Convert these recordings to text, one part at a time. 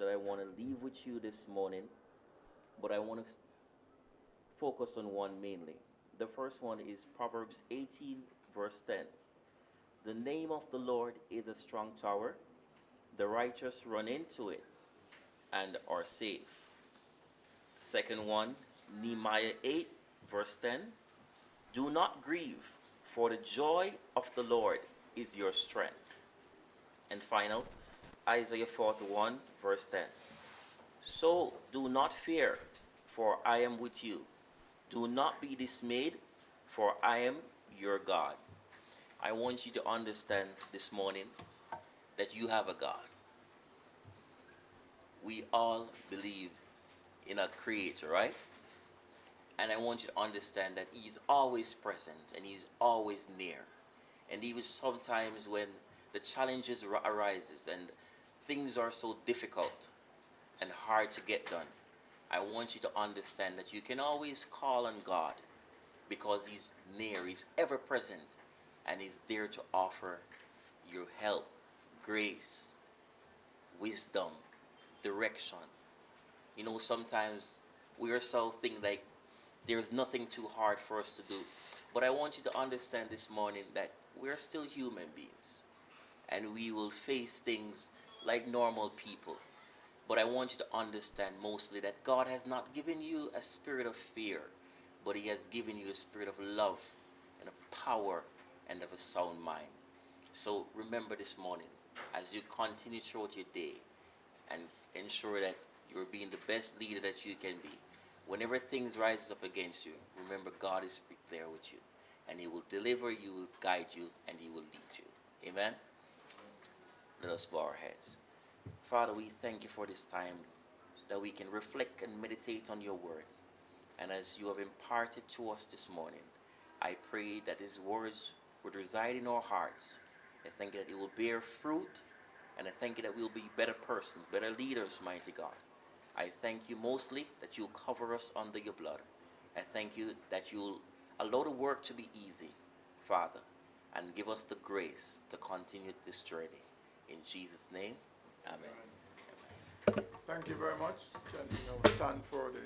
that I want to leave with you this morning, but I want to focus on one mainly. The first one is Proverbs 18, verse 10. The name of the Lord is a strong tower, the righteous run into it and are safe. Second one, Nehemiah 8, verse 10. Do not grieve, for the joy of the Lord is your strength. And final, Isaiah 41, verse 10. So do not fear, for I am with you. Do not be dismayed, for I am your God. I want you to understand this morning that you have a God. We all believe in a creator, right? And I want you to understand that he's always present and he's always near. And even sometimes when the challenges arises and things are so difficult and hard to get done, I want you to understand that you can always call on God because he's near, he's ever present, and he's there to offer you help, grace, wisdom, direction. You know, sometimes we ourselves think like there's nothing too hard for us to do. But I want you to understand this morning that we're still human beings and we will face things like normal people. But I want you to understand mostly that God has not given you a spirit of fear, but he has given you a spirit of love and of power and of a sound mind. So remember this morning, as you continue throughout your day, and ensure that you're being the best leader that you can be. Whenever things rises up against you, remember God is there with you, and he will deliver you, will guide you, and he will lead you. Amen. Let us bow our heads. Father, we thank you for this time that we can reflect and meditate on your word. And as you have imparted to us this morning, I pray that these words would reside in our hearts. I thank you that it will bear fruit, and I thank you that we'll be better persons, better leaders, mighty God. I thank you mostly that you'll cover us under your blood. I thank you that you'll allow the work to be easy, Father, and give us the grace to continue this journey. In Jesus' name, amen. Thank you very much. Can you now stand for the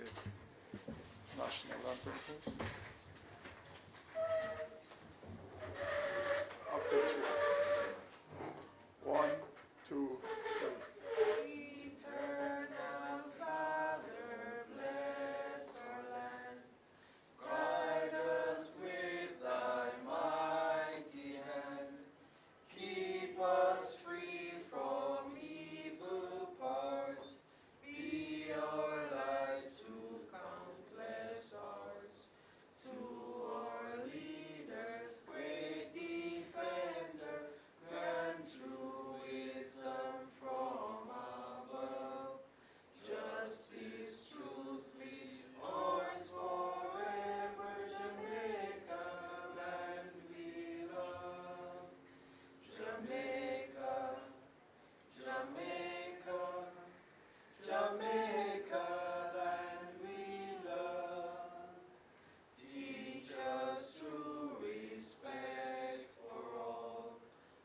national anthem, please? After three. One, two, three. Eternal Father, bless our land. Guide us with thy mighty hand. Keep us free from evil parts. Be our light to countless hearts. To our leaders, great defender, grant true wisdom from above. Justice, truth be ours forever. Jamaica, land we love. Jamaica, Jamaica, Jamaica, land we love. Teach us true respect for all.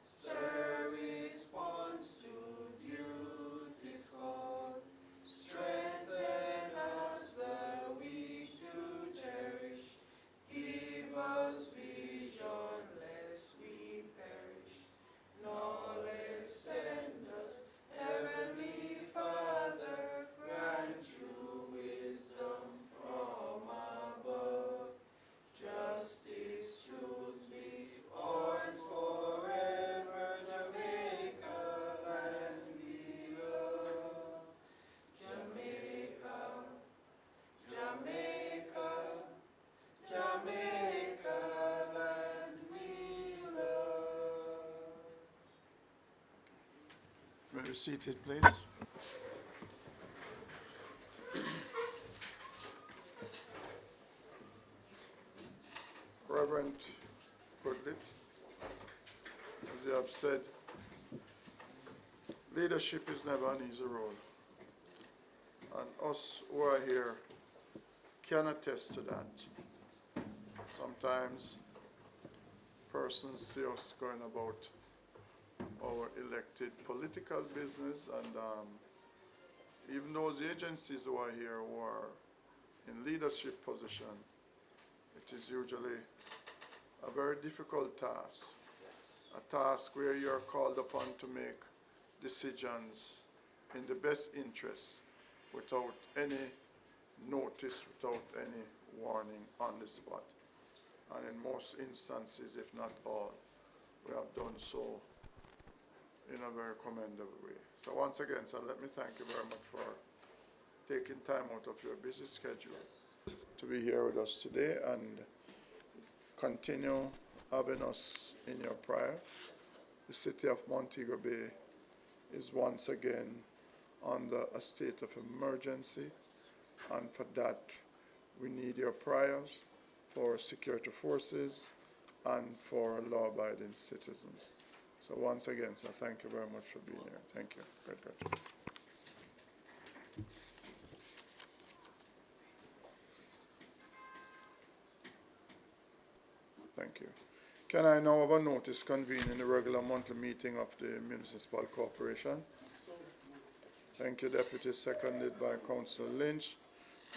Stir response to duty's call. Strengthen us the weak to cherish. Give us vision lest we perish. Knowledge sends us, Heavenly Father, grant true wisdom from above. Justice, truth be ours forever. Jamaica, land we love. Jamaica, Jamaica, Jamaica, land we love. May be seated, please. Reverend Goodlit, as you have said, leadership is never an easy role. And us who are here can attest to that. Sometimes persons see us going about our elected political business and even those agencies who are here who are in leadership position, it is usually a very difficult task. A task where you're called upon to make decisions in the best interest without any notice, without any warning on the spot. And in most instances, if not all, we have done so in a very commendable way. So once again, sir, let me thank you very much for taking time out of your busy schedule to be here with us today and continue having us in your prayer. The city of Montego Bay is once again under a state of emergency, and for that we need your prayers for security forces and for law-abiding citizens. So once again, sir, thank you very much for being here. Thank you. Great. Thank you. Can I now have a notice convening the regular monthly meeting of the Municipal Corporation? Thank you, Deputy, seconded by Councillor Lynch.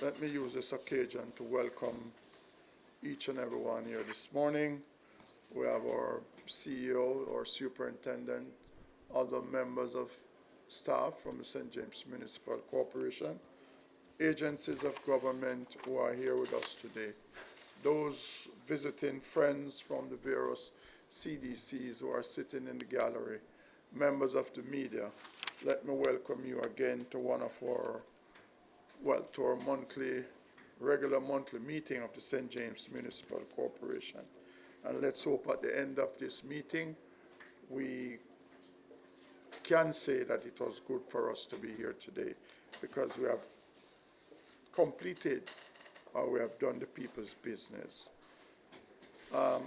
Let me use this occasion to welcome each and every one here this morning. We have our CEO, our superintendent, other members of staff from the St. James Municipal Corporation, agencies of government who are here with us today, those visiting friends from the various CDCs who are sitting in the gallery, members of the media. Let me welcome you again to one of our, to our regular monthly meeting of the St. James Municipal Corporation. And let's hope at the end of this meeting, we can say that it was good for us to be here today, because we have completed or we have done the people's business.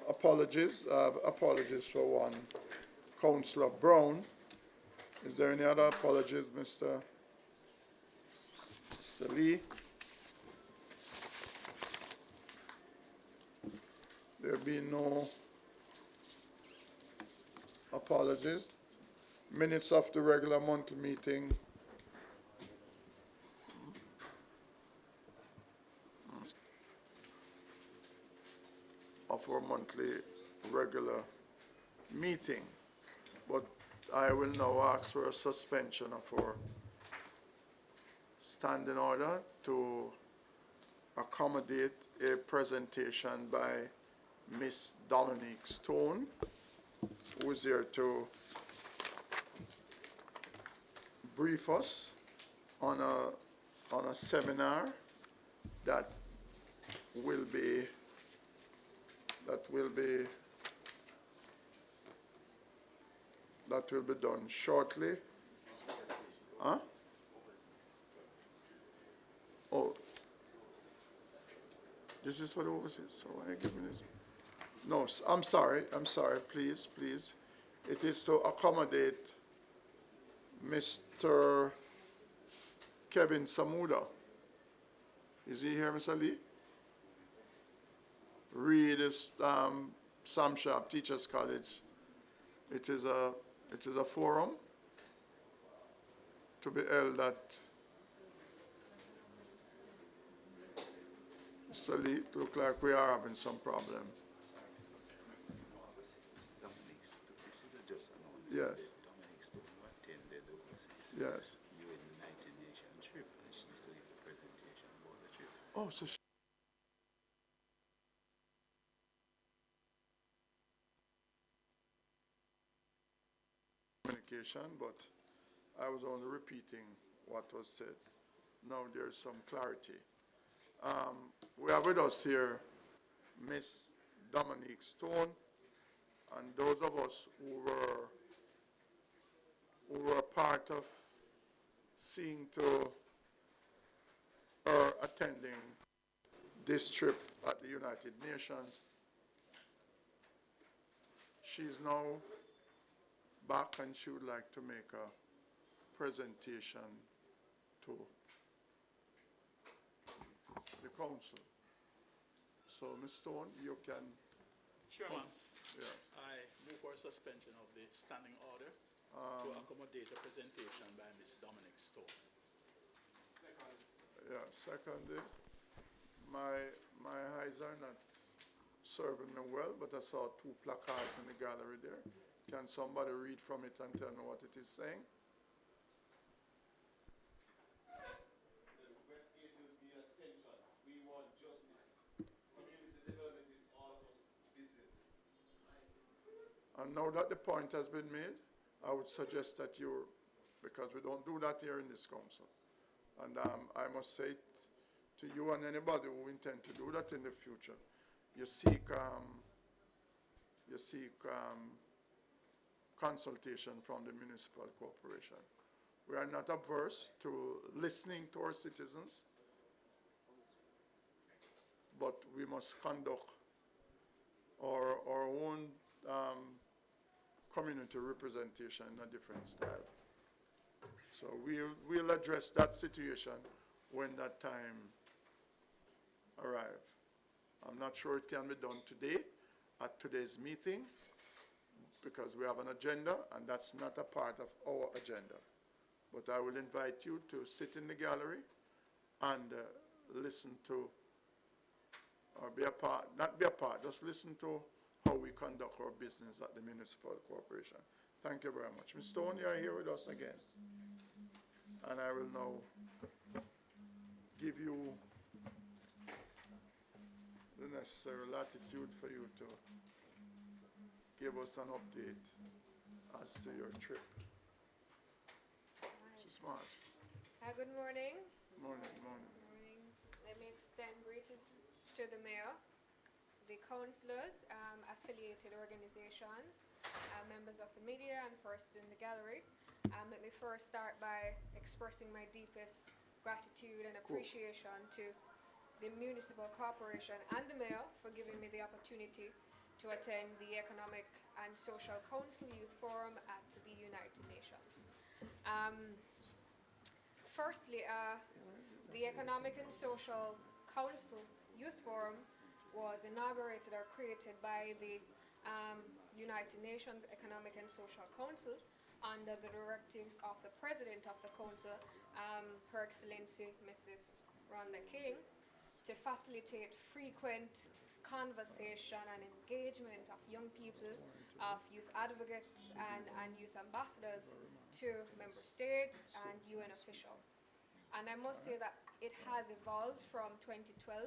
Apologies for one, Councillor Brown. Is there any other apologies, Mr. Lee? There be no apologies. Minutes of the regular monthly meeting. Of our monthly regular meeting. But I will now ask for a suspension of our standing order to accommodate a presentation by Miss Dominique Stone, who is here to brief us on a seminar that will be done shortly. Huh? Oh, this is what it was. So why give me this? No, I'm sorry, please. It is to accommodate Mr. Kevin Samuda. Is he here, Mr. Lee? Read is Sam Sharp Teachers College. It is a forum to be held at Mr. Lee. It looks like we are having some problem. Yes. Yes. Oh, so communication, but I was only repeating what was said. Now there's some clarity. We have with us here Miss Dominique Stone, and those of us who were part of seeing to her attending this trip at the United Nations. She's now back and she would like to make a presentation to the council. So, Ms. Stone, you can... Chairman, Yeah. I move for a suspension of the standing order to accommodate a presentation by Ms. Dominique Stone. Yeah, seconded. My eyes are not serving me well, but I saw two placards in the gallery there. Can somebody read from it and tell me what it is saying? The investigators need attention. We want justice. Community development is all of us business. And now that the point has been made, I would suggest that you, because we don't do that here in this council, and I must say to you and anybody who intend to do that in the future, you seek consultation from the municipal corporation. We are not averse to listening to our citizens, but we must conduct our own community representation in a different style. So we'll address that situation when that time arrives. I'm not sure it can be done today at today's meeting because we have an agenda and that's not a part of our agenda. But I will invite you to sit in the gallery and listen to, or be a part, not be a part, just listen to how we conduct our business at the municipal corporation. Thank you very much. Ms. Stone, you are here with us again. And I will now give you the necessary latitude for you to give us an update as to your trip. Mrs. Marsh. Good morning. Morning. Morning. Let me extend greetings to the mayor, the councillors, affiliated organizations, members of the media and persons in the gallery. Let me first start by expressing my deepest gratitude and appreciation to the Municipal Corporation and the mayor for giving me the opportunity to attend the Economic and Social Council Youth Forum at the United Nations. Firstly, the Economic and Social Council Youth Forum was inaugurated or created by the United Nations Economic and Social Council under the directives of the President of the Council, Her Excellency Mrs. Rhonda King, to facilitate frequent conversation and engagement of young people, of youth advocates and youth ambassadors to member states and UN officials. And I must say that it has evolved from 2012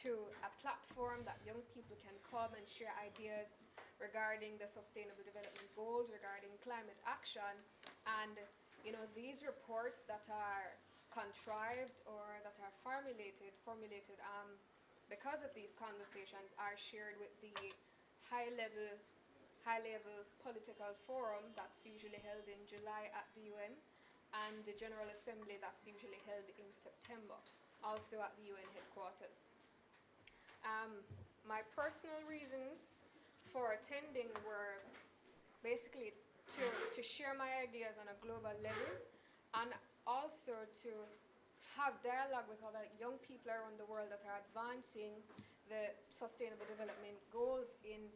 to a platform that young people can come and share ideas regarding the Sustainable Development Goals, regarding climate action, and these reports that are contrived or that are formulated because of these conversations are shared with the high-level political forum that's usually held in July at the UN, and the General Assembly that's usually held in September, also at the UN headquarters. My personal reasons for attending were basically to share my ideas on a global level, and also to have dialogue with other young people around the world that are advancing the Sustainable Development Goals in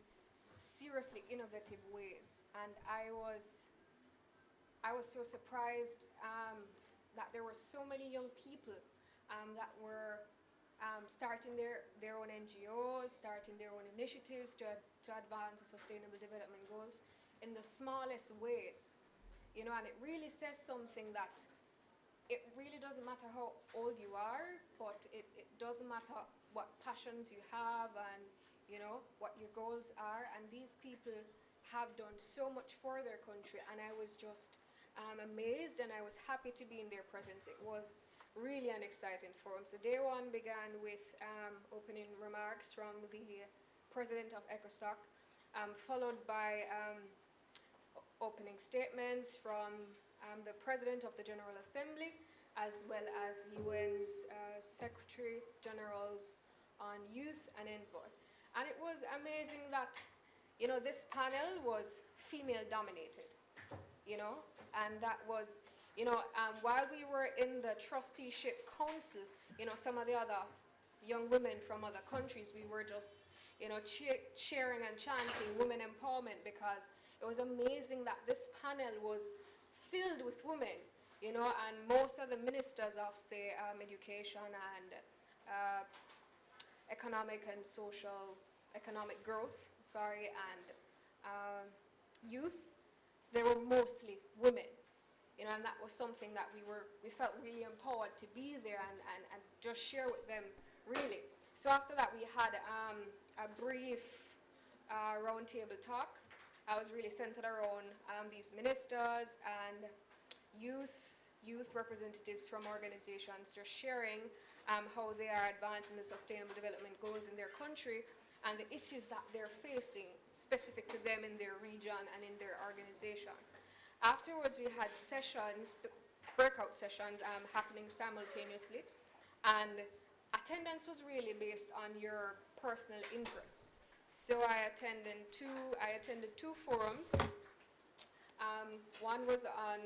seriously innovative ways. And I was so surprised that there were so many young people that were starting their own NGOs, starting their own initiatives to advance the Sustainable Development Goals in the smallest ways. And it really says something that it really doesn't matter how old you are, but it doesn't matter what passions you have and what your goals are. And these people have done so much for their country, and I was just amazed, and I was happy to be in their presence. It was really an exciting forum. So day one began with opening remarks from the president of Ecosoc, followed by opening statements from the President of the General Assembly, as well as UN's Secretary Generals on Youth and Envoy. And it was amazing that, this panel was female dominated, and that was, while we were in the trusteeship council, some of the other young women from other countries, we were just, cheering and chanting women empowerment, because it was amazing that this panel was filled with women, and most of the ministers of, say, education and economic growth, and youth, they were mostly women. And that was something that we felt really empowered to be there and just share with them, really. So after that, we had a brief roundtable talk. I was really centered around these ministers and youth representatives from organizations, just sharing how they are advancing the sustainable development goals in their country and the issues that they're facing specific to them in their region and in their organization. Afterwards, we had sessions, breakout sessions happening simultaneously, and attendance was really based on your personal interests. So I attended two forums. One was on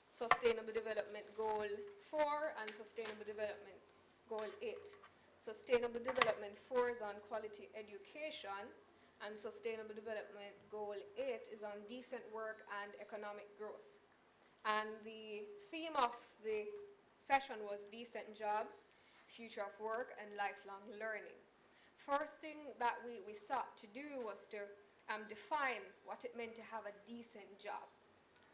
Sustainable Development Goal 4 and Sustainable Development Goal 8. Sustainable Development 4 is on quality education, and Sustainable Development Goal 8 is on decent work and economic growth. And the theme of the session was decent jobs, future of work, and lifelong learning. First thing that we sought to do was to define what it meant to have a decent job.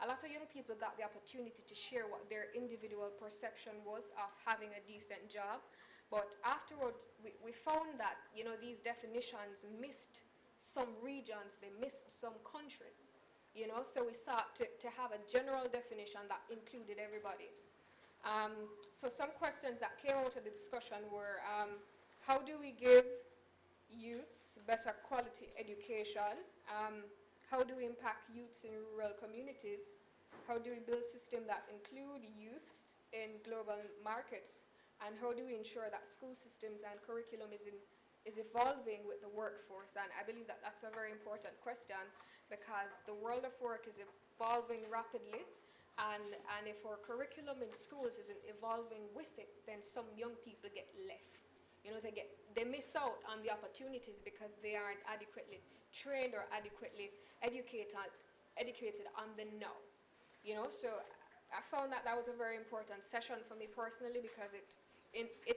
A lot of young people got the opportunity to share what their individual perception was of having a decent job, but afterward we found that these definitions missed some regions, they missed some countries, so we sought to have a general definition that included everybody. So some questions that came out of the discussion were, how do we give youths better quality education? How do we impact youths in rural communities? How do we build systems that include youths in global markets? And how do we ensure that school systems and curriculum is evolving with the workforce? And I believe that that's a very important question, because the world of work is evolving rapidly, and if our curriculum in schools isn't evolving with it, then some young people get left. They miss out on the opportunities because they aren't adequately trained or adequately educated on the now. So I found that was a very important session for me personally, because it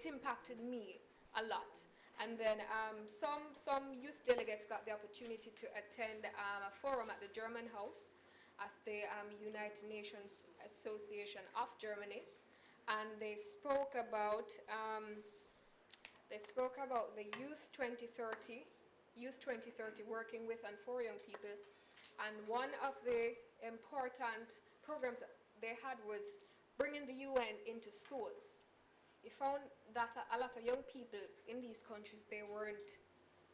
impacted me a lot. And then some youth delegates got the opportunity to attend a forum at the German House as the United Nations Association of Germany, and they spoke about the Youth 2030 working with and for young people. And one of the important programs that they had was bringing the UN into schools. We found that a lot of young people in these countries, they weren't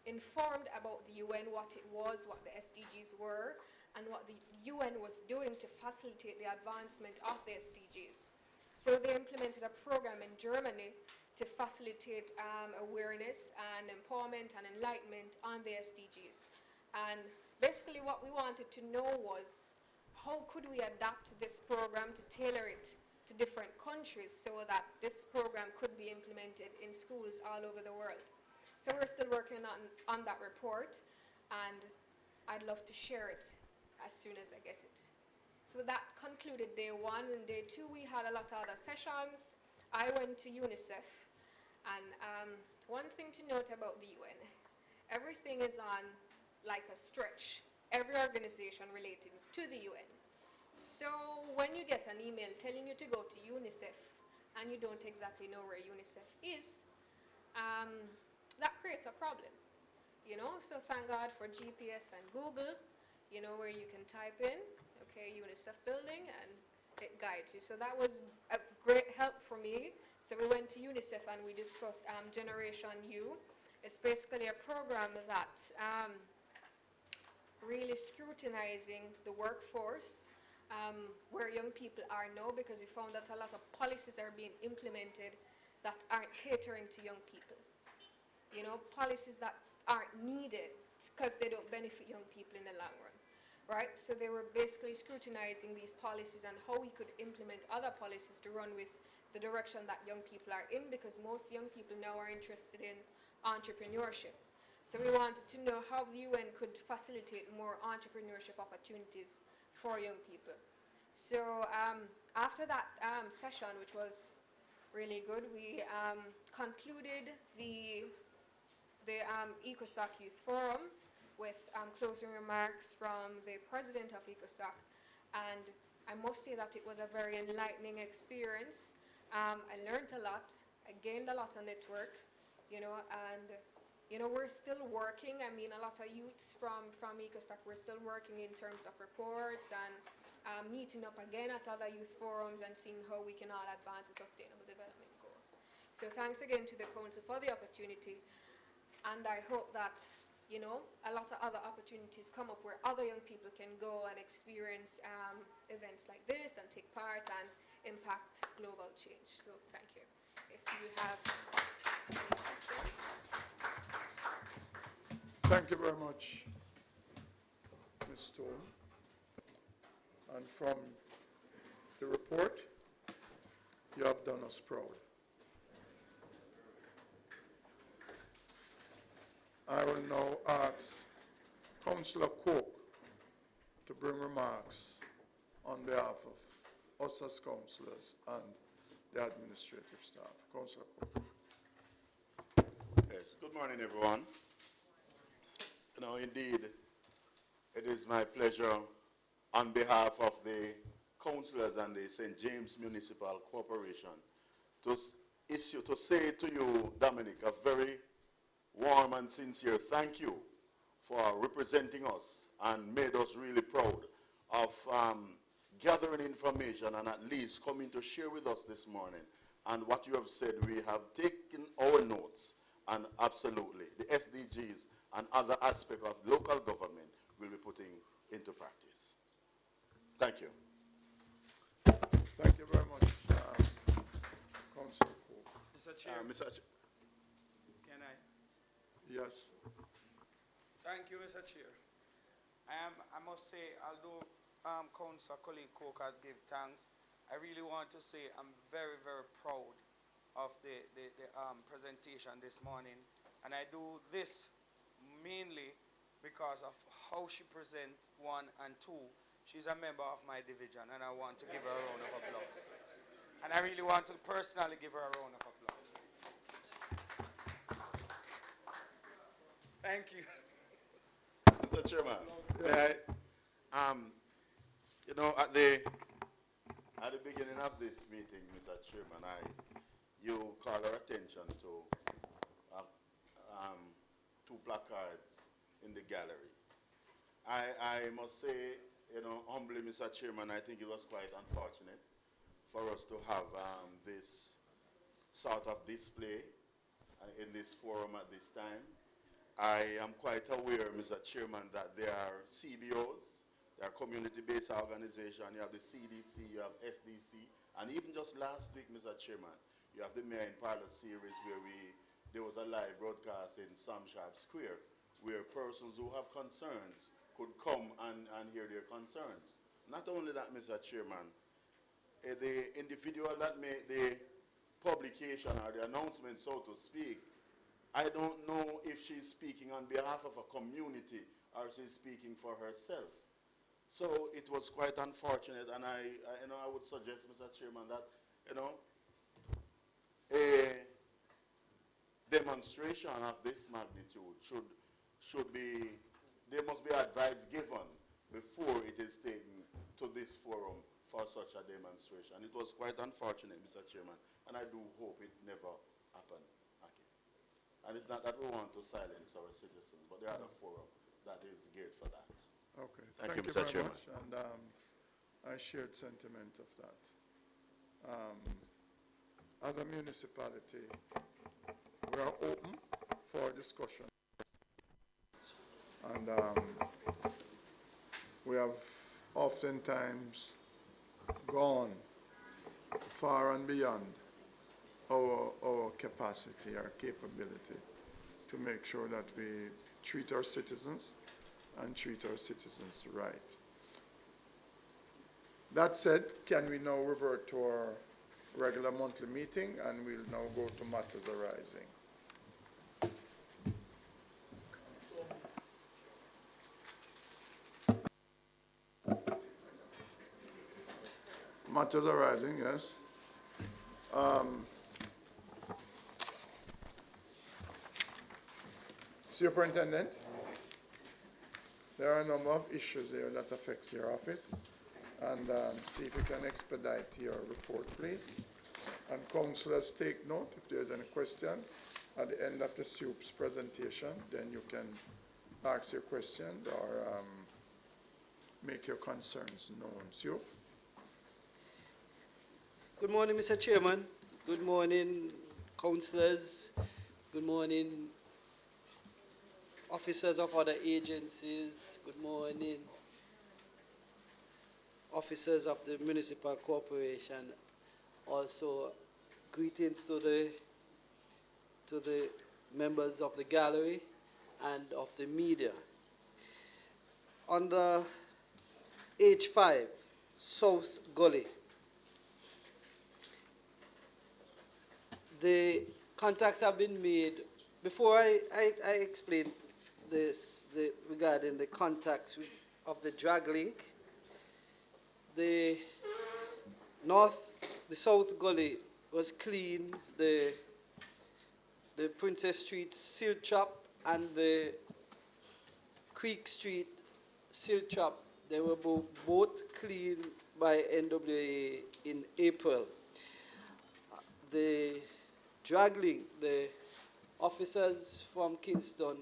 informed about the UN, what it was, what the SDGs were, and what the UN was doing to facilitate the advancement of the SDGs. So they implemented a program in Germany to facilitate awareness and empowerment and enlightenment on the SDGs. And basically what we wanted to know was, how could we adapt this program to tailor it to different countries so that this program could be implemented in schools all over the world? So we're still working on that report, and I'd love to share it as soon as I get it. So that concluded day 1, and day 2 we had a lot of other sessions. I went to UNICEF, and one thing to note about the UN, everything is on like a stretch, every organization relating to the UN. So when you get an email telling you to go to UNICEF and you don't exactly know where UNICEF is, that creates a problem, So thank God for GPS and Google, where you can type in, okay, UNICEF building, and it guides you. So that was a great help for me. So we went to UNICEF and we discussed Generation U. It's basically a program that really scrutinizing the workforce, where young people are now, because we found that a lot of policies are being implemented that aren't catering to young people. Policies that aren't needed because they don't benefit young people in the long run, right? So they were basically scrutinizing these policies and how we could implement other policies to run with the direction that young people are in, because most young people now are interested in entrepreneurship. So we wanted to know how the UN could facilitate more entrepreneurship opportunities for young people. So after that session, which was really good, we concluded the Ecosoc Youth Forum with closing remarks from the president of Ecosoc, and I must say that it was a very enlightening experience. I learned a lot, I gained a lot of network, and we're still working. I mean, a lot of youths from Ecosoc, we're still working in terms of reports and meeting up again at other youth forums and seeing how we can all advance the sustainable development goals. So thanks again to the council for the opportunity, and I hope that a lot of other opportunities come up where other young people can go and experience events like this and take part and impact global change. So thank you. If you have any questions. Thank you very much, Ms. Stone. And from the report, you have done us proud. I will now ask Councillor Cook to bring remarks on behalf of us as councillors and the administrative staff. Councillor Cook. Yes, good morning, everyone. Indeed, it is my pleasure on behalf of the councillors and the St. James Municipal Corporation to say to you, Dominic, a very warm and sincere thank you for representing us and made us really proud of gathering information and at least coming to share with us this morning. And what you have said, we have taken our notes, and absolutely the SDGs and other aspects of local government will be putting into practice. Thank you. Thank you very much, Councillor Cook. Mr. Chair, can I? Yes. Thank you, Mr. Chair. I must say, although Councillor Colleen Cook has given thanks, I really want to say I'm very, very proud of the presentation this morning. And I do this mainly because of how she presents 1 and 2. She's a member of my division, and I want to give her a round of applause. And I really want to personally give her a round of applause. Thank you. Mr. Chairman, may I, at the beginning of this meeting, Mr. Chairman, you call our attention to 2 placards in the gallery. I must say, humbly, Mr. Chairman, I think it was quite unfortunate for us to have this sort of display in this forum at this time. I am quite aware, Mr. Chairman, that there are CBOs, there are community-based organizations, you have the CDC, you have SDC, and even just last week, Mr. Chairman, you have the Mayor in Parlor series where there was a live broadcast in Sam Sharp Square where persons who have concerns could come and hear their concerns. Not only that, Mr. Chairman, the individual that made the publication or the announcement, so to speak, I don't know if she's speaking on behalf of a community or she's speaking for herself. So it was quite unfortunate, and I would suggest, Mr. Chairman, that a demonstration of this magnitude there must be advice given before it is taken to this forum for such a demonstration. It was quite unfortunate, Mr. Chairman, and I do hope it never happened again. And it's not that we want to silence our citizens, but there are other forum that is geared for that. Okay. Thank you, Mr. Mr. very Chairman. much, and I shared sentiment of that. As a municipality, we are open for discussion. And we have oftentimes gone far and beyond our capacity, our capability to make sure that we treat our citizens and treat our citizens right. That said, can we now revert to our regular monthly meeting, and we'll now go to matters arising. matters arising, yes. Superintendent, there are a number of issues here that affects your office, and see if you can expedite your report, please. And councillors, take note, if there's any question at the end of the SUP's presentation, then you can ask your question or make your concerns known. SUP? Good morning, Mr. Chairman. Good morning, councillors. Good morning, officers of other agencies. Good morning, officers of the Municipal Corporation. Also, greetings to the members of the gallery and of the media. On the H5, South Gully, the contacts have been made. Before I explain regarding the contacts of the drag link, the South Gully was clean. The Princess Street silt trap and the Creek Street silt trap, they were both clean by NWA in April. The drag link, the officers from Kingston,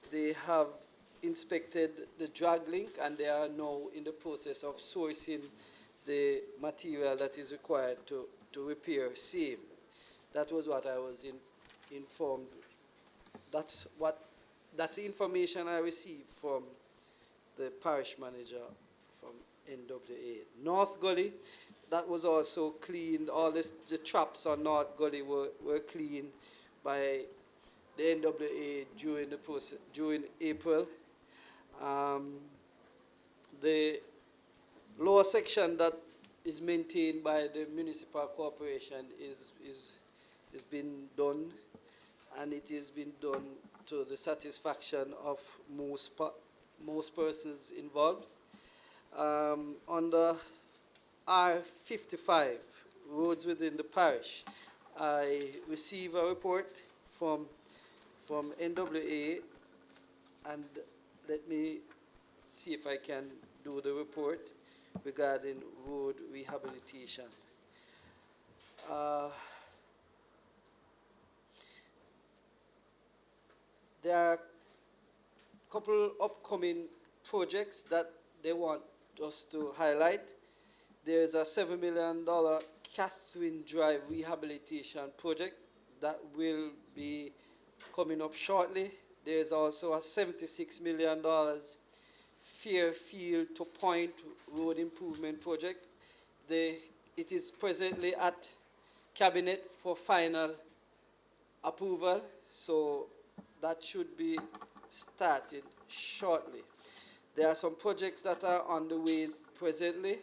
they have inspected the drag link and they are now in the process of sourcing the material that is required to repair same. That was what I was informed. That's the information I received from the parish manager from NWA. North Gully, that was also cleaned. All the traps on North Gully were cleaned by the NWA during April. The lower section that is maintained by the Municipal Corporation is been done, and it has been done to the satisfaction of most persons involved. On the R55, roads within the parish, I received a report from NWA, and let me see if I can do the report regarding road rehabilitation. There are a couple upcoming projects that they want us to highlight. There's a $7 million Catherine Drive rehabilitation project that will be coming up shortly. There's also a $76 million Fairfield to Point road improvement project. It is presently at Cabinet for final approval, so that should be started shortly. There are some projects that are on the way presently.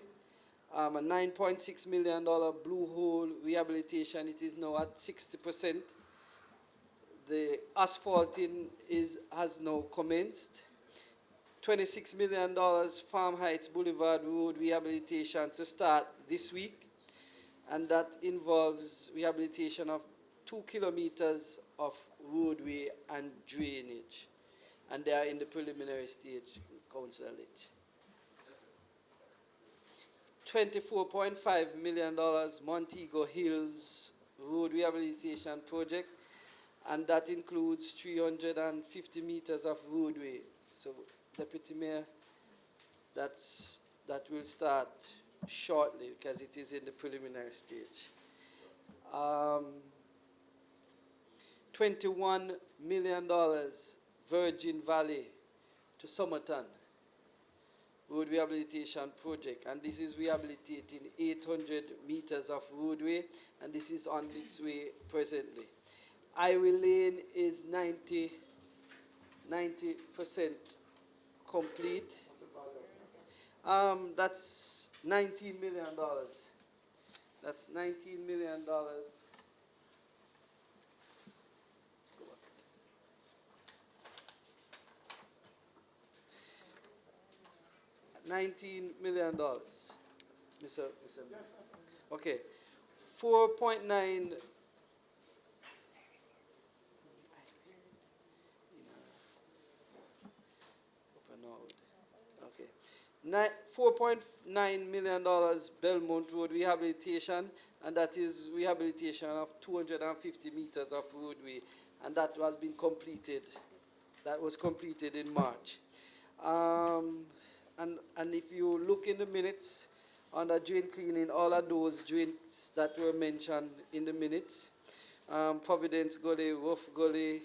A $9.6 million Blue Hole rehabilitation, it is now at 60%. The asphalting has now commenced. $26 million Farm Heights Boulevard Road rehabilitation to start this week, and that involves rehabilitation of 2 kilometers of roadway and drainage, and they are in the preliminary stage, Councillor Lynch. $24.5 million Montego Hills Road Rehabilitation Project, and that includes 350 meters of roadway. So, Deputy Mayor, that will start shortly because it is in the preliminary stage. $21 million Virgin Valley to Somerton road rehabilitation project, and this is rehabilitating 800 meters of roadway, and this is on its way presently. Iowa Lane is 90% complete. That's $19 million. That's $19 million. $19 million. Mr. Okay. 4.9. Open out. Okay. $4.9 million Belmont Road rehabilitation, and that is rehabilitation of 250 meters of roadway, and that has been completed. That was completed in March. And if you look in the minutes, under drain cleaning, all of those drains that were mentioned in the minutes, Providence Gully, Rough Gully,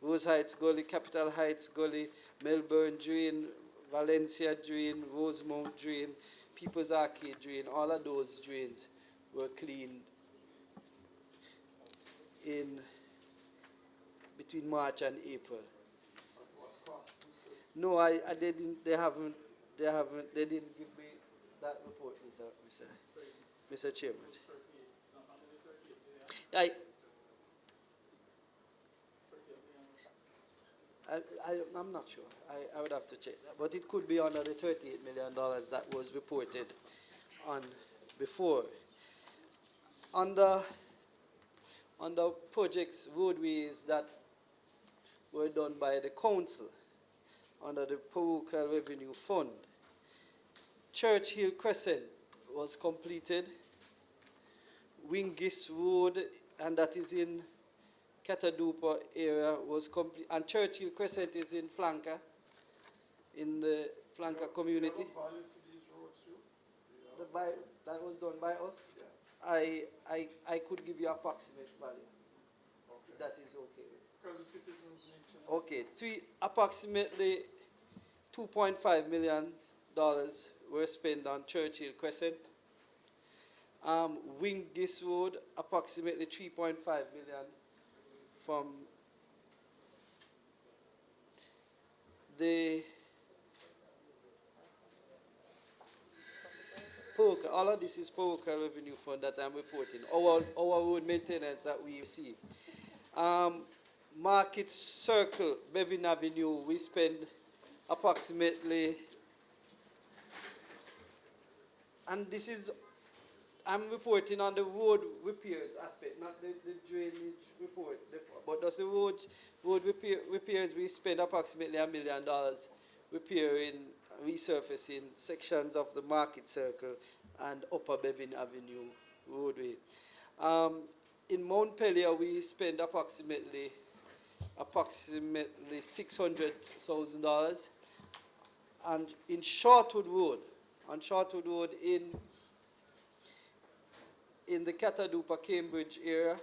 Rose Heights Gully, Capital Heights Gully, Melbourne Drain, Valencia Drain, Rosemount Drain, People's Arcade Drain, all of those drains were cleaned in between March and April. No, I didn't. They haven't. They didn't give me that report, Mr. Chairman. I'm not sure. I would have to check that, but it could be under the $38 million that was reported on before. Under projects, roadways that were done by the council under the Parochial Revenue Fund, Church Hill Crescent was completed. Wingis Road, and that is in Catadupa area, was complete. And Church Hill Crescent is in Flanker, in the Flanker community. That was done by us? Yes. I could give you approximate value. Okay. That is okay. Because the citizens need to know. Okay, approximately $2.5 million were spent on Church Hill Crescent. Wingis Road, approximately $3.5 million from the Parochial. All of this is Parochial Revenue Fund that I'm reporting. Our road maintenance that we receive. Market Circle, Bevin Avenue, we spend approximately, and this is, I'm reporting on the road repairs aspect, not the drainage report. But does the road repairs, we spend approximately $1 million repairing, resurfacing sections of the Market Circle and Upper Bevin Avenue roadway. In Mount Pelier, we spend approximately $600,000. And in Shortwood Road, in the Catadupa Cambridge area,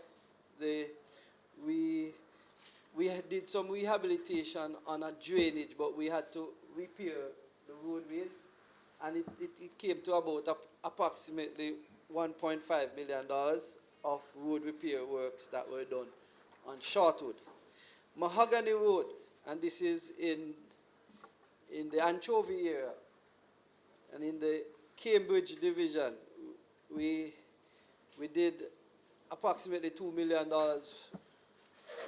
we did some rehabilitation on a drainage, but we had to repair the roadways, and it came to about approximately $1.5 million of road repair works that were done on Shortwood. Mahogany Road, and this is in the Anchovy area, and in the Cambridge division, we did approximately $2 million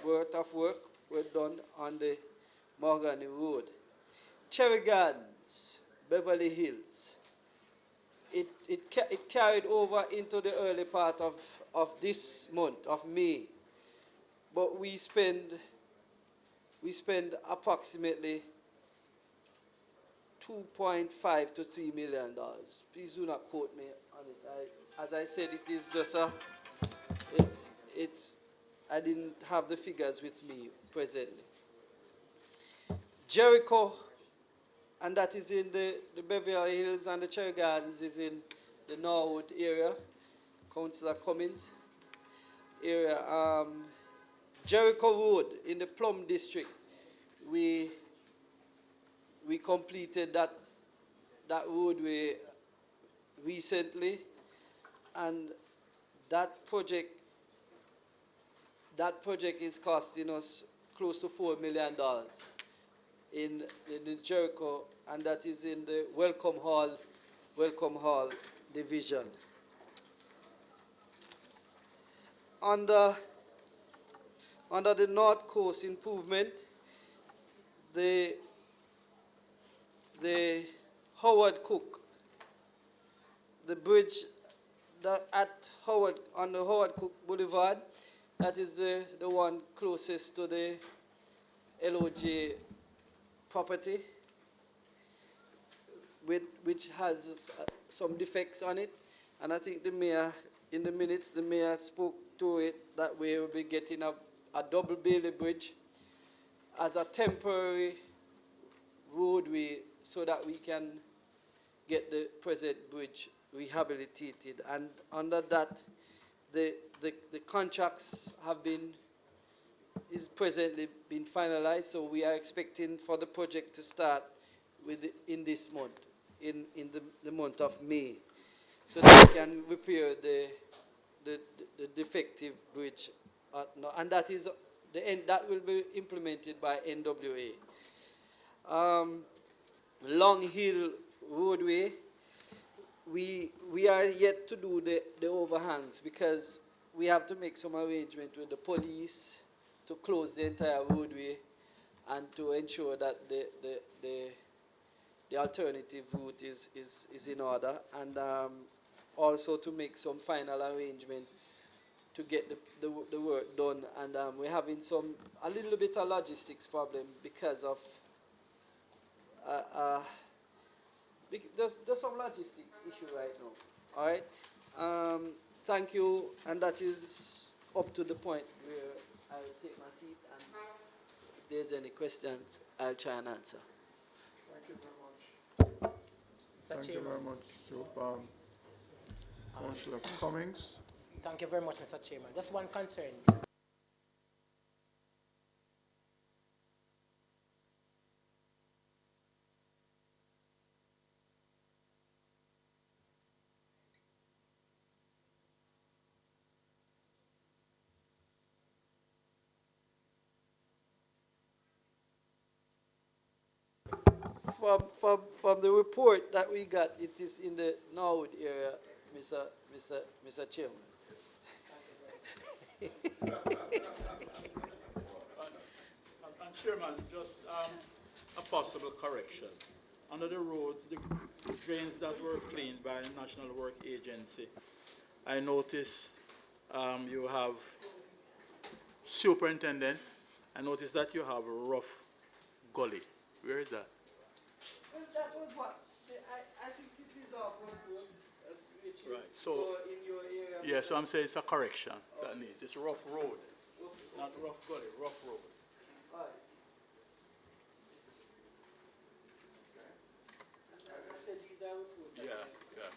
worth of work were done on the Mahogany Road. Cherry Gardens, Beverly Hills, it carried over into the early part of this month of May, but we spend approximately $2.5 to $3 million. Please do not quote me on it. As I said, it is just I didn't have the figures with me presently. Jericho, and that is in the Beverly Hills, and the Cherry Gardens is in the Norwood area, Councillor Cummins area. Jericho Road in the Plum District, we completed that roadway recently, and that project is costing us close to $4 million in the Jericho, and that is in the Welcome Hall division. Under the North Coast improvement, the Howard Cook the bridge at Howard, on the Howard Cook Boulevard. That is the one closest to the LOJ property, which has some defects on it. And I think the mayor, in the minutes, the mayor spoke to it that we will be getting a double Bailey bridge as a temporary roadway so that we can get the present bridge rehabilitated. And under that, the contracts is presently been finalized, so we are expecting for the project to start in this month, in the month of May, so that we can repair the defective bridge. And that is that will be implemented by NWA. Long Hill roadway, we are yet to do the overhangs because we have to make some arrangement with the police to close the entire roadway and to ensure that the alternative route is in order, and also to make some final arrangement to get the work done. And we're having a little bit of logistics problem because of there's some logistics issue right now. All right. Thank you, and that is up to the point where I'll take my seat, and if there's any questions, I'll try and answer. Thank you very much. Thank you very much, Councillor Cummings. Thank you very much, Mr. Chairman. Just one concern. From the report that we got, it is in the Norwood area, Mr. Chairman. And Chairman, just a possible correction. Under the roads, the drains that were cleaned by the National Work Agency, I noticed you have superintendent. I noticed that you have a rough gully. Where is that? Well, that was what I think it is off of road, which is Right, so- in your area. Yeah, so I'm saying it's a correction that needs. It's rough road, not rough gully, rough road. All right. As I said, these are reports. Yeah, yeah.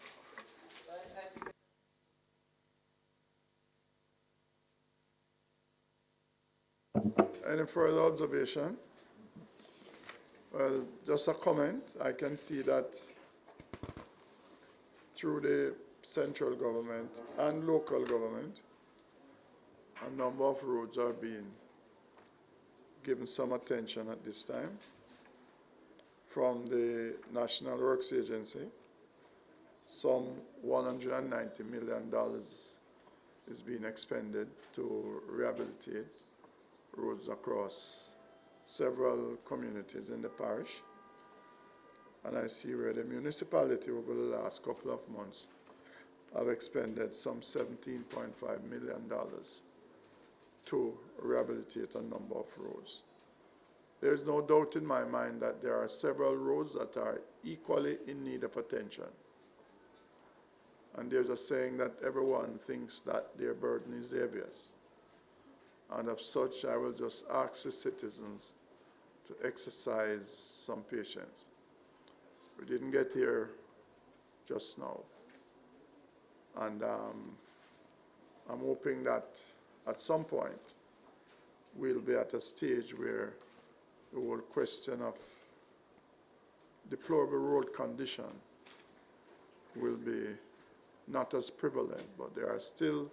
I think Any further observation? Well, just a comment. I can see that through the central government and local government, a number of roads are being given some attention at this time. From the National Works Agency, some $190 million is being expended to rehabilitate roads across several communities in the parish. And I see where the municipality over the last couple of months have expended some $17.5 million to rehabilitate a number of roads. There is no doubt in my mind that there are several roads that are equally in need of attention. And there's a saying that everyone thinks that their burden is heaviest. And of such, I will just ask the citizens to exercise some patience. We didn't get here just now. And I'm hoping that at some point, we'll be at a stage where the whole question of deplorable road condition will be not as prevalent, but there are still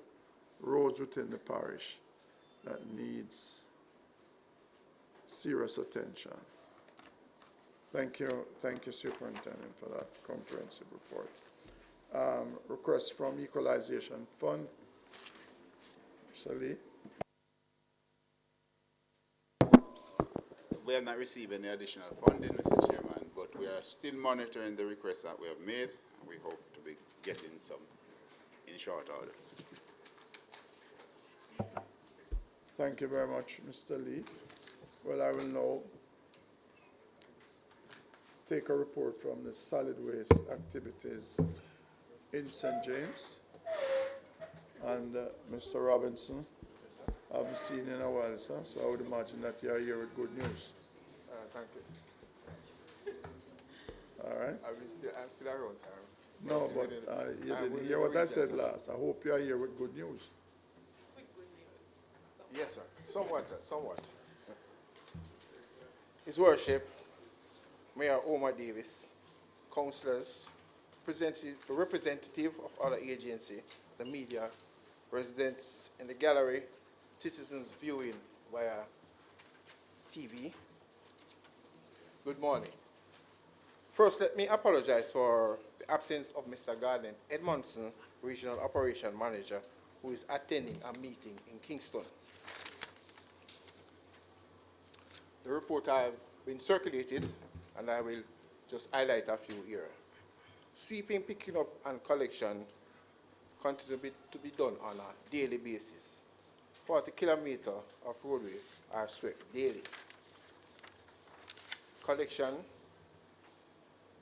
roads within the parish that needs serious attention. Thank you, Superintendent, for that comprehensive report. Request from Equalization Fund. Mr. Lee. We have not received any additional funding, Mr. Chairman, but we are still monitoring the requests that we have made, and we hope to be getting some in short order. Thank you very much, Mr. Lee. Well, I will now take a report from the solid waste activities in St. James. And Mr. Robinson, I haven't seen you in a while, sir, so I would imagine that you are here with good news. Thank you. All right? I'm still around, sir. No, but you didn't hear what I said last. I hope you are here with good news. Yes, sir. Somewhat, sir. Somewhat. His Worship, Mayor Omar Davis, councillors, representative of other agency, the media, residents in the gallery, citizens viewing via TV. Good morning. First, let me apologize for the absence of Mr. Garland Edmondson, Regional Operation Manager, who is attending a meeting in Kingston. The report has been circulated, and I will just highlight a few here. Sweeping, picking up, and collection continue to be done on a daily basis. 40 kilometers of roadway are swept daily. Collection,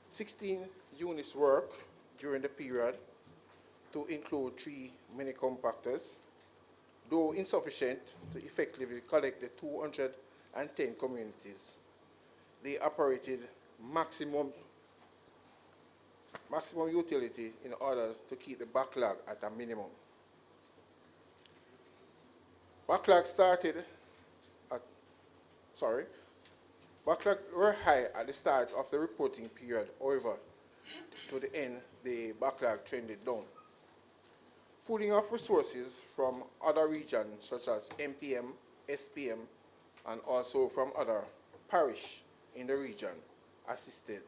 16 units work during the period, to include 3 mini compactors, though insufficient to effectively collect the 210 communities. They operated maximum utility in order to keep the backlog at a minimum. Backlog were high at the start of the reporting period. However, to the end, the backlog trended down. Pooling of resources from other regions such as MPM, SPM, and also from other parish in the region assisted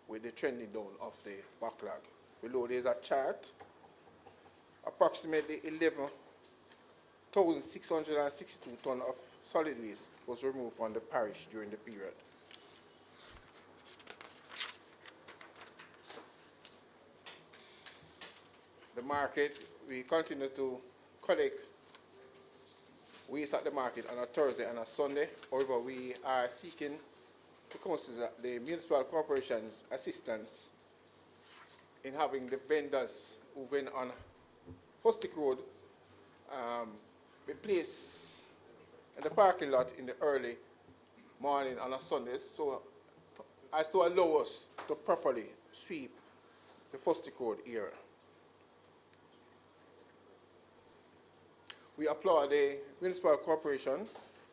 with the trending down of the backlog. Below there is a chart. Approximately 11,662 tons of solid waste was removed from the parish during the period. The market, we continue to collect waste at the market on a Thursday and a Sunday. However, we are seeking the municipal corporation's assistance in having the vendors moving on Fosdick Road be placed in the parking lot in the early morning on a Sunday, so as to allow us to properly sweep the Fosdick Road area. We applaud the municipal corporation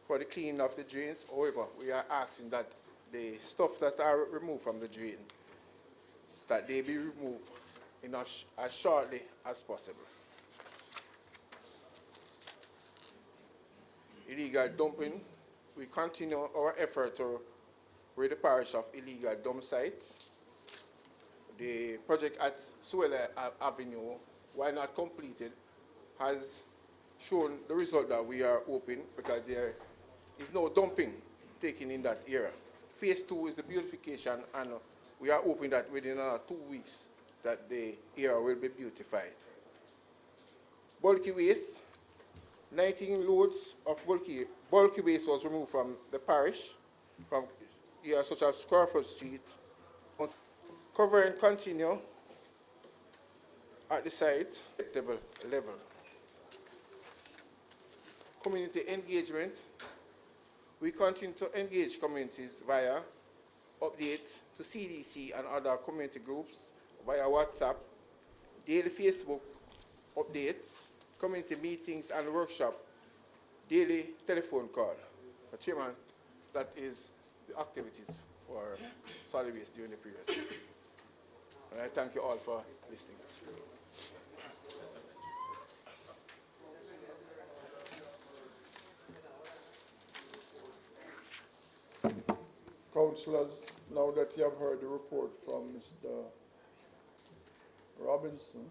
for the cleaning of the drains. However, we are asking that the stuff that are removed from the drain, that they be removed in as shortly as possible. Illegal dumping. We continue our effort to rid the parish of illegal dump sites. The project at Suella Avenue, while not completed, has shown the result that we are hoping, because there is no dumping taken in that area. Phase 2 is the beautification, and we are hoping that within another 2 weeks that the area will be beautified. Bulky waste, 19 loads of bulky waste was removed from the parish, from areas such as Crawford Street. Cover and continue at the site, acceptable level. Community engagement. We continue to engage communities via update to CDC and other community groups, via WhatsApp, daily Facebook updates, community meetings and workshop, daily telephone call. Chairman, that is the activities for solid waste during the period. And I thank you all for listening. Councillors, now that you have heard the report from Mr. Robinson,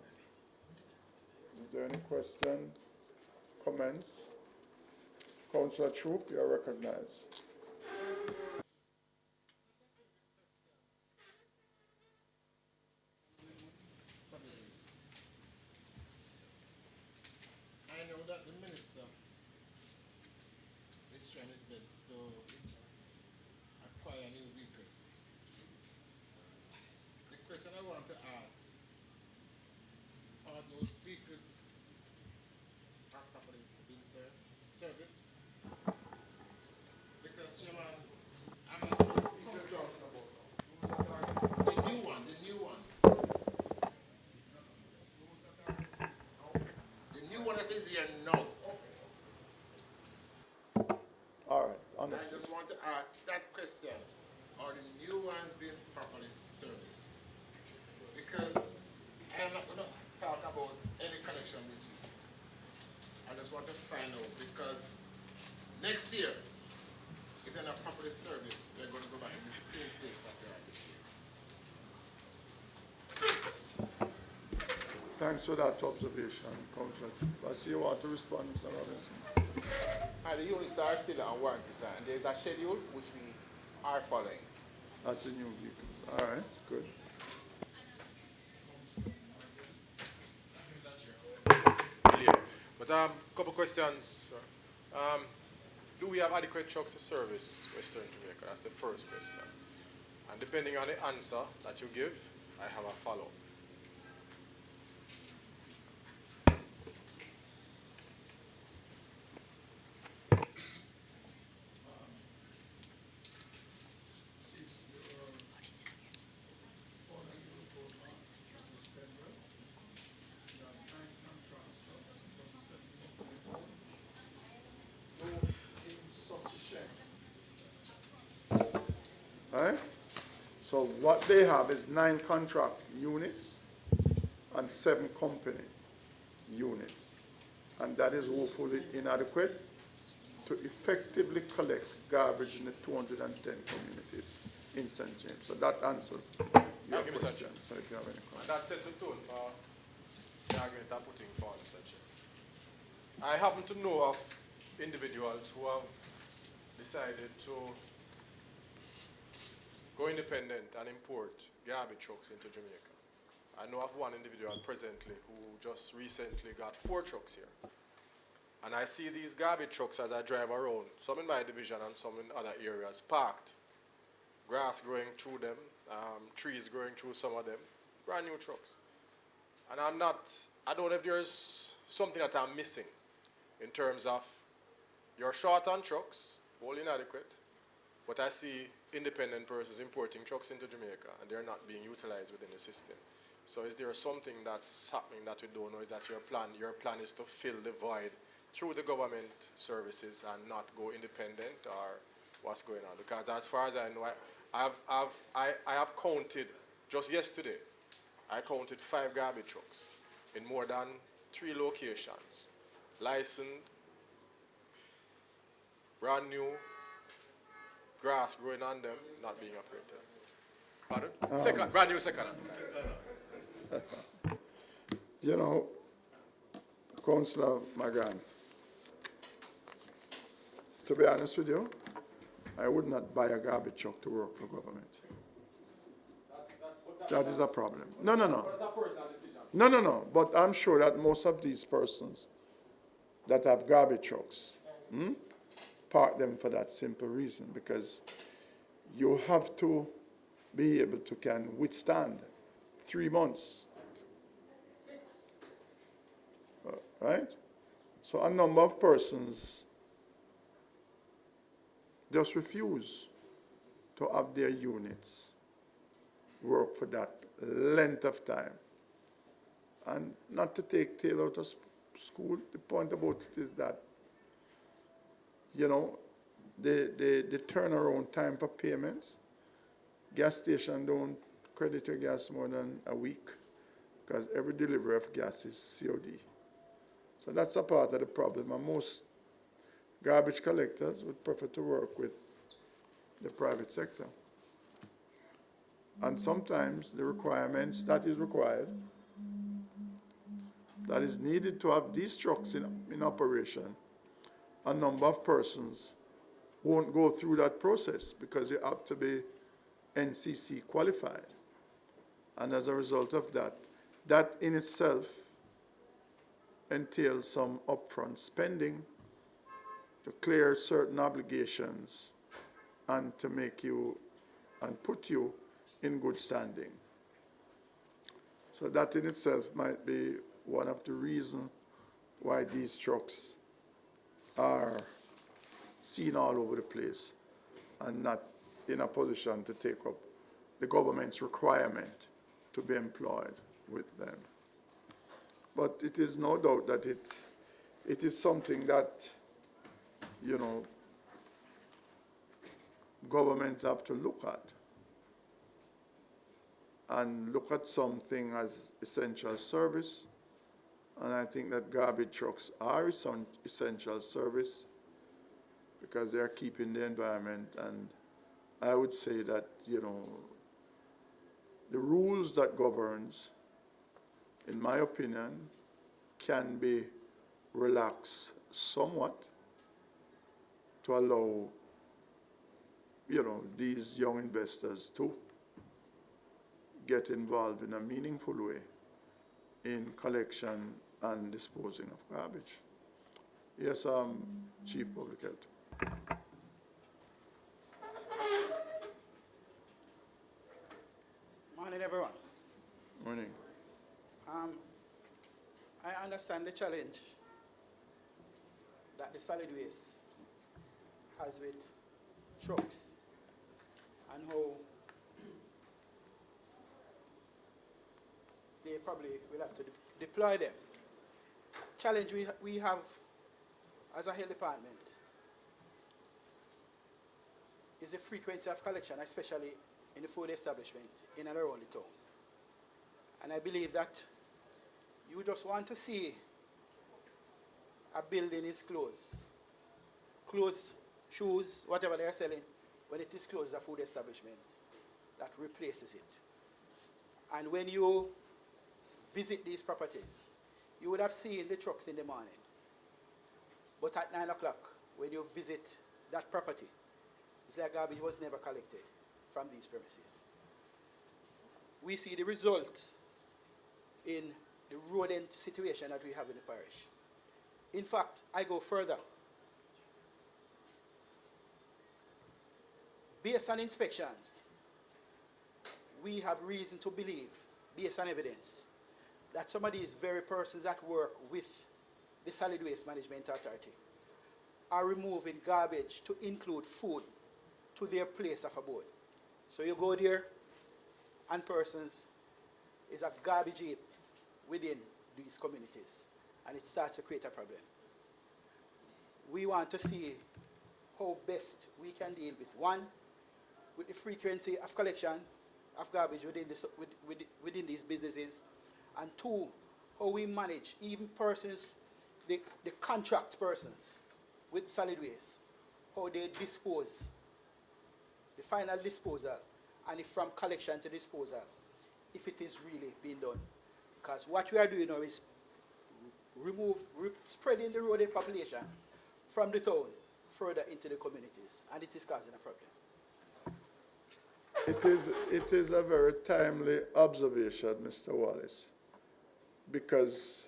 is there any question, comments? Councillor Troop, you are recognized. want to ask, are those vehicles are properly being service? Because Chairman, I'm not the new ones, the new ones. The new one that is here now. All right, I understood. just want to ask that question. Are the new ones being properly serviced? Because I am not going to talk about any collection this week. I just want to find out because next year, if they're not properly serviced, they're going to go back in the same state that they are this year. Thanks for that observation, Councillor. I see you want to respond, Mr. Robinson. And the units are still on warranty, sir, and there's a schedule which we are following. That's a new vehicle. All right, good. But couple questions, sir. Do we have adequate trucks to service Western Jamaica? That's the first question. And depending on the answer that you give, I have a follow-up. All right? So what they have is 9 contract units and 7 company units. And that is woefully inadequate to effectively collect garbage in the 210 communities in St. James. So that answers your Thank you, Mr. question. Chair. So if you have any And comments. that sets a tone for the argument I'm putting forward, Mr. Chair. I happen to know of individuals who have decided to go independent and import garbage trucks into Jamaica. I know of one individual presently who just recently got 4 trucks here. And I see these garbage trucks as I drive around, some in my division and some in other areas, parked. Grass growing through them, trees growing through some of them, brand new trucks. And I don't know if there's something that I'm missing in terms of you're short on trucks, all inadequate, but I see independent persons importing trucks into Jamaica and they're not being utilized within the system. So is there something that's happening that we don't know? Is that your plan is to fill the void through the government services and not go independent, or what's going on? Because as far as I know, I have counted, just yesterday, I counted 5 garbage trucks in more than 3 locations, licensed, brand new, grass growing on them, not being operated. Pardon? Brand new second hand. You know, Councillor Magan, to be honest with you, I would not buy a garbage truck to work for government. That is a problem. No. That's a personal decision. No. But I'm sure that most of these persons that have garbage trucks park them for that simple reason, because you have to be able to can withstand 3 months. Right? So a number of persons just refuse to have their units work for that length of time. And not to take tail out of school, the point about it is that, you know, the turnaround time for payments, gas station don't credit your gas more than a week, because every delivery of gas is COD. So that's a part of the problem, and most garbage collectors would prefer to work with the private sector. And sometimes the requirements that is required, that is needed to have these trucks in operation, a number of persons won't go through that process because you have to be NCC qualified. And as a result of that, that in itself entails some upfront spending to clear certain obligations and to make you and put you in good standing. So that in itself might be one of the reasons why these trucks are seen all over the place and not in a position to take up the government's requirement to be employed with them. But it is no doubt that it is something that, you know, government have to look at and look at something as essential service. And I think that garbage trucks are essential service because they are keeping the environment. And I would say that, you know, the rules that governs, in my opinion, can be relaxed somewhat to allow, you know, these young investors to get involved in a meaningful way in collection and disposing of garbage. Yes, Chief Public Health. Morning, everyone. Morning. I understand the challenge that the solid waste has with trucks and how they probably will have to deploy them. Challenge we have as a health department is the frequency of collection, especially in the food establishment in and around the town. And I believe that you just want to see a building is closed. Clothes, shoes, whatever they are selling, when it is closed, a food establishment that replaces it. And when you visit these properties, you would have seen the trucks in the morning. But at 9 o'clock, when you visit that property, it's like garbage was never collected from these premises. We see the results in the rodent situation that we have in the parish. In fact, I go further. Based on inspections, we have reason to believe, based on evidence, that some of these very persons that work with the Solid Waste Management Authority are removing garbage to include food to their place of abode. So you go there, and persons is a garbage heap within these communities, and it starts to create a problem. We want to see how best we can deal with, one, with the frequency of collection of garbage within these businesses, and two, how we manage even persons, the contract persons with solid waste, how they dispose, the final disposal, and if from collection to disposal, if it is really being done. Because what we are doing now is spreading the rodent population from the town further into the communities, and it is causing a problem. It is a very timely observation, Mr. Wallace, because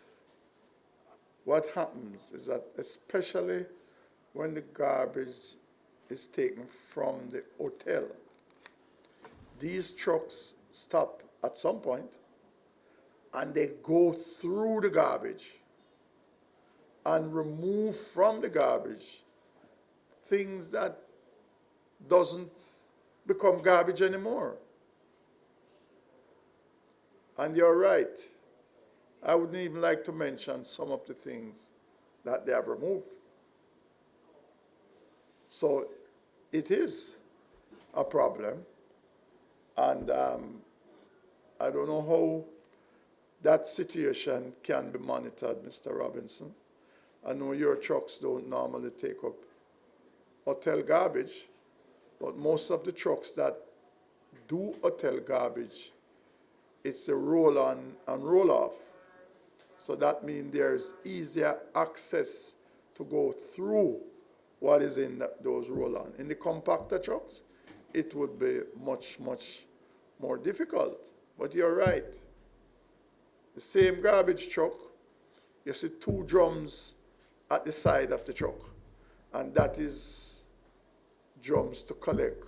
what happens is that especially when the garbage is taken from the hotel, these trucks stop at some point and they go through the garbage and remove from the garbage things that doesn't become garbage anymore. And you're right. I wouldn't even like to mention some of the things that they have removed. So it is a problem. And I don't know how that situation can be monitored, Mr. Robinson. I know your trucks don't normally take up hotel garbage, but most of the trucks that do hotel garbage, it's a roll-on and roll-off. So that means there's easier access to go through what is in those roll-on. In the compactor trucks, it would be much, much more difficult. But you're right. The same garbage truck, you see two drums at the side of the truck, and that is drums to collect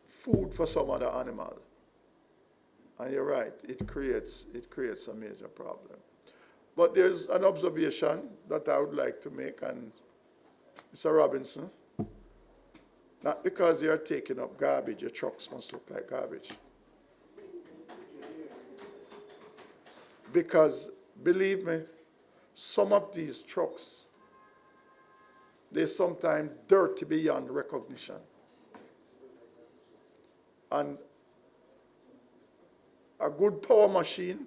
food for some other animal. And you're right, it creates a major problem. But there's an observation that I would like to make, and Mr. Robinson, not because you're taking up garbage, your trucks must look like garbage. Because, believe me, some of these trucks, they're sometimes dirty beyond recognition. And a good power machine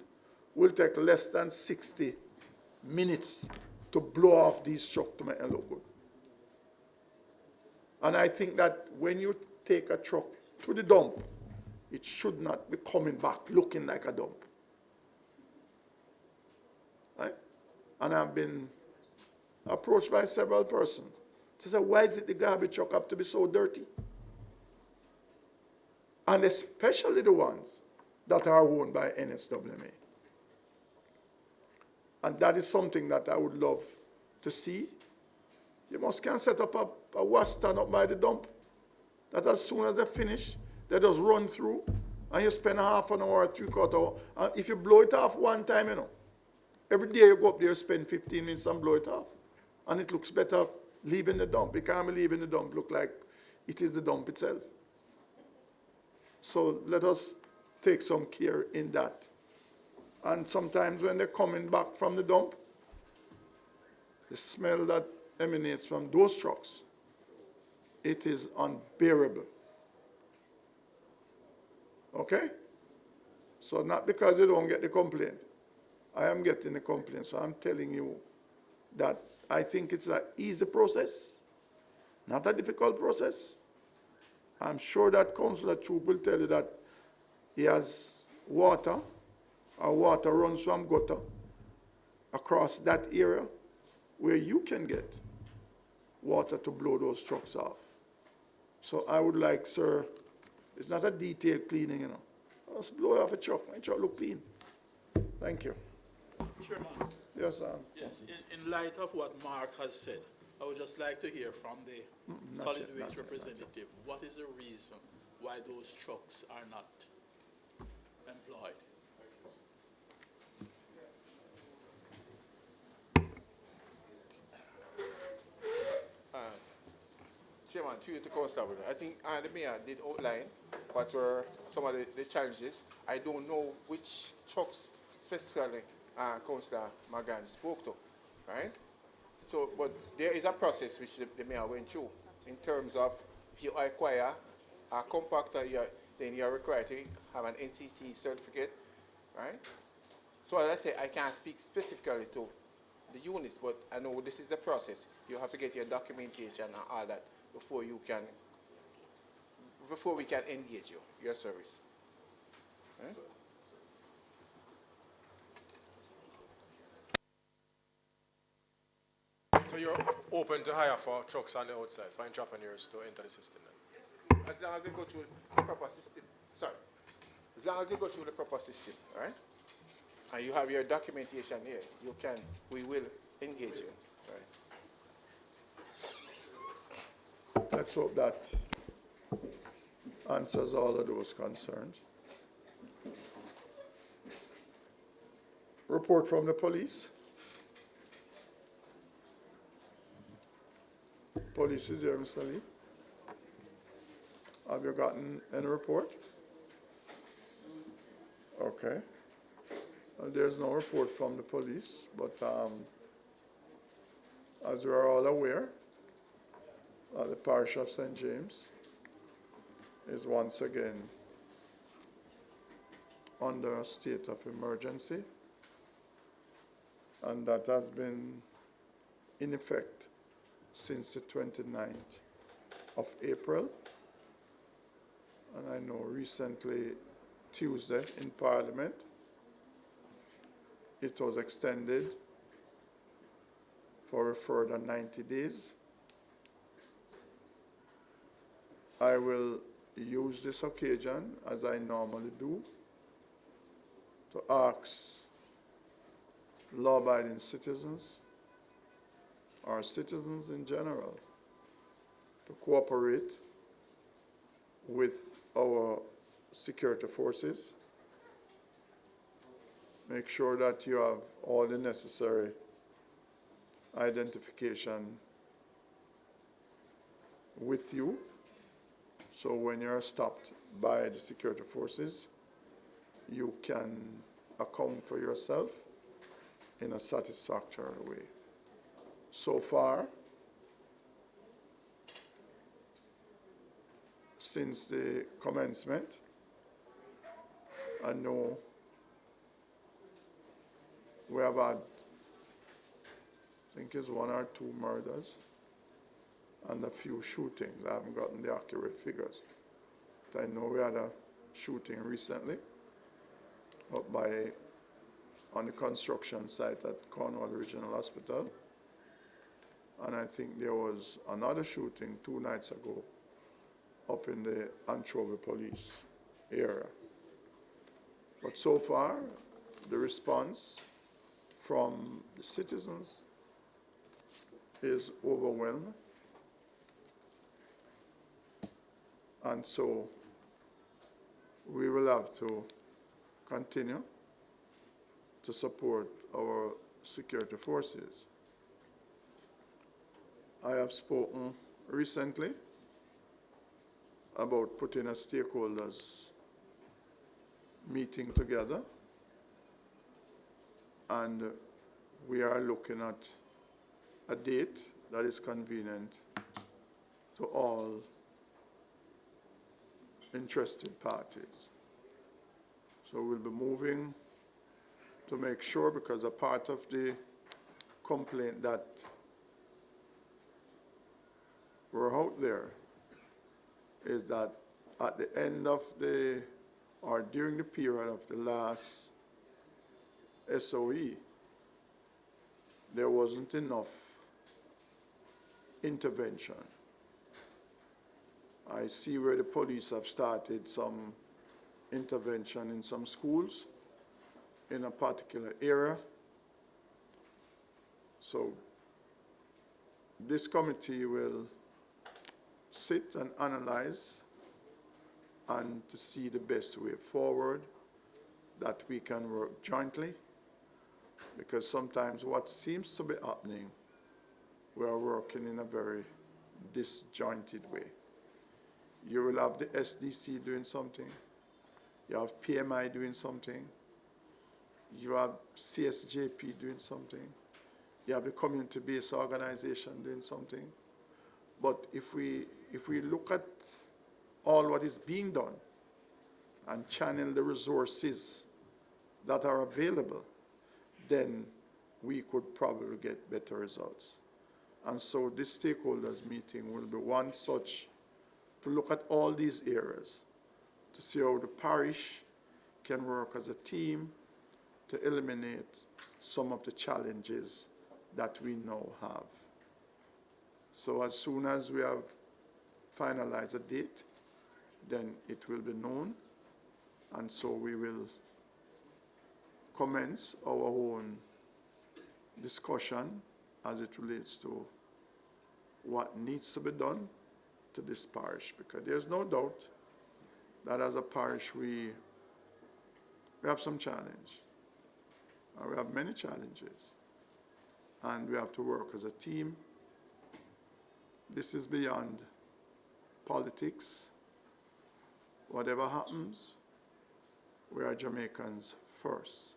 will take less than 60 minutes to blow off these trucks to make it look good. And I think that when you take a truck to the dump, it should not be coming back looking like a dump. Right? And I've been approached by several persons to say, why is it the garbage truck have to be so dirty? And especially the ones that are owned by NSWMA. And that is something that I would love to see. You can set up a wash stand up by the dump, that as soon as they finish, they just run through, and you spend half an hour or 3/4 hour. And if you blow it off one time, every day you go up there, you spend 15 minutes and blow it off. And it looks better leaving the dump. It can't be leaving the dump look like it is the dump itself. So let us take some care in that. And sometimes when they're coming back from the dump, the smell that emanates from those trucks, it is unbearable. Okay? So not because you don't get the complaint. I am getting the complaint, so I'm telling you that I think it's an easy process, not a difficult process. I'm sure that Councillor Troop will tell you that he has water, or water runs from gutter across that area where you can get water to blow those trucks off. So I would like, sir, it's not a detailed cleaning, Just blow off a truck, my truck look clean. Thank you. Chairman. Yes, sir. Yes, in light of what Mark has said, I would just like to hear from the solid waste representative, what is the reason why those trucks are not employed? Chairman, to you to Councillor, I think the mayor did outline what were some of the challenges. I don't know which trucks specifically Councillor Magan spoke to, right? So, but there is a process which the mayor went through in terms of if you acquire a compactor, then you're required to have an NCC certificate, right? So as I say, I can't speak specifically to the units, but I know this is the process. You have to get your documentation and all that before we can engage you, your service. Right? So you're open to hire for trucks on the outside, for entrepreneurs to enter the system then? As long as they go through the proper system. Sorry. As long as you go through the proper system, right? And you have your documentation here, we will engage you, right? Let's hope that answers all of those concerns. Report from the police. Police is here, Mr. Lee. Have you gotten any report? Okay. There's no report from the police, but as we are all aware, the parish of St. James is once again under a state of emergency, and that has been in effect since the 29th of April. And I know recently, Tuesday in Parliament, it was extended for a further 90 days. I will use this occasion, as I normally do, to ask law-abiding citizens, or citizens in general, to cooperate with our security forces make sure that you have all the necessary identification with you. So when you're stopped by the security forces, you can account for yourself in a satisfactory way. So far, since the commencement, I know we have had, I think it's 1 or 2 murders and a few shootings. I haven't gotten the accurate figures. But I know we had a shooting recently up on the construction site at Cornwall Regional Hospital. And I think there was another shooting 2 nights ago up in the Anchovy Police area. But so far, the response from the citizens is overwhelming. And so we will have to continue to support our security forces. I have spoken recently about putting a stakeholders meeting together, and we are looking at a date that is convenient to all interested parties. So we'll be moving to make sure, because a part of the complaint that were out there is that at the end of or during the period of the last SOE, there wasn't enough intervention. I see where the police have started some intervention in some schools in a particular area. So this committee will sit and analyze and to see the best way forward that we can work jointly, because sometimes what seems to be happening, we are working in a very disjointed way. You will have the SDC doing something, you have PMI doing something, you have CSJP doing something, you have the community-based organization doing something. But if we look at all what is being done and channel the resources that are available, then we could probably get better results. And so this stakeholders meeting will be one such to look at all these areas, to see how the parish can work as a team to eliminate some of the challenges that we now have. So as soon as we have finalized a date, then it will be known, and so we will commence our own discussion as it relates to what needs to be done to this parish, because there's no doubt that as a parish we have some challenge, and we have many challenges, and we have to work as a team. This is beyond politics. Whatever happens, we are Jamaicans first.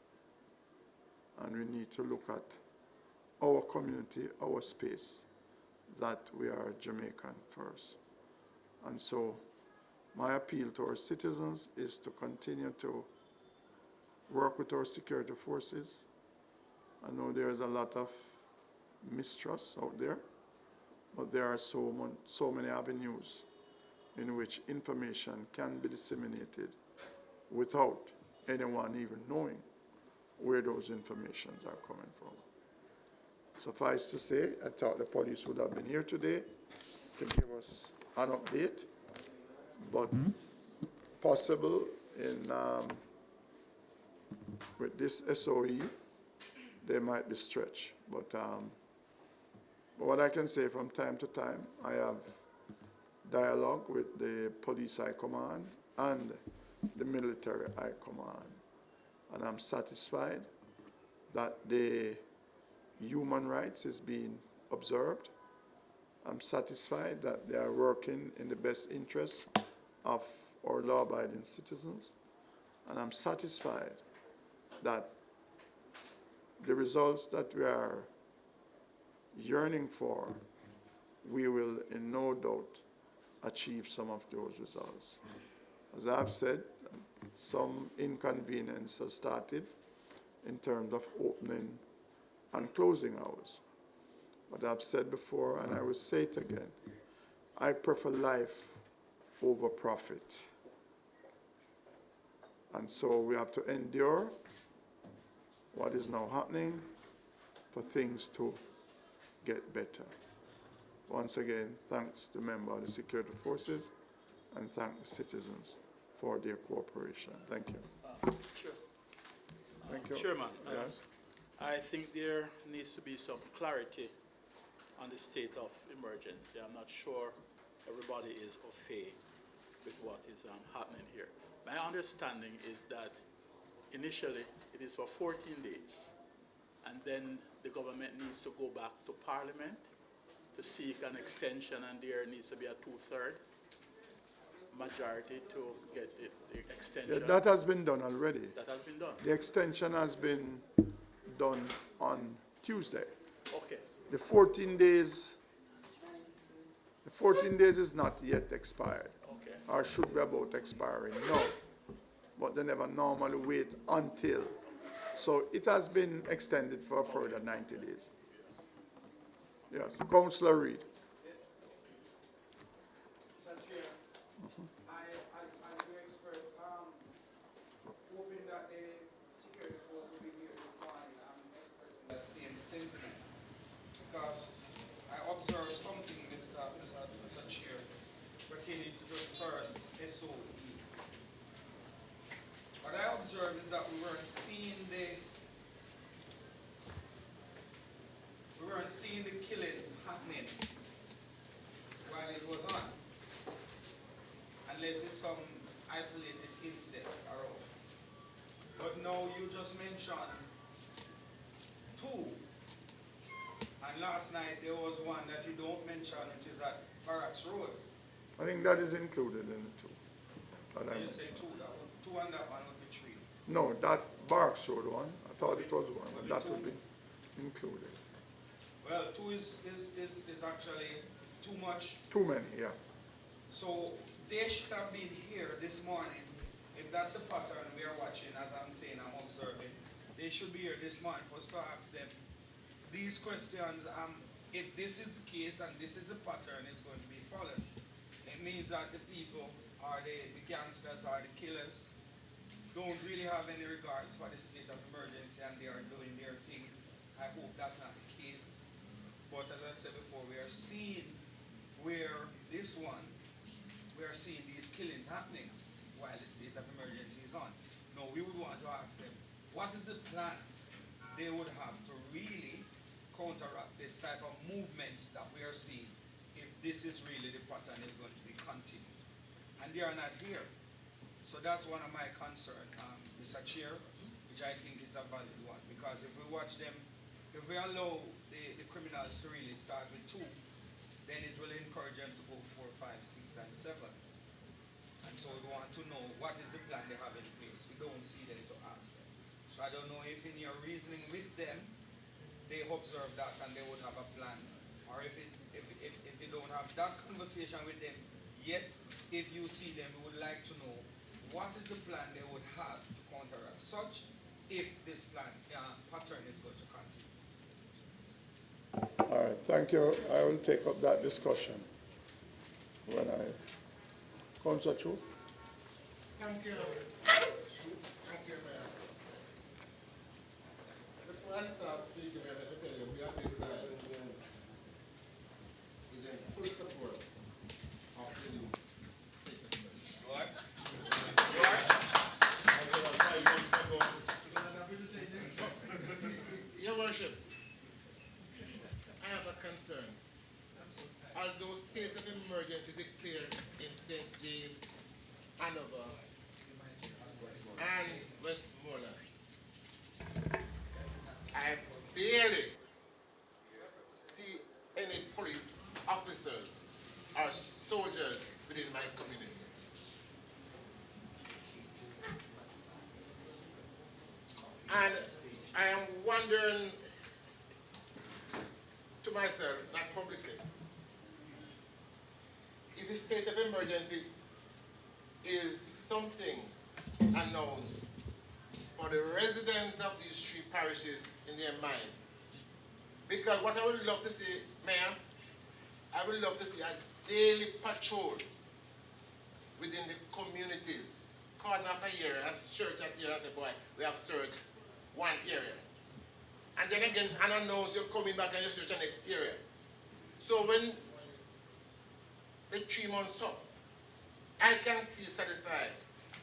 And we need to look at our community, our space, that we are Jamaican first. And so my appeal to our citizens is to continue to work with our security forces. I know there's a lot of mistrust out there, but there are so many avenues in which information can be disseminated without anyone even knowing where those informations are coming from. Suffice to say, I thought the police would have been here today to give us an update, but possible in with this SOE, they might be stretched. But what I can say, from time to time, I have dialogue with the police high command and the military high command. and I'm satisfied that the human rights is being observed. I'm satisfied that they are working in the best interest of our law-abiding citizens, and I'm satisfied that the results that we are yearning for, we will in no doubt achieve some of those results. As I've said, some inconvenience has started in terms of opening and closing hours. But I've said before, and I will say it again, I prefer life over profit. And so we have to endure what is now happening for things to get better. Once again, thanks to members of the security forces and thank the citizens for their cooperation. Thank you. Sure. Thank you. Chairman, Yes. I think there needs to be some clarity on the state of emergency. I'm not sure everybody is au fait with what is happening here. My understanding is that initially it is for 14 days, and then the government needs to go back to Parliament to seek an extension, and there needs to be a 2/3 majority to get the extension. Yeah, that has been done already. That has been done. The extension has been done on Tuesday. Okay. The 14 days is not yet expired, Okay. or should be about expiring now, but they never normally wait until. So it has been extended for a further 90 days. Yes, Councillor Reid. Mr. Chair, I do express hoping that the security force will be here this morning. I'm expressing that same sentiment because I observed something, Mr. Chair, pertaining to the first SOE. What I observed is that we weren't seeing the killing happening while it was on, unless it's some isolated incident around. But now you just mentioned 2, and last night there was one that you don't mention, which is at Barracks Road. I think that is included in the 2. But And you say 2, that one, 2 and that one would be 3. no, that Barracks Road one, I thought it was 1, but that would be included. Well, 2 is actually too much. Too many, yeah. So they should have been here this morning. If that's a pattern we are watching, as I'm saying, I'm observing, they should be here this morning for us to ask them these questions. If this is the case and this is the pattern is going to be followed, it means that the people or the gangsters or the killers don't really have any regards for the state of emergency and they are doing their thing. I hope that's not the case. But as I said before, we are seeing where this one, we are seeing these killings happening while the state of emergency is on. Now, we would want to ask them, what is the plan they would have to really counteract this type of movements that we are seeing if this is really the pattern is going to be continued? And they are not here. So that's one of my concerns, Mr. Chair, which I think is a valid one. Because if we watch them, if we allow the criminals to really start with 2, then it will encourage them to go 4, 5, 6, and 7. And so we want to know what is the plan they have in place. We don't see them to ask them. So I don't know if in your reasoning with them, they observe that and they would have a plan. Or if you don't have that conversation with them yet, if you see them, we would like to know what is the plan they would have to counteract such if this plan pattern is going to continue. All right, thank you. I will take up that discussion when Councillor Chu. Thank you. Thank you, Mayor. Before I start speaking, let me tell you, we on this side is in full support of the new state of emergency. What? Your Worship, I have a concern. Although state of emergency declared in St. James, Hanover, and Westmoreland, I barely see any police officers or soldiers within my community. And I am wondering to myself, not publicly, if a state of emergency is something announced for the residents of these three parishes in their mind. Because what I would love to see, Mayor, I would love to see a daily patrol within the communities. Corner of a year, a search at here, I say, boy, we have searched one area. And then again, unannounced, you're coming back and you search the next area. So when the 3 months up, I can feel satisfied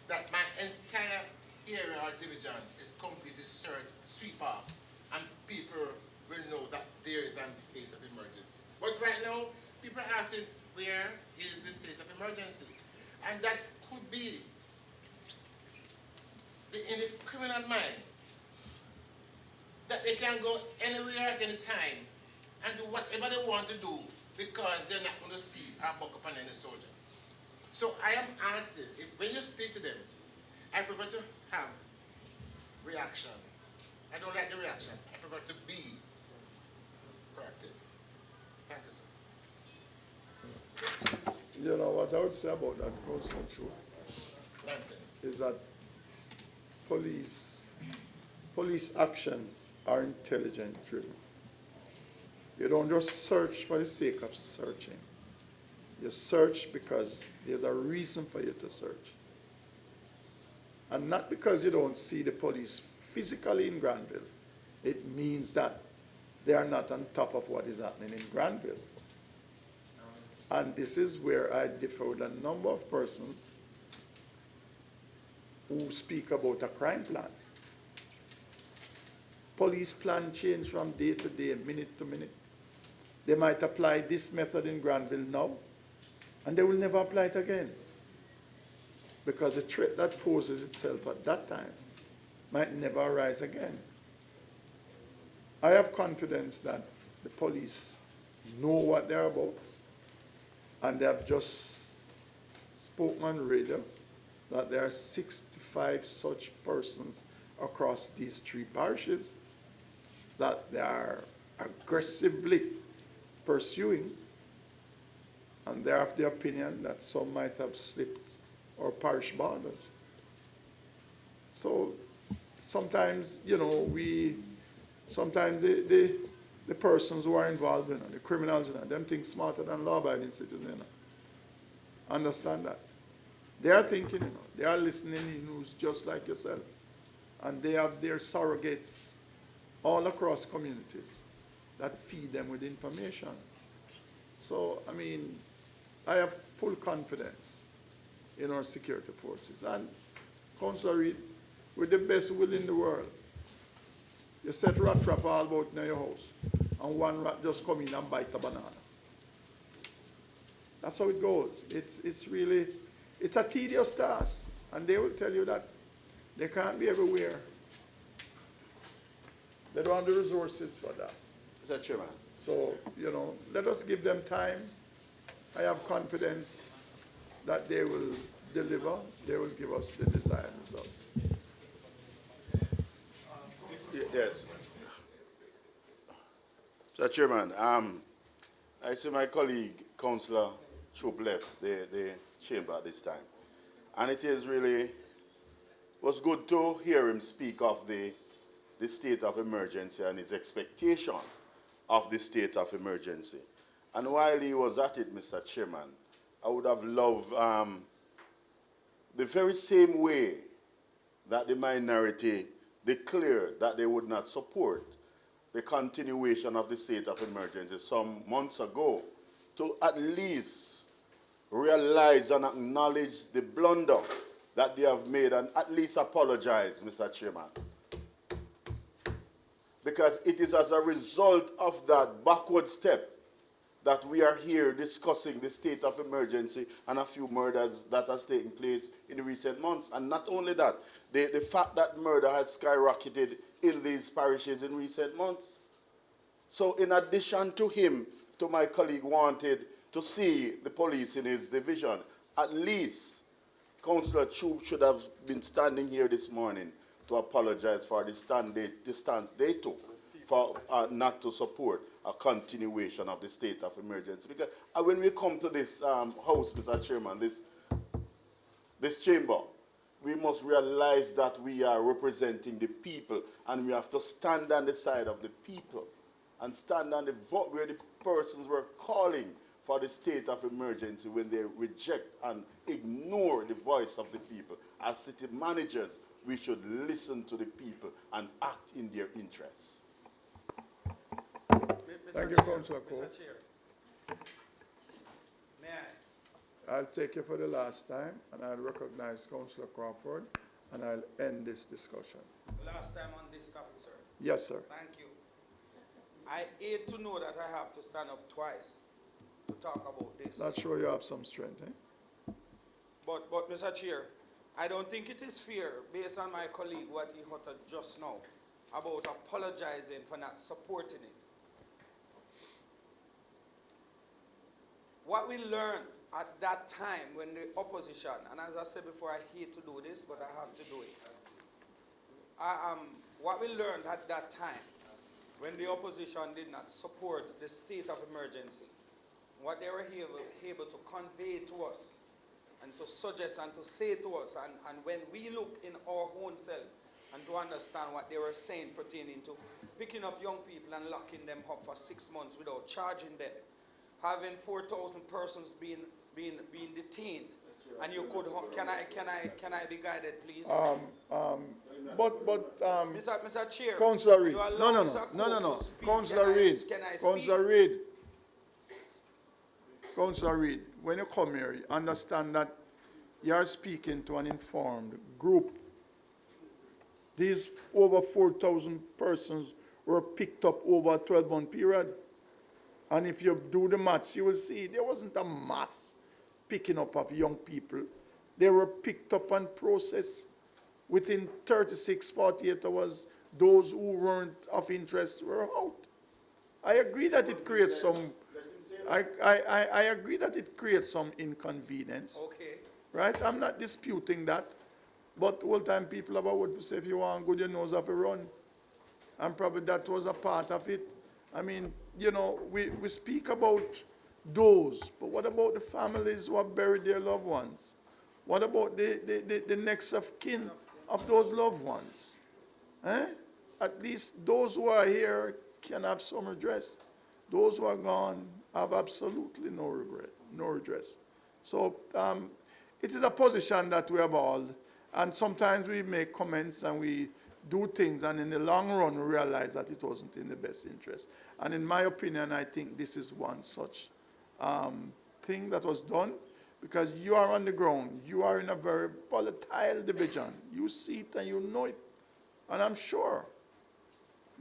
that my entire area or division is completely searched, sweep off, and people will know that there is a state of emergency. But right now, people are asking, where is the state of emergency? And that could be in the criminal mind, that they can go anywhere at any time and do whatever they want to do because they're not going to see or buck up on any soldier. So I am asking, if when you speak to them, I prefer to have reaction. I don't like the reaction. I prefer to be proactive. Thank you, sir. You know what I would say about that, Councillor Chu, Nonsense. is that police actions are intelligent driven. You don't just search for the sake of searching. You search because there's a reason for you to search. And not because you don't see the police physically in Granville. It means that they are not on top of what is happening in Granville. And this is where I differ with a number of persons who speak about a crime plan. Police plan change from day to day, minute to minute. They might apply this method in Granville now, and they will never apply it again. Because the threat that poses itself at that time might never arise again. I have confidence that the police know what they're about, and they have just spoken on radio that there are 65 such persons across these three parishes that they are aggressively pursuing, and they're of the opinion that some might have slipped our parish borders. So sometimes, you know, sometimes the persons who are involved in it, the criminals in it, them think smarter than law-abiding citizens, you know. Understand that. They are thinking, you know, they are listening in news just like yourself. And they have their surrogates all across communities that feed them with information. So, I mean, I have full confidence in our security forces. And, Councillor Reid, with the best will in the world, you set rat trap all about near your house, and one rat just come in and bite a banana. That's how it goes. It's really, it's a tedious task, and they will tell you that they can't be everywhere. They don't have the resources for that. Mr. Chairman. So, you know, let us give them time. I have confidence that they will deliver. They will give us the desired result. Yes. Mr. Chairman, I see my colleague, Councillor Choop, left the chamber at this time. And it is really, was good to hear him speak of the state of emergency and his expectation of the state of emergency. And while he was at it, Mr. Chairman, I would have loved the very same way that the minority declared that they would not support the continuation of the state of emergency some months ago, to at least realize and acknowledge the blunder that they have made and at least apologize, Mr. Chairman. Because it is as a result of that backward step that we are here discussing the state of emergency and a few murders that has taken place in recent months. And not only that, the fact that murder has skyrocketed in these parishes in recent months. So in addition to him, to my colleague wanted to see the police in his division, at least Councillor Chu should have been standing here this morning to apologize for the stance they took for not to support a continuation of the state of emergency. Because when we come to this house, Mr. Chairman, this chamber, we must realize that we are representing the people, and we have to stand on the side of the people and stand on the vote where the persons were calling for the state of emergency when they reject and ignore the voice of the people. As city managers, we should listen to the people and act in their interests. Thank you, Councillor Cole. Mr. Chair, may I? I'll take you for the last time, and I'll recognize Councillor Crawford, and I'll end this discussion. Last time on this topic, sir. Yes, sir. Thank you. I hate to know that I have to stand up twice to talk about this. That's sure you have some strength, eh? But Mr. Chair, I don't think it is fair, based on my colleague, what he uttered just now, about apologizing for not supporting it. What we learned at that time when the opposition, and as I said before, I hate to do this, but I have to do it. What we learned at that time, when the opposition did not support the state of emergency, what they were able to convey to us, and to suggest and to say to us, and when we look in our own self and to understand what they were saying pertaining to picking up young people and locking them up for 6 months without charging them, having 4,000 persons being detained, and you could, can I be guided, please? Mr. Chair, Councillor Reid, you allow no, Mr. Cook no. to speak. Councillor Reid, Can I speak? Councillor Reid, when you come here, you understand that you are speaking to an informed group. These over 4,000 persons were picked up over a 12-month period. And if you do the maths, you will see there wasn't a mass picking up of young people. They were picked up and processed within 36, 48 hours. Those who weren't of interest were out. I agree that it creates some, I agree that it creates some inconvenience. Okay. Right? I'm not disputing that. But old-time people have a word to say, if you want good, your nose have a run. And probably that was a part of it. I mean, you know, we speak about those, but what about the families who have buried their loved ones? What about the next of kin of those loved ones? Eh? At least those who are here can have some redress. Those who are gone have absolutely no regret, no redress. So it is a position that we have all, and sometimes we make comments and we do things, and in the long run, we realize that it wasn't in the best interest. And in my opinion, I think this is one such thing that was done, because you are on the ground. You are in a very volatile division. You see it and you know it. And I'm sure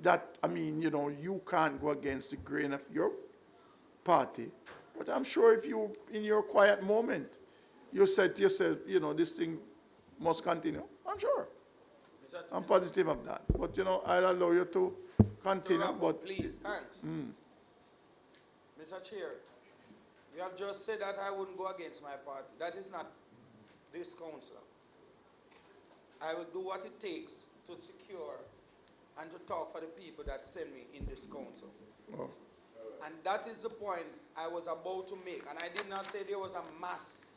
that, I mean, you know, you can't go against the grain of your party. But I'm sure if you, in your quiet moment, you said to yourself, you know, this thing must continue. I'm sure. I'm positive of that. But, you know, I'll allow you to continue. But please, thanks. Mr. Chair, you have just said that I wouldn't go against my party. That is not this council. I will do what it takes to secure and to talk for the people that send me in this council. Oh. And that is the point I was about to make. And I did not say there was a mass,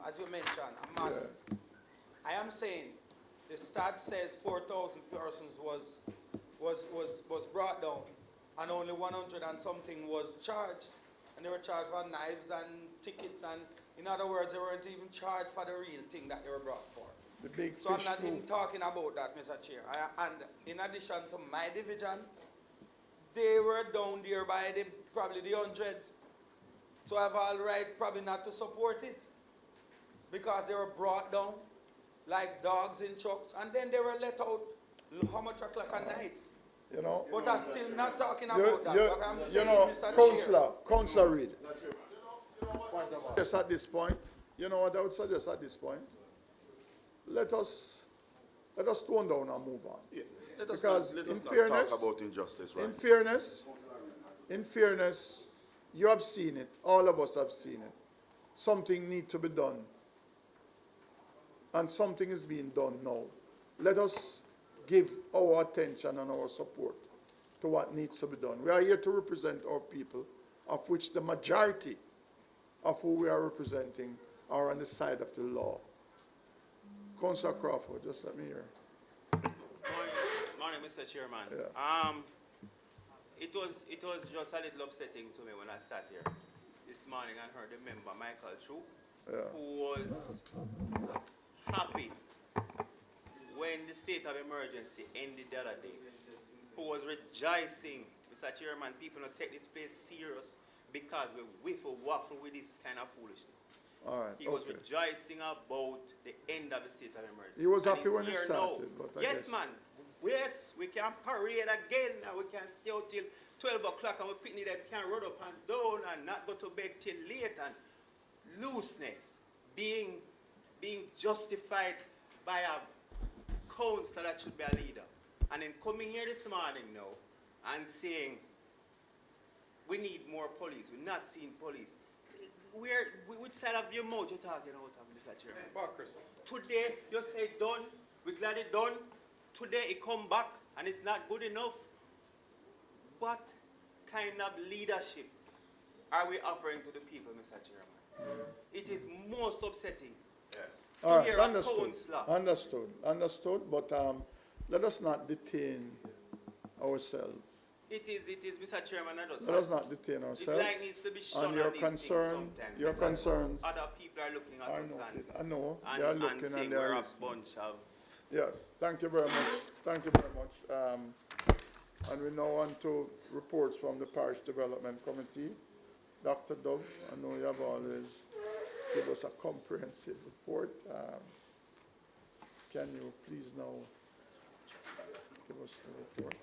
as you mentioned, a mass. Yeah. I am saying the stat says 4,000 persons was brought down, and only 100 and something was charged. And they were charged for knives and tickets, and in other words, they weren't even charged for the real thing that they were brought for. The big so I'm fish not too. even talking about that, Mr. Chair. And in addition to my division, they were down there by probably the hundreds. So I have all right probably not to support it, because they were brought down like dogs in trucks, and then they were let out how much o'clock at nights. You know, but I'm still not talking about that. What I'm saying, you know, Mr. Councillor Reid. Just at this point, you know what I would suggest at this point? Let us tone down and move on. Yeah. Because let in us not fairness, talk about injustice, right? in fairness, you have seen it. All of us have seen it. Something needs to be done. And something is being done now. Let us give our attention and our support to what needs to be done. We are here to represent our people, of which the majority of who we are representing are on the side of the law. Councillor Crawford, just let me hear. Morning, Mr. Chairman. Yeah. It was just a little upsetting to me when I sat here this morning and heard the member Michael Chu, who was happy when the state of emergency ended the other day, who was rejoicing. Mr. Chairman, people don't take this place serious because we whiffle waffle with this kind of foolishness. All right. He was rejoicing about the end of the state of emergency. He was And happy he's when it here started, now. but I yes, guess. man. Yes, we can parade again and we can stay out till 12 o'clock and we picnic them can run up and down and not go to bed till late, and looseness being justified by a councillor that should be a leader. And then coming here this morning now and saying we need more police, we're not seeing police. Which side of your mouth you're talking out of, Mr. Chairman? Today you say done, we're glad it done. Today it come back and it's not good enough. What kind of leadership are we offering to the people, Mr. Chairman? It is most upsetting All right, hear a understood. councillor. Understood, but let us not detain ourselves. It is, Mr. Chairman, I just Let us not detain the ourselves. light needs to be shown And your on these things concern, sometimes your because concerns other people are looking at are us noted. I know, they are and looking saying and they we're are a listening. bunch of. Yes, thank you very much. Thank you very much. And we now on to reports from the Parish Development Committee. Dr. Dove, I know you have always give us a comprehensive report. Can you please now give us the report?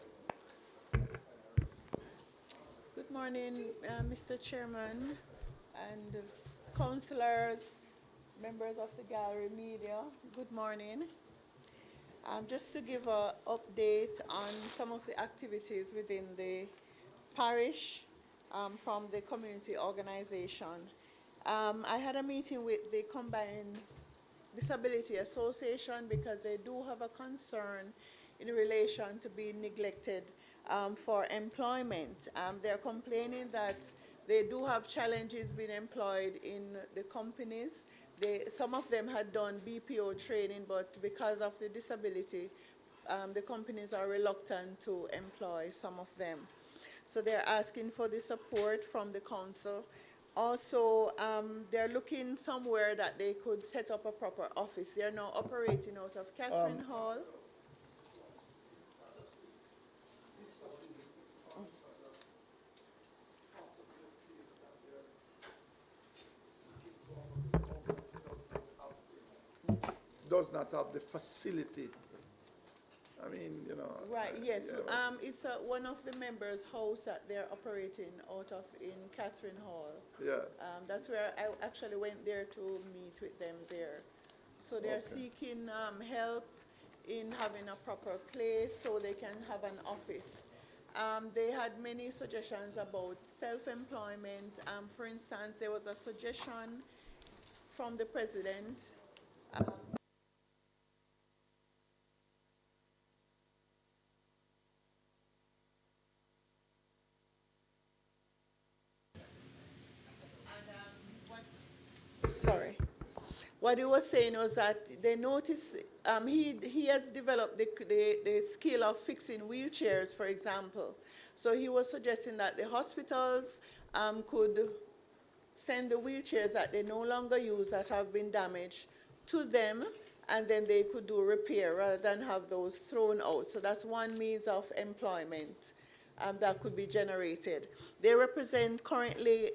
Good morning, Mr. Chairman and councillors, members of the gallery, media. Good morning. Just to give an update on some of the activities within the parish from the community organization. I had a meeting with the Combined Disability Association because they do have a concern in relation to being neglected for employment. They're complaining that they do have challenges being employed in the companies. Some of them had done BPO training, but because of the disability, the companies are reluctant to employ some of them. So they're asking for the support from the council. Also, they're looking somewhere that they could set up a proper office. They're now operating out of Catherine Hall. Does not have the facility. I mean, you know. Right, yes. Yeah. It's one of the members' house that they're operating out of in Catherine Hall. Yeah. That's where I actually went there to meet with them there. So they're seeking help in having a proper place so they can have an office. They had many suggestions about self-employment. For instance, there was a suggestion from the president. Sorry. What he was saying was that they noticed he has developed the skill of fixing wheelchairs, for example. So he was suggesting that the hospitals could send the wheelchairs that they no longer use that have been damaged to them, and then they could do repair rather than have those thrown out. So that's one means of employment that could be generated. They represent currently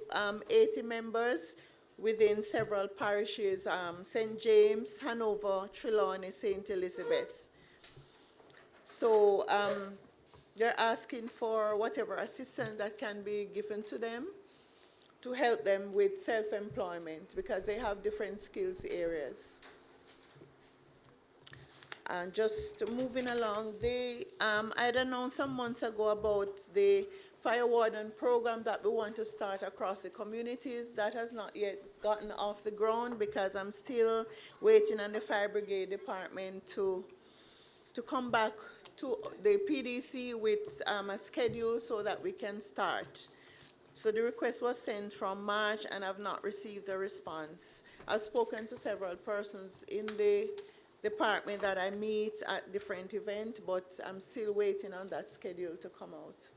80 members within several parishes, St. James, Hanover, Trelawney, St. Elizabeth. So they're asking for whatever assistance that can be given to them to help them with self-employment because they have different skills areas. And just moving along, I had announced some months ago about the fire warden program that we want to start across the communities. That has not yet gotten off the ground because I'm still waiting on the fire brigade department to come back to the PDC with a schedule so that we can start. So the request was sent from March and I've not received a response. I've spoken to several persons in the department that I meet at different events, but I'm still waiting on that schedule to come out.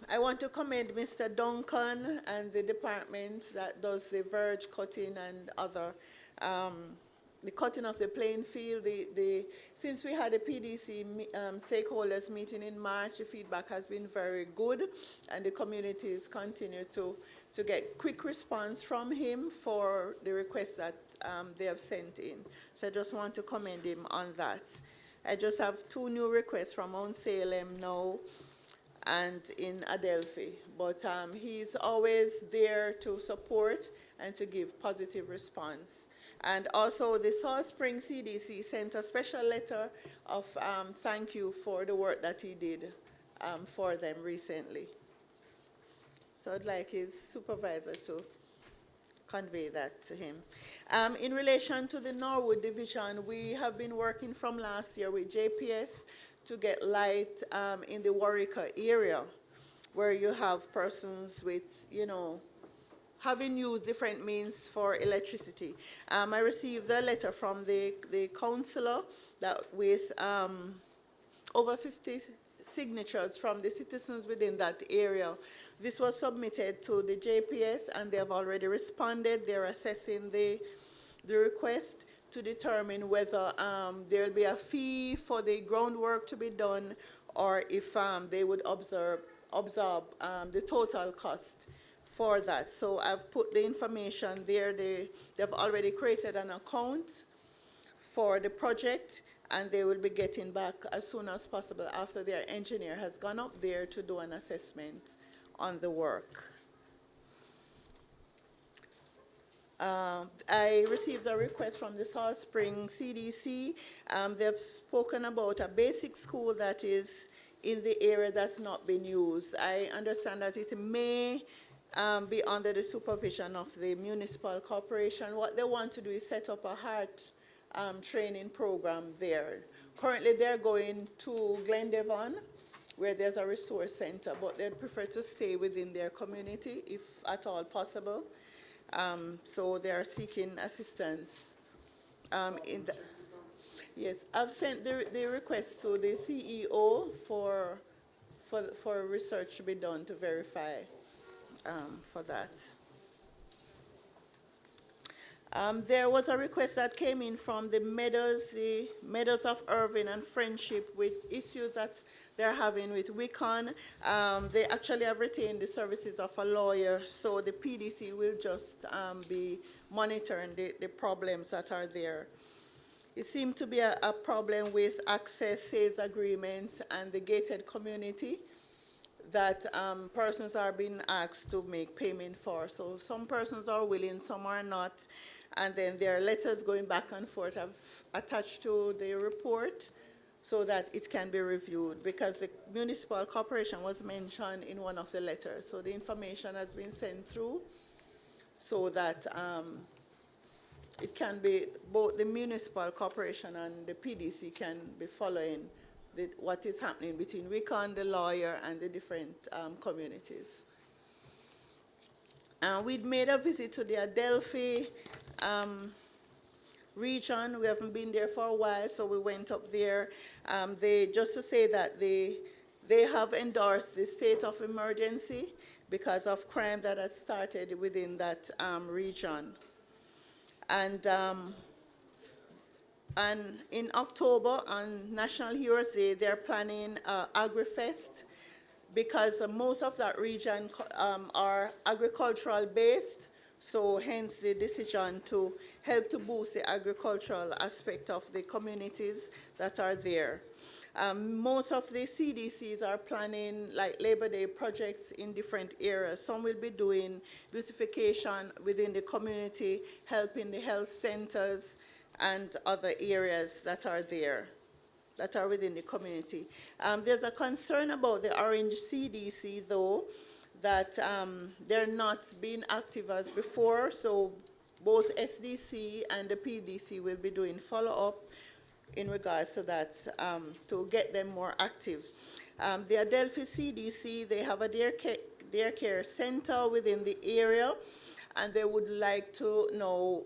I want to commend Mr. Duncan and the department that does the verge cutting and other, the cutting of the playing field. Since we had a PDC stakeholders meeting in March, the feedback has been very good, and the communities continue to get quick response from him for the requests that they have sent in. So I just want to commend him on that. I just have 2 new requests from Mount Salem now and in Adelphi, but he's always there to support and to give positive response. And also the Salt Spring CDC sent a special letter of thank you for the work that he did for them recently. So I'd like his supervisor to convey that to him. In relation to the Norwood Division, we have been working from last year with JPS to get light in the Warwicker area, where you have persons with, having used different means for electricity. I received a letter from the councillor that with over 50 signatures from the citizens within that area. This was submitted to the JPS and they have already responded. They're assessing the request to determine whether there will be a fee for the groundwork to be done or if they would absorb the total cost for that. So I've put the information there. They've already created an account for the project and they will be getting back as soon as possible after their engineer has gone up there to do an assessment on the work. I received a request from the Salt Spring CDC. They've spoken about a basic school that is in the area that's not been used. I understand that it may be under the supervision of the municipal corporation. What they want to do is set up a heart training program there. Currently they're going to Glendevon, where there's a resource center, but they'd prefer to stay within their community if at all possible. So they are seeking assistance. Yes, I've sent the request to the CEO for research to be done to verify for that. There was a request that came in from the Meadows of Irving and Friendship with issues that they're having with Wicon. They actually have retained the services of a lawyer, so the PDC will just be monitoring the problems that are there. It seemed to be a problem with access sales agreements and the gated community that persons are being asked to make payment for. So some persons are willing, some are not. And then there are letters going back and forth. I've attached to the report so that it can be reviewed because the municipal corporation was mentioned in one of the letters. So the information has been sent through so that it can be, both the municipal corporation and the PDC can be following what is happening between Wicon, the lawyer, and the different communities. We'd made a visit to the Adelphi region. We haven't been there for a while, so we went up there. Just to say that they have endorsed the state of emergency because of crime that had started within that region. And in October, on National Heroes Day, they're planning AgriFest because most of that region are agricultural based, so hence the decision to help to boost the agricultural aspect of the communities that are there. Most of the CDCs are planning like Labor Day projects in different areas. Some will be doing beautification within the community, helping the health centers, and other areas that are there, that are within the community. There's a concern about the Orange CDC, though, that they're not being active as before, so both SDC and the PDC will be doing follow-up in regards to that, to get them more active. The Adelphi CDC, they have a daycare center within the area, and they would like to know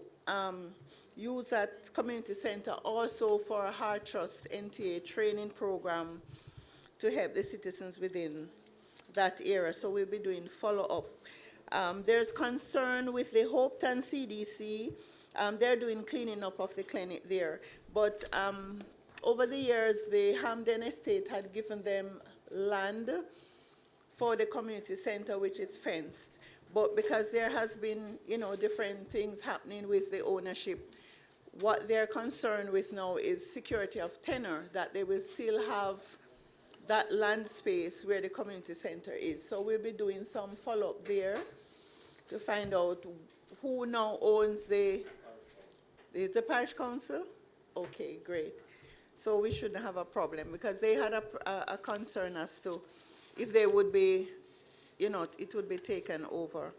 use that community center also for a Heart Trust NTA training program to help the citizens within that area. So we'll be doing follow-up. There's concern with the Hopetown CDC. They're doing cleaning up of the clinic there. But over the years, the Hamden Estate had given them land for the community center, which is fenced. But because there has been, different things happening with the ownership, what they're concerned with now is security of tenure, that they will still have that land space where the community center is. So we'll be doing some follow-up there to find out who now owns the parish council? Okay, great. So we shouldn't have a problem, because they had a concern as to if they would be, it would be taken over.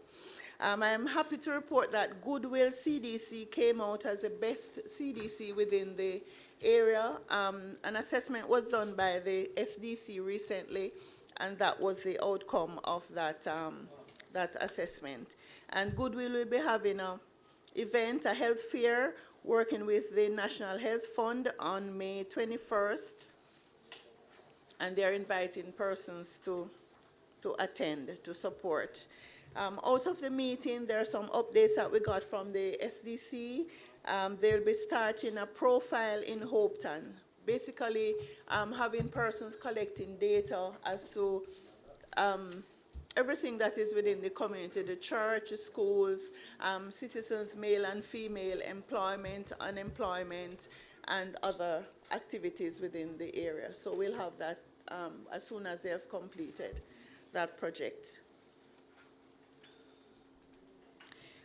I am happy to report that Goodwill CDC came out as the best CDC within the area. An assessment was done by the SDC recently, and that was the outcome of that, that assessment. And Goodwill will be having an event, a health fair, working with the National Health Fund on May 21st, and they're inviting persons to attend, to support. Out of the meeting, there are some updates that we got from the SDC. They'll be starting a profile in Hopetown, basically having persons collecting data as to everything that is within the community, the church, the schools, citizens, male and female, employment, unemployment, and other activities within the area. So we'll have that as soon as they have completed that project.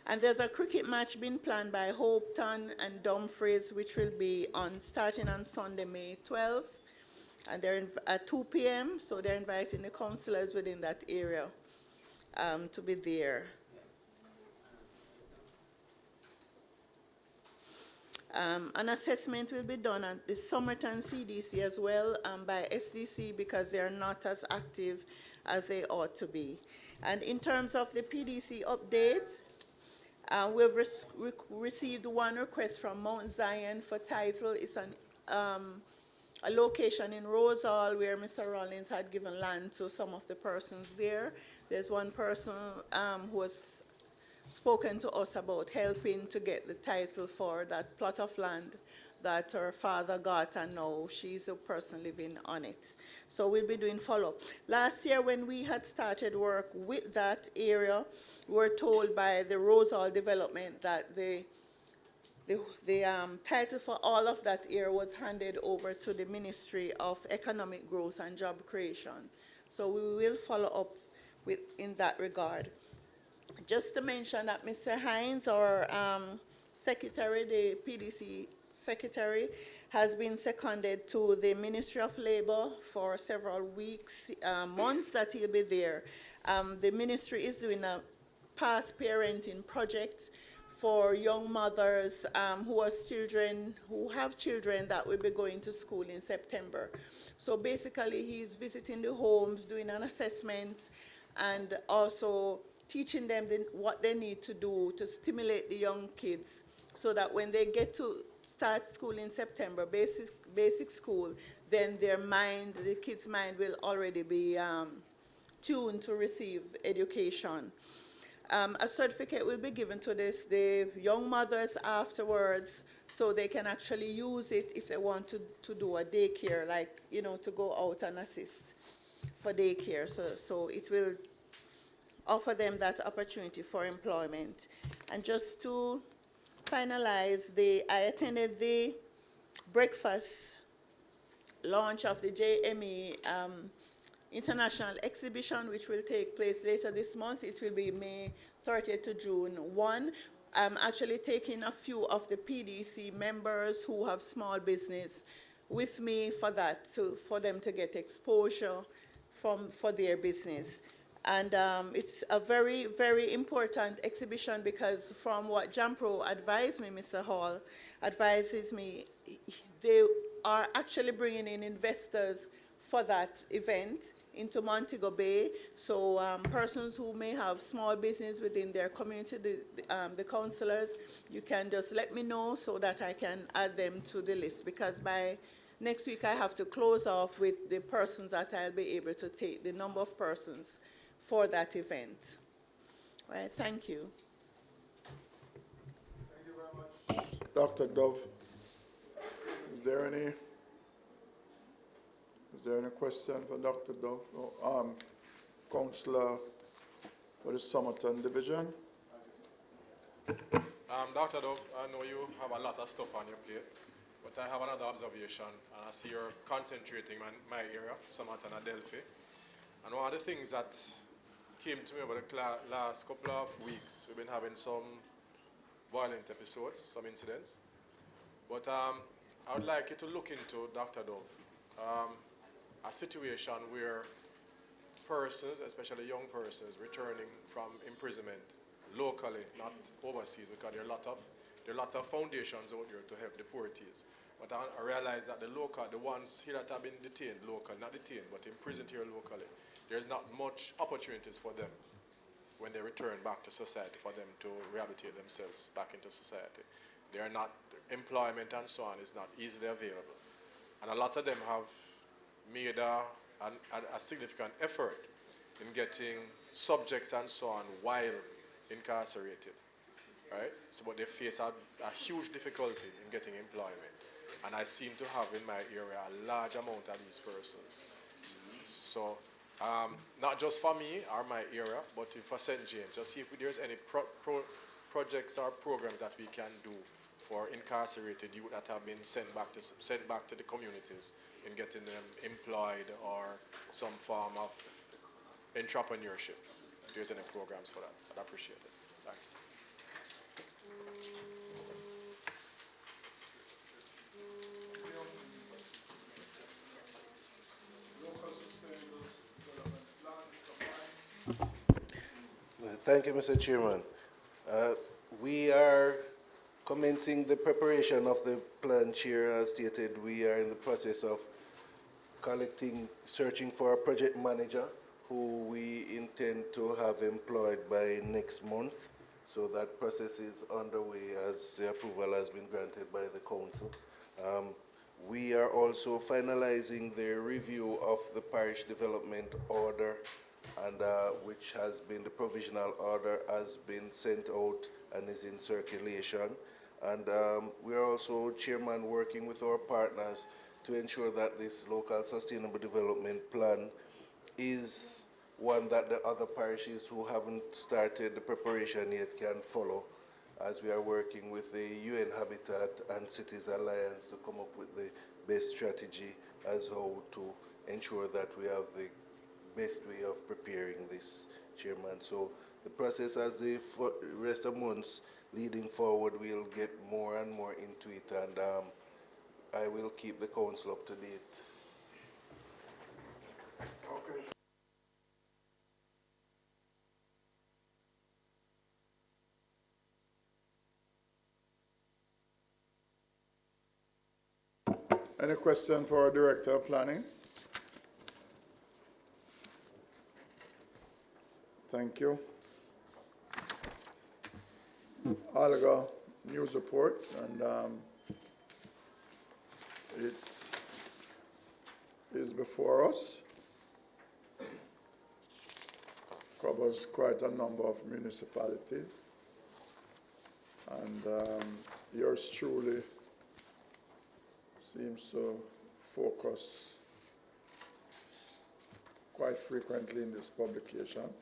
And there's a cricket match being planned by Hopetown and Dumfries, which will be starting on Sunday, May 12th, and they're at 2 p.m., so they're inviting the councillors within that area to be there. An assessment will be done at the Somerton CDC as well by SDC, because they are not as active as they ought to be. And in terms of the Pdc updates, we've received one request from Mount Zion for title. It's a location in Rose Hall where Mr. Rollins had given land to some of the persons there. There's one person who has spoken to us about helping to get the title for that plot of land that her father got, and now she's the person living on it. So we'll be doing follow-up. Last year when we had started work with that area, we were told by the Rose Hall development that the title for all of that area was handed over to the Ministry of Economic Growth and Job Creation. So we will follow up in that regard. Just to mention that Mr. Hines, our secretary, the PDC secretary, has been seconded to the Ministry of Labor for several weeks, months that he'll be there. The ministry is doing a path parenting project for young mothers who have children that will be going to school in September. So basically he's visiting the homes, doing an assessment, and also teaching them what they need to do to stimulate the young kids, so that when they get to start school in September, basic school, then the kids' mind will already be tuned to receive education. A certificate will be given to the young mothers afterwards, so they can actually use it if they want to do a daycare, like, to go out and assist for daycare. So it will offer them that opportunity for employment. And just to finalize, I attended the breakfast launch of the JME International Exhibition, which will take place later this month. It will be May 30th to June 1. I'm actually taking a few of the PDC members who have small business with me for that, for them to get exposure for their business. And it's a very, very important exhibition because from what Jampro advised me, Mr. Hall advises me, they are actually bringing in investors for that event into Montego Bay. So persons who may have small business within their community, the councillors, you can just let me know so that I can add them to the list, because by next week I have to close off with the persons that I'll be able to take, the number of persons for that event. All right, thank you. Thank you very much, Dr. Dove. Is there any question for Dr. Dove? Oh, Councillor for the Somerton Division. Dr. Dove, I know you have a lot of stuff on your plate, but I have another observation, and I see you're concentrating on my area, Somerton and Delphi. And one of the things that came to me over the last couple of weeks, we've been having some violent episodes, some incidents. But I would like you to look into, Dr. Dove, a situation where persons, especially young persons, returning from imprisonment locally, not overseas, because there are a lot of foundations out there to help deportees. But I realize that the ones here that have been detained locally, not detained, but imprisoned here locally, there's not much opportunities for them when they return back to society, for them to rehabilitate themselves back into society. They are not, employment and so on is not easily available. And a lot of them have made a significant effort in getting subjects and so on while incarcerated, right? So, but they face a huge difficulty in getting employment. And I seem to have in my area a large amount of these persons. So, not just for me or my area, but for St. James, just see if there's any projects or programs that we can do for incarcerated youth that have been sent back to the communities in getting them employed or some form of entrepreneurship. If there's any programs for that, I'd appreciate it. Thank you. Thank you, Mr. Chairman. We are commencing the preparation of the plan, Chair. As stated, we are in the process of searching for a project manager who we intend to have employed by next month. So that process is underway as the approval has been granted by the council. We are also finalizing the review of the parish development order, and which has been, the provisional order has been sent out and is in circulation. And we are also, Chairman, working with our partners to ensure that this local sustainable development plan is one that the other parishes who haven't started the preparation yet can follow, as we are working with the UN Habitat and Cities Alliance to come up with the best strategy as how to ensure that we have the best way of preparing this, Chairman. So the process, as the rest of months leading forward, we'll get more and more into it, and I will keep the council up to date. Okay. Any question for our Director of Planning? Thank you. Alga news report, and it is before us. Covers quite a number of municipalities, and yours truly seems to focus quite frequently in this publication.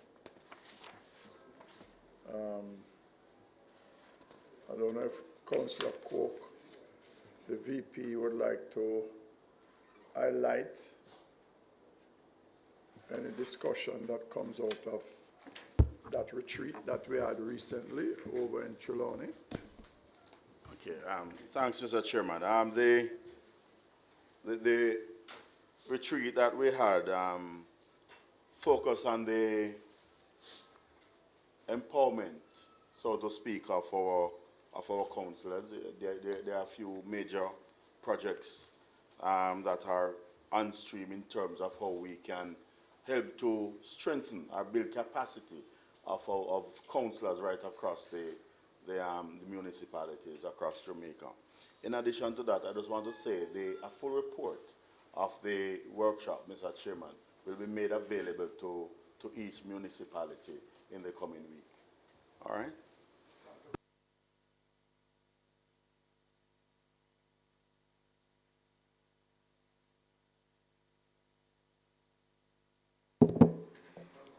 I don't know if Councillor Cook, the VP, would like to highlight any discussion that comes out of that retreat that we had recently over in Trelawney. Okay, thanks, Mr. Chairman. The retreat that we had focused on the empowerment, so to speak, of our councillors. There are a few major projects that are on stream in terms of how we can help to strengthen or build capacity of councillors right across the municipalities across Jamaica. In addition to that, I just want to say a full report of the workshop, Mr. Chairman, will be made available to each municipality in the coming week. All right?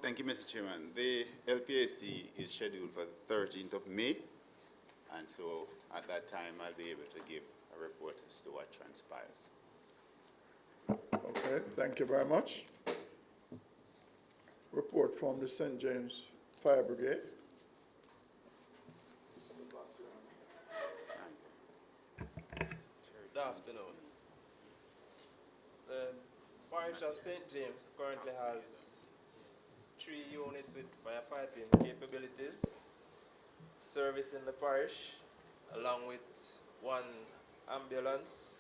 Thank you, Mr. Chairman. The LPAC is scheduled for the 13th of May, and so at that time I'll be able to give a report as to what transpires. Okay, thank you very much. Report from the St. James Fire Brigade. Good afternoon. The parish of St. James currently has 3 units with firefighting capabilities servicing the parish, along with 1 ambulance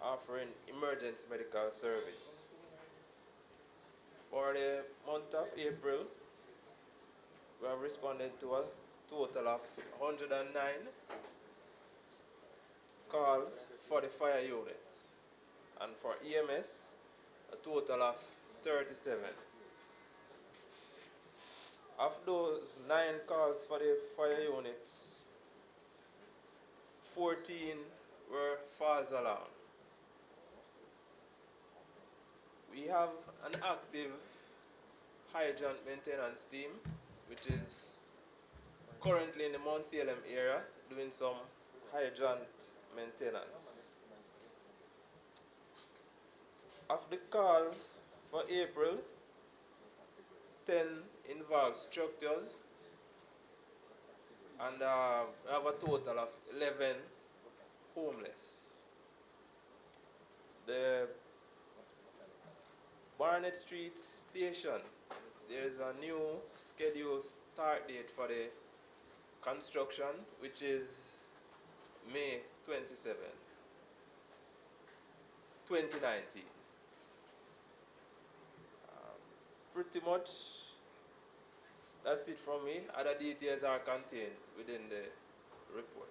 offering emergency medical service. For the month of April, we have responded to a total of 109 calls for the fire units, and for EMS, a total of 37. Of those 9 calls for the fire units, 14 were false alarm. We have an active hydrant maintenance team, which is currently in the Mount Salem area doing some hydrant maintenance. Of the calls for April, 10 involve structures, and we have a total of 11 homeless. The Barnett Street Station, there is a new scheduled start date for the construction, which is May 27, 2019. Pretty much that's it from me. Other details are contained within the report.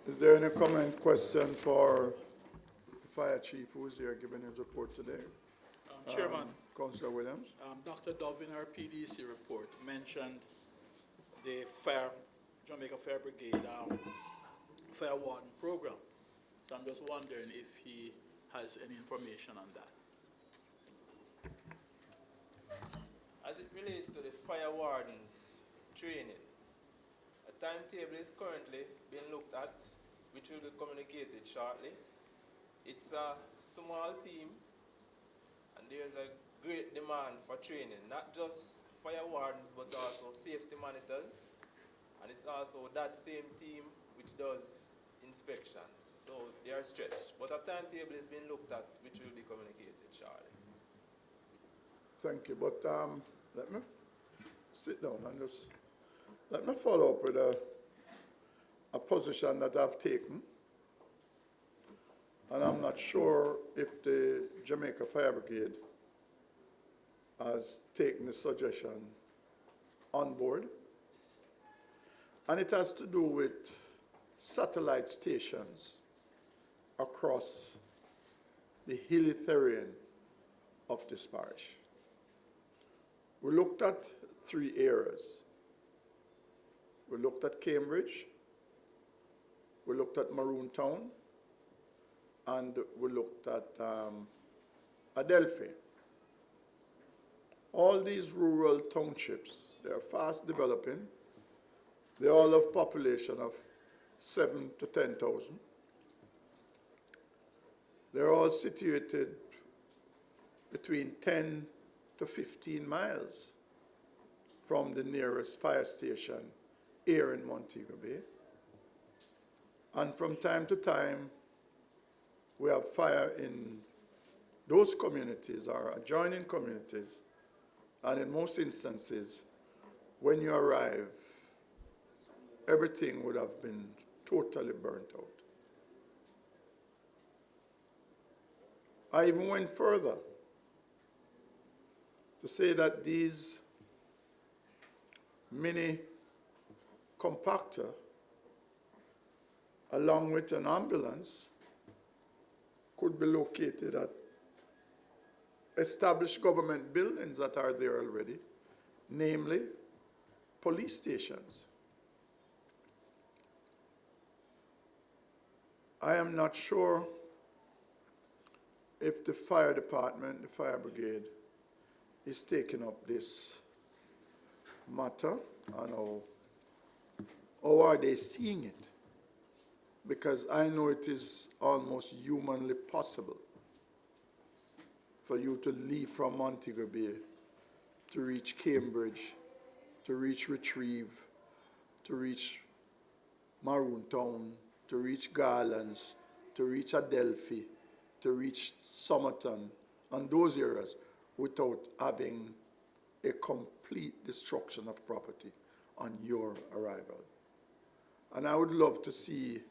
Is there any comment, question for the fire chief who is here giving his report today? Chairman, Councillor Williams. Dr. Dove in our PDC report mentioned the Jamaica Fire Brigade fire warden program. So I'm just wondering if he has any information on that. As it relates to the fire wardens training, a timetable is currently being looked at, which will be communicated shortly. It's a small team, and there's a great demand for training, not just fire wardens, but also safety monitors. And it's also that same team which does inspections. So they are stretched. But a timetable is being looked at, which will be communicated shortly. Thank you, but let me sit down and just let me follow up with a position that I've taken. And I'm not sure if the Jamaica Fire Brigade has taken the suggestion on board. And it has to do with satellite stations across the hilly terrain of this parish. We looked at 3 areas. We looked at Cambridge, we looked at Maroon Town, and we looked at Adelphi. All these rural townships, they are fast developing. They all have population of 7,000 to 10,000. They're all situated between 10 to 15 miles from the nearest fire station here in Montego Bay. And from time to time, we have fire in those communities or adjoining communities. And in most instances, when you arrive, everything would have been totally burnt out. I even went further to say that these mini compactor, along with an ambulance, could be located at established government buildings that are there already, namely police stations. I am not sure if the fire department, the fire brigade, is taking up this matter and how are they seeing it? Because I know it is almost humanly possible for you to leave from Montego Bay to reach Cambridge, to reach Retrieve, to reach Maroontown, to reach Garlands, to reach Adelphi, to reach Somerton, and those areas without having a complete destruction of property on your arrival. And I would love to see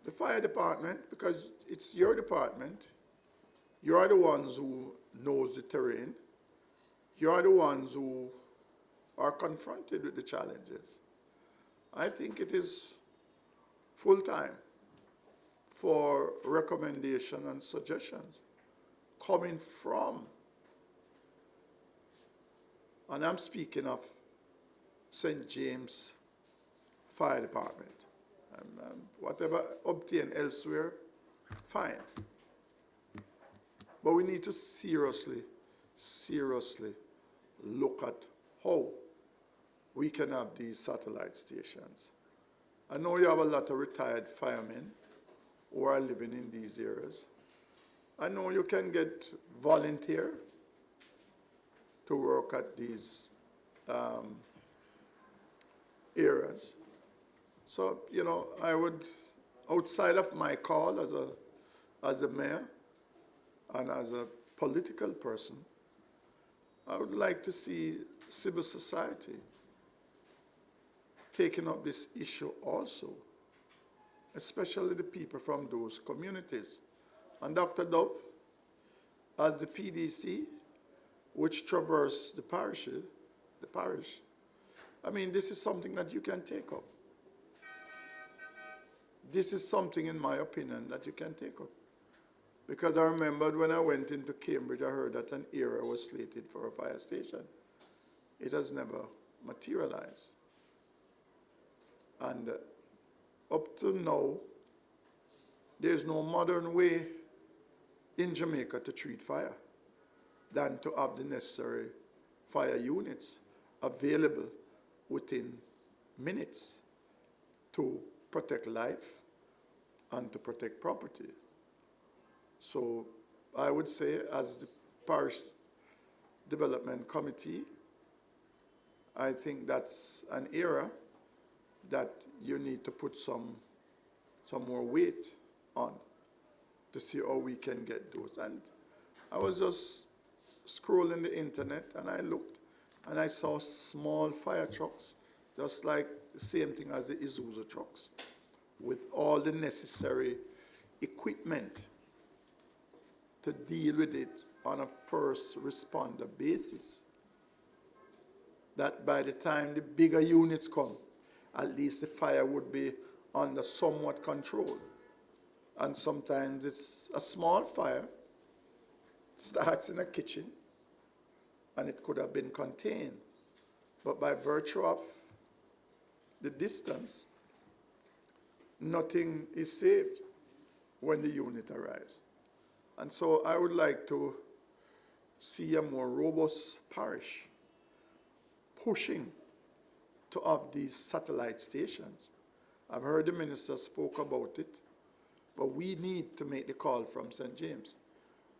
the fire department, because it's your department, you are the ones who knows the terrain, you are the ones who are confronted with the challenges. I think it is full time for recommendation and suggestions coming from, and I'm speaking of St. James Fire Department. Whatever obtained elsewhere, fine. But we need to seriously look at how we can have these satellite stations. I know you have a lot of retired firemen who are living in these areas. I know you can get volunteer to work at these areas. So, you know, I would, outside of my call as a mayor and as a political person, I would like to see civil society taking up this issue also, especially the people from those communities. And Dr. Dove, as the PDC, which traverse the parish, I mean, this is something that you can take up. This is something, in my opinion, that you can take up. Because I remembered when I went into Cambridge, I heard that an area was slated for a fire station. It has never materialized. And up to now, there's no modern way in Jamaica to treat fire than to have the necessary fire units available within minutes to protect life and to protect properties. So I would say, as the Parish Development Committee, I think that's an area that you need to put some more weight on to see how we can get those. And I was just scrolling the internet and I looked and I saw small fire trucks, just like the same thing as the Isuzu trucks, with all the necessary equipment to deal with it on a first responder basis. That by the time the bigger units come, at least the fire would be under somewhat control. And sometimes it's a small fire, starts in a kitchen, and it could have been contained. But by virtue of the distance, nothing is saved when the unit arrives. And so I would like to see a more robust parish pushing to have these satellite stations. I've heard the minister spoke about it, But we need to make the call from St. James.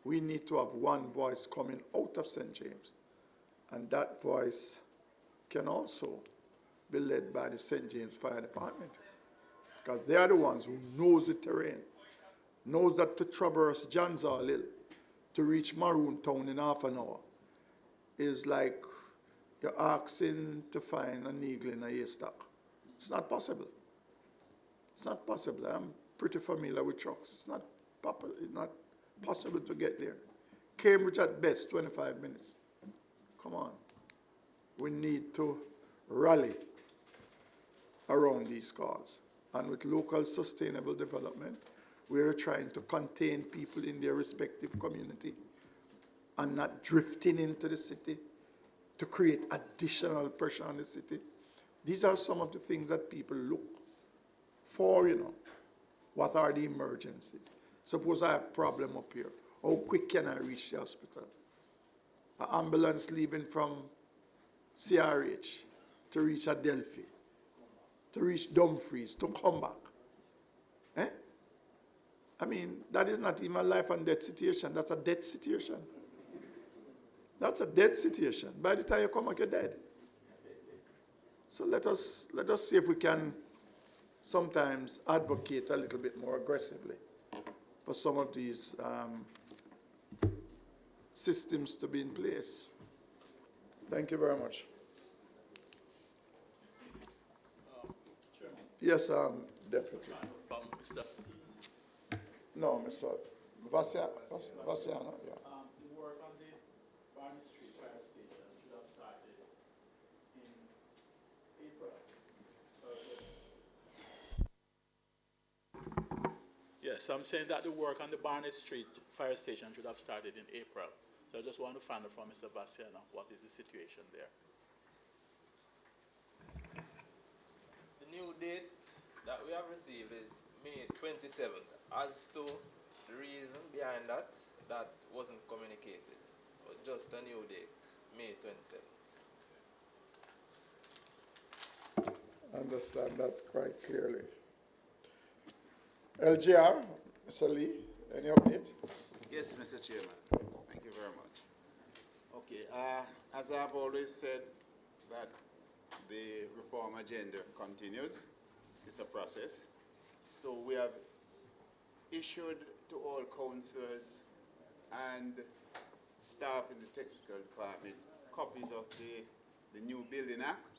We need to have one voice coming out of St. James. And that voice can also be led by the St. James Fire Department. Because they are the ones who knows the terrain, knows that to traverse Johnsall Hill, to reach Maroon Town in half an hour, is like you're asking to find a needle in a haystack. It's not possible. It's not possible. I'm pretty familiar with trucks. It's not possible to get there. Cambridge at best, 25 minutes. Come on. We need to rally around these cars. And with local sustainable development, we are trying to contain people in their respective community and not drifting into the city to create additional pressure on the city. These are some of the things that people look for, you know. What are the emergencies? Suppose I have a problem up here. How quick can I reach the hospital? An ambulance leaving from CRH to reach Adelphi, to reach Dumfries, to come back. Eh? I mean, that is not even a life and death situation. That's a death situation. That's a death situation. By the time you come back, you're dead. So let us see if we can sometimes advocate a little bit more aggressively for some of these systems to be in place. Thank you very much. Yes, Deputy. No, Mr. Vassiano, yeah. The work on the Barnett Street Fire Station should have started in April. Yes, I'm saying that the work on the Barnett Street Fire Station should have started in April. So I just want to find out from Mr. Vassiano, what is the situation there? The new date that we have received is May 27th. As to the reason behind that, that wasn't communicated. But just a new date, May 27th. I understand that quite clearly. LGR, Mr. Lee, any update? Yes, Mr. Chairman. Thank you very much. Okay, as I've always said, that the reform agenda continues. It's a process. So we have issued to all councillors and staff in the technical department copies of the new Building Act.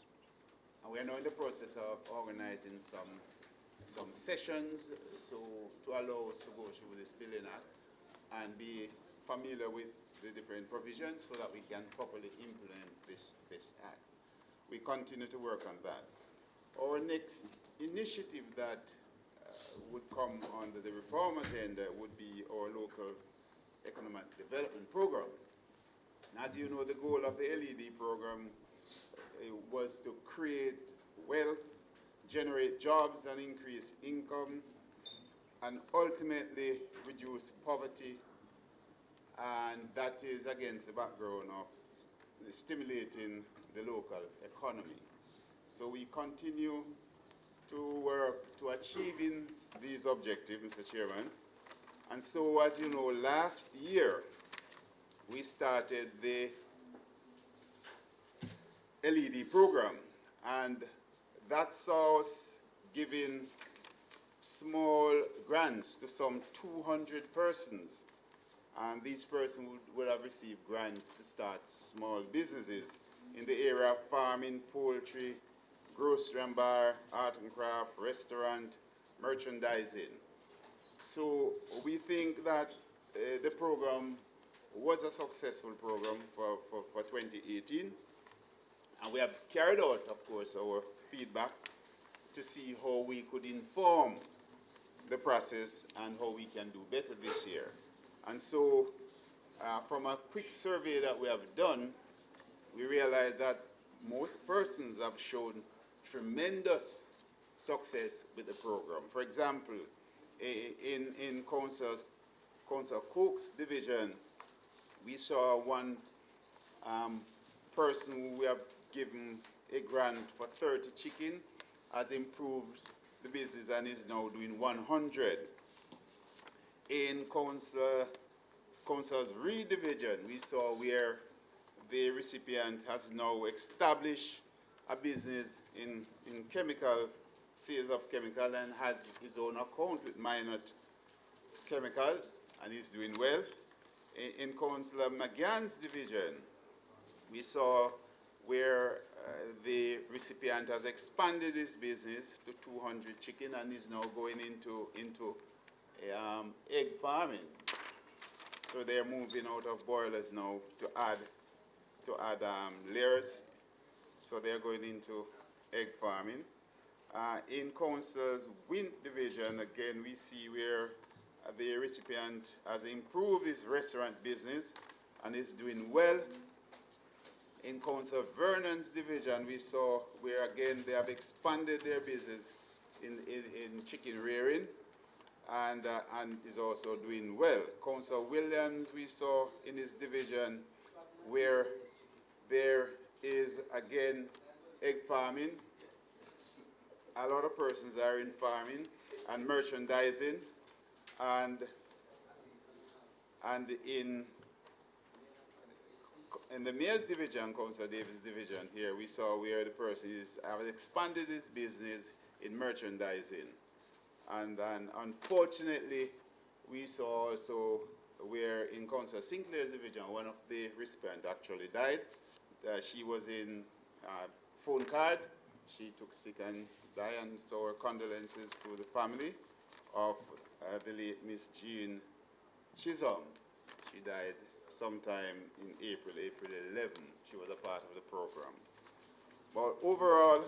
And we are now in the process of organizing some sessions so to allow us to go through this Building Act and be familiar with the different provisions so that we can properly implement this act. We continue to work on that. Our next initiative that would come under the reform agenda would be our local economic development program. And as you know, the goal of the LED program was to create wealth, generate jobs and increase income, and ultimately reduce poverty. And that is against the background of stimulating the local economy. So we continue to work to achieving these objectives, Mr. Chairman. And so, as you know, last year we started the LED program, and that saw us giving small grants to some 200 persons. And each person would have received grants to start small businesses in the area of farming, poultry, grocery and bar, art and craft, restaurant, merchandising. So we think that the program was a successful program for 2018. And we have carried out, of course, our feedback to see how we could inform the process and how we can do better this year. And so, from a quick survey that we have done, we realized that most persons have shown tremendous success with the program. For example, in Council Cook's division, we saw one person who we have given a grant for 30 chicken, has improved the business and is now doing 100. in Council's Reed division, we saw where the recipient has now established a business in chemical, sales of chemical, and has his own account with Minot Chemical, and he's doing well. In Councillor McGann's division, we saw where the recipient has expanded his business to 200 chicken and is now going into egg farming. So they're moving out of boilers now to add layers. So they're going into egg farming. In Council's Wind division, again, we see where the recipient has improved his restaurant business and is doing well. In Council Vernon's division, we saw where again they have expanded their business in chicken rearing and is also doing well. Council Williams, we saw in his division where there is again egg farming. A lot of persons are in farming and merchandising, and in the Mayor's division, Councillor Davis' division here, we saw where the person has expanded his business in merchandising. And unfortunately, we saw also where in Councillor Sinclair's division, one of the recipients actually died. She was in phone card. She took sick and died, and so our condolences to the family of the late Miss Jean Chisholm. She died sometime in April 11. She was a part of the program. But overall,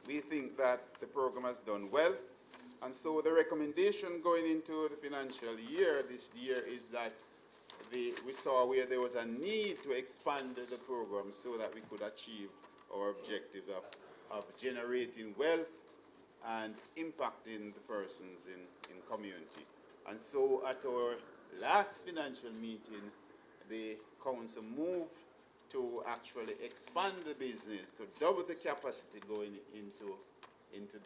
we think that the program has done well. And so the recommendation going into the financial year this year is that we saw where there was a need to expand the program so that we could achieve our objective of generating wealth and impacting the persons in community. And so at our last financial meeting, the council moved to actually expand the business, to double the capacity going into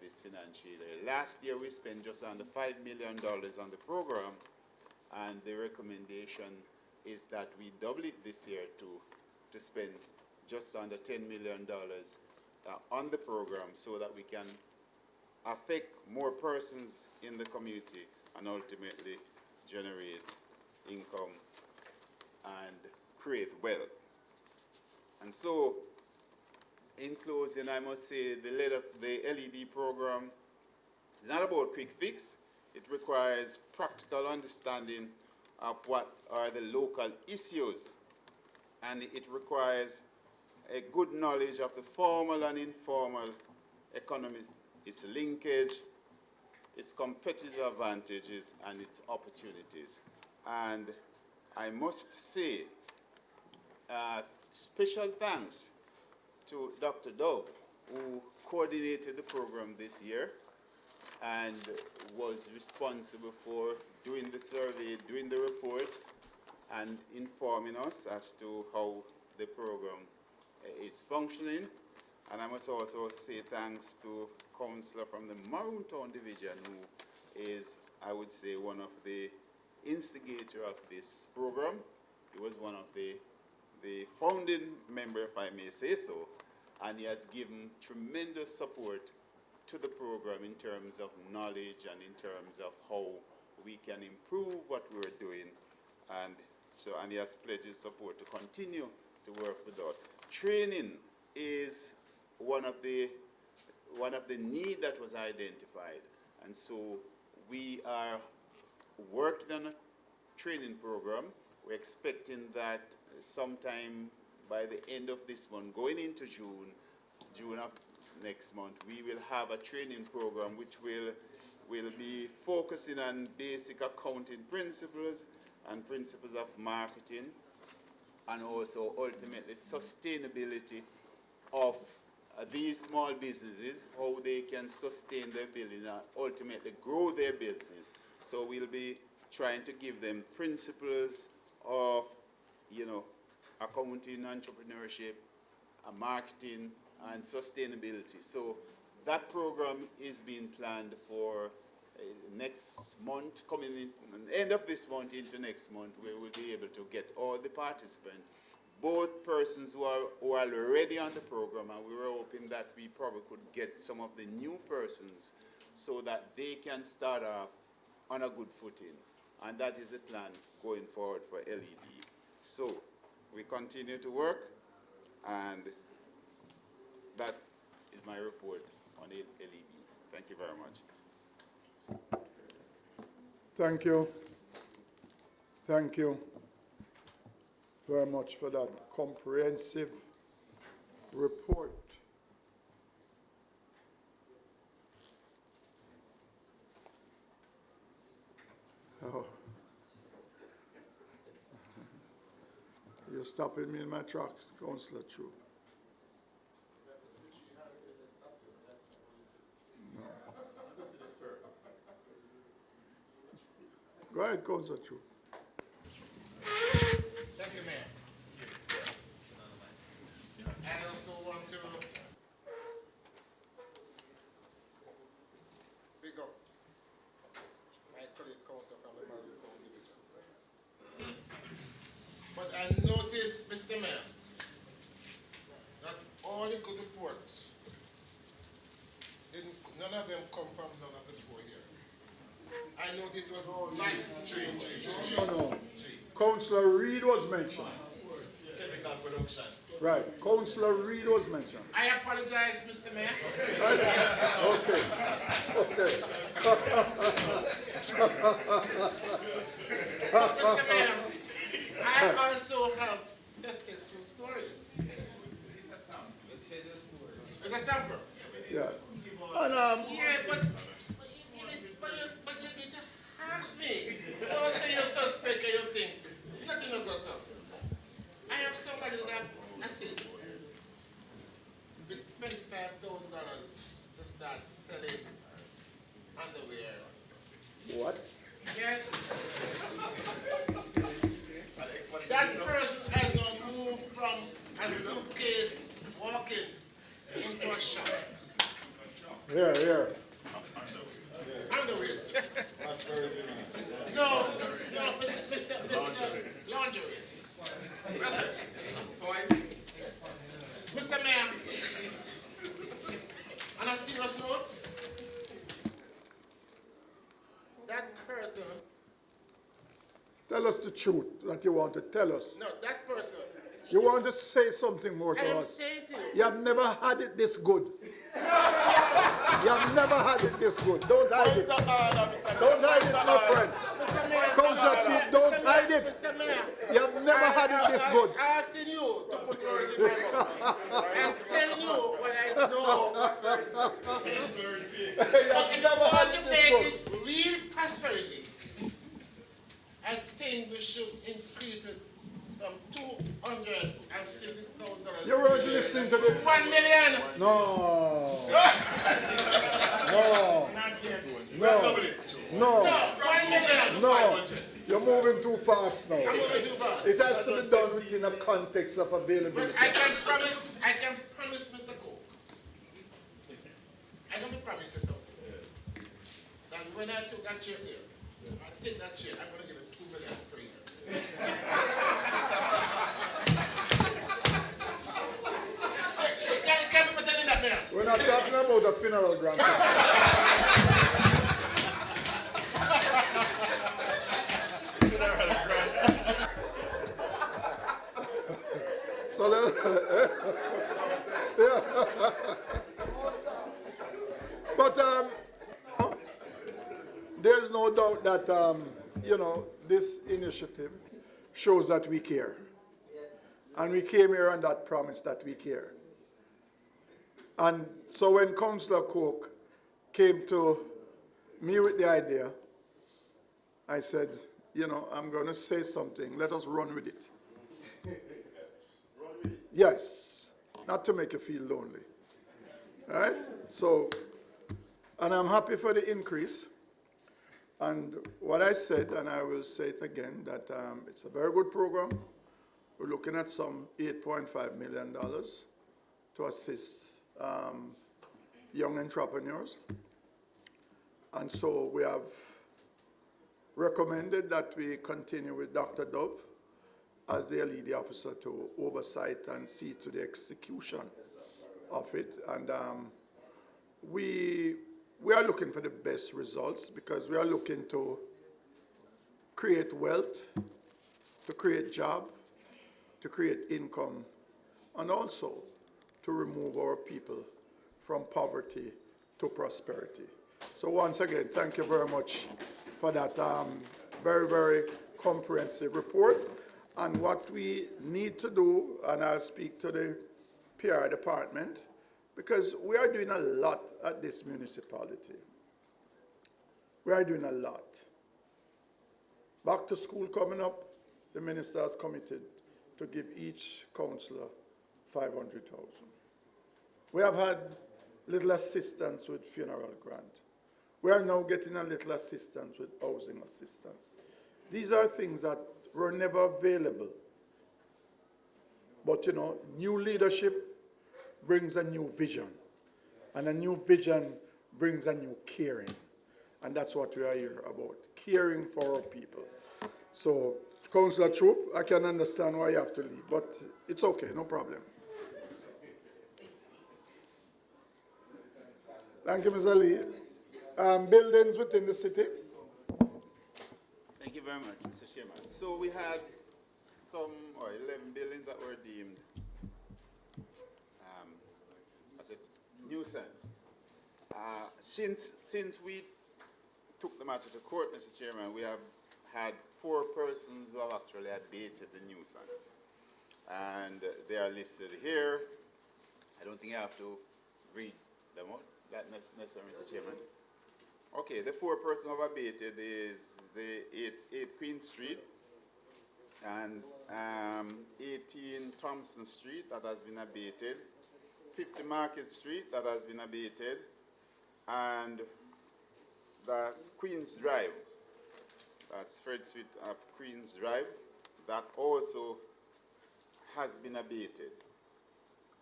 this financial year. Last year we spent just under $5 million on the program, and the recommendation is that we double it this year to spend just under $10 million on the program so that we can affect more persons in the community and ultimately generate income and create wealth. And so, in closing, I must say the LED program is not about quick fix. It requires practical understanding of what are the local issues, and it requires a good knowledge of the formal and informal economies, its linkage, its competitive advantages, and its opportunities. And I must say, special thanks to Dr. Dove, who coordinated the program this year and was responsible for doing the survey, doing the reports, and informing us as to how the program is functioning. And I must also say thanks to Councillor from the Maroontown Division, who is, I would say, one of the instigator of this program. He was one of the founding member, if I may say so, and he has given tremendous support to the program in terms of knowledge and in terms of how we can improve what we're doing, and he has pledged his support to continue to work with us. Training is one of the need that was identified, and so we are working on a training program. We're expecting that sometime by the end of this month, going into June of next month, we will have a training program which will be focusing on basic accounting principles and principles of marketing, and also ultimately sustainability of these small businesses, how they can sustain their business and ultimately grow their business. So we'll be trying to give them principles of, accounting, entrepreneurship, marketing, and sustainability. So that program is being planned for next month, coming in, end of this month into next month, we will be able to get all the participants, both persons who are already on the program, and we were hoping that we probably could get some of the new persons so that they can start off on a good footing. And that is the plan going forward for LED. So we continue to work, and that is my report on LED. Thank you very much. Thank you. Thank you very much for that comprehensive report. Oh. You're stopping me in my tracks, Councillor Troop. No. Go ahead, Councillor Troop. Thank you, Mayor. I also want to big up my colleague councillor from the Marion Division. But I noticed, Mr. Mayor, that all the good reports, none of them come from none of the four here. I noticed it was three. No. Councillor Reid was mentioned. Chemical production. Right. Councillor Reid was mentioned. I apologize, Mr. Mayor. Okay. Mr. Mayor, I also have successful stories. It's a sample. Tell your story. It's a sample. Yeah. And, yeah, but you need to ask me. Don't say you're suspect or you think. Nothing will go so. I have somebody that assists with $25,000 to start selling underwear. what? Yes. That person has now moved from a suitcase walking into a shop. Here. Underwear. No, Mr. Lingerie. Listen. Mr. Mayor, on a serious note, that person. Tell us the truth that you want to tell us. No, that person. You want to say something more to I am us. saying to you. You have never had it this good. You have never had it this good. Don't hide it. Don't hide it, my friend. Councillor Chief, don't hide it. Mr. Mayor, you have never had it this good. I'm asking you to put words in my mouth. I'm telling you what I know. But if you want to make it real prosperity, I think we should increase it from $250,000. You weren't listening to the... 1 million. No. No. 1 million. No. You're moving too fast now. I'm moving too fast. It has to be done within a context of availability. But I can promise Mr. Cook. I can promise you something. That when I took that chair there, I take that chair, I'm going to give it $2 million per year. Can't be pretending that, Mayor. We're not talking about a funeral grant. So but there's no doubt that this initiative shows that we care, and we came here on that promise that we care. And so when Councillor Cook came to me with the idea, I said, I'm going to say something. Let us run with it. Yes, not to make you feel lonely. Right? So, and I'm happy for the increase. And what I said, and I will say it again, that it's a very good program. We're looking at some $8.5 million to assist young entrepreneurs. And so we have recommended that we continue with Dr. Dove as the lead officer to oversight and see to the execution of it. And we are looking for the best results because we are looking to create wealth, to create job, to create income, and also to remove our people from poverty to prosperity. So once again, thank you very much for that very, very comprehensive report. And what we need to do, and I'll speak to the PR department, because we are doing a lot at this municipality. We are doing a lot. Back to school coming up, the minister has committed to give each councillor 500,000. We have had little assistance with funeral grant. We are now getting a little assistance with housing assistance. These are things that were never available. But you know, new leadership brings a new vision. And a new vision brings a new caring. And that's what we are here about, caring for our people. So, Councillor Troop, I can understand why you have to leave, but it's okay, no problem. Thank you, Mr. Lee. Buildings within the city. Thank you very much, Mr. Chairman. So we had some 11 buildings that were deemed as a nuisance. Since we took the matter to court, Mr. Chairman, we have had 4 persons who have actually abated the nuisance. And they are listed here. I don't think I have to read them out, that necessarily, Mr. Chairman. Okay, the 4 persons who have abated is the 8 Queen Street and 18 Thompson Street, that has been abated, 50 Market Street, that has been abated, and that's Queen's Drive. That's Fred Street of Queen's Drive. That also has been abated.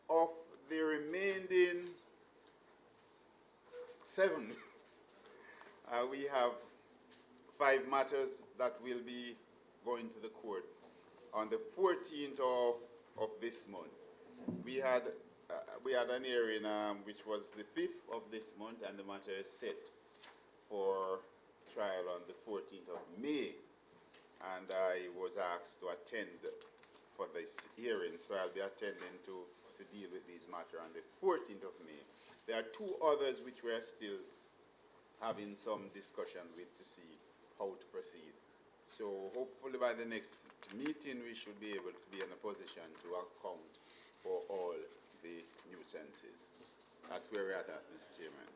Of the remaining 7, we have 5 matters that will be going to the court on the 14th of this month. We had an hearing which was the 5th of this month, and the matter is set for trial on the 14th of May. And I was asked to attend for this hearing, so I'll be attending to deal with these matters on the 14th of May. There are 2 others which we are still having some discussion with to see how to proceed. So hopefully by the next meeting we should be able to be in a position to account for all the nuisances. That's where we're at, Mr. Chairman.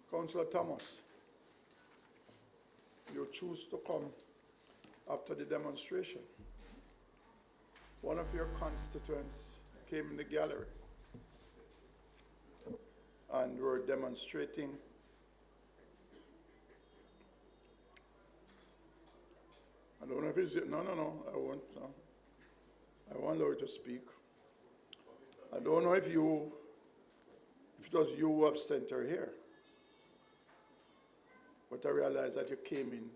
Councillor Thomas, you choose to come after the demonstration. One of your constituents came in the gallery and were demonstrating I don't know if it's, no, I won't allow you to speak. I don't know if it was you who have sent her here. But I realized that you came in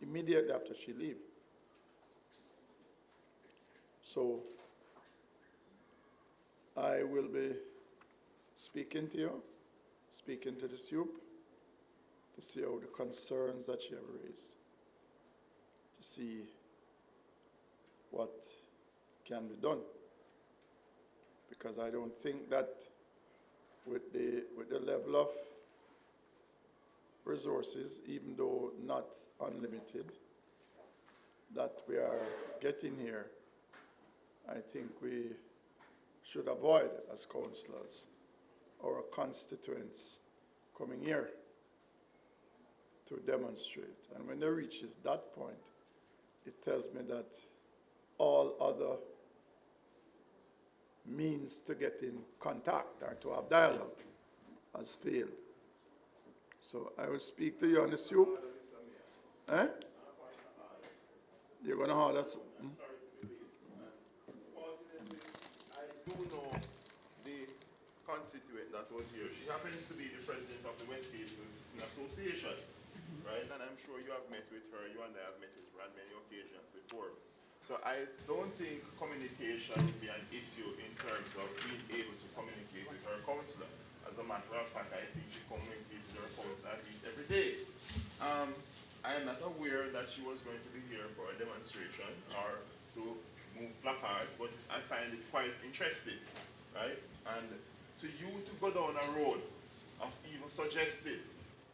immediately after she left. So I will be speaking to you, speaking to the SUP, to see how the concerns that you have raised, to see what can be done. Because I don't think that with the level of resources, even though not unlimited, that we are getting here, I think we should avoid, as councillors, our constituents coming here to demonstrate. And when it reaches that point, it tells me that all other means to get in contact or to have dialogue has failed. So I will speak to you on the SUP. Eh? You're going to hold us? know the constituent that was here. She happens to be the president of the Westgate Hills Association, right? And I'm sure you have met with her, you and I have met with her on many occasions before. So I don't think communication would be an issue in terms of being able to communicate with her counselor. As a matter of fact, I think she communicates with her counselor at least every day. I am not aware that she was going to be here for a demonstration or to move placards, but I find it quite interesting, right? And to you to go down a road of even suggesting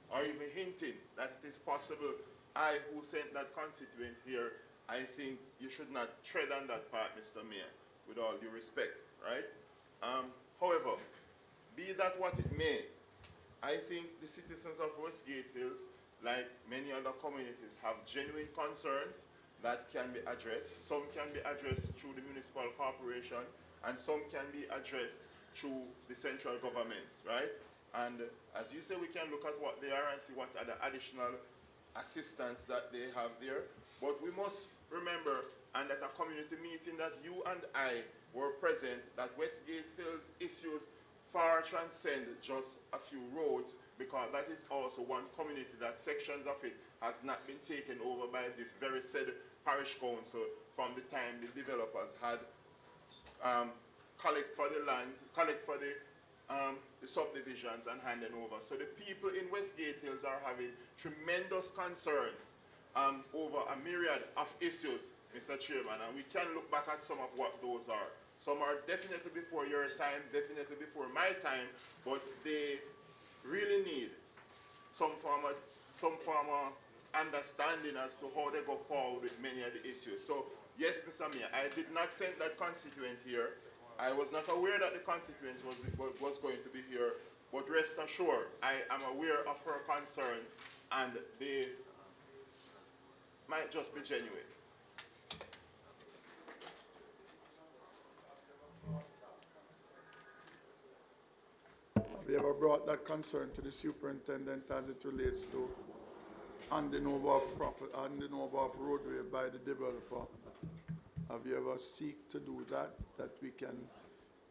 or even hinting that it is possible I who sent that constituent here, I think you should not tread on that part, Mr. Mayor, with all due respect, right? However, be that what it may, I think the citizens of Westgate Hills, like many other communities, have genuine concerns that can be addressed. Some can be addressed through the municipal corporation, and some can be addressed through the central government, right? And as you say, we can look at what they are and see what are the additional assistance that they have there. But we must remember, and at a community meeting that you and I were present, that Westgate Hills issues far transcend just a few roads, because that is also one community that sections of it has not been taken over by this very said parish council from the time the developers had collect for the lands, collect for the subdivisions and hand them over. So the people in Westgate Hills are having tremendous concerns over a myriad of issues, Mr. Chairman, and we can look back at some of what those are. Some are definitely before your time, definitely before my time, but they really need some form of understanding as to how they go forward with many of the issues. So yes, Mr. Mayor, I did not send that constituent here. I was not aware that the constituent was going to be here, but rest assured, I am aware of her concerns, and they might just be genuine. Have you ever brought that concern to the superintendent as it relates to handing over of roadway by the developer? Have you ever seek to do that we can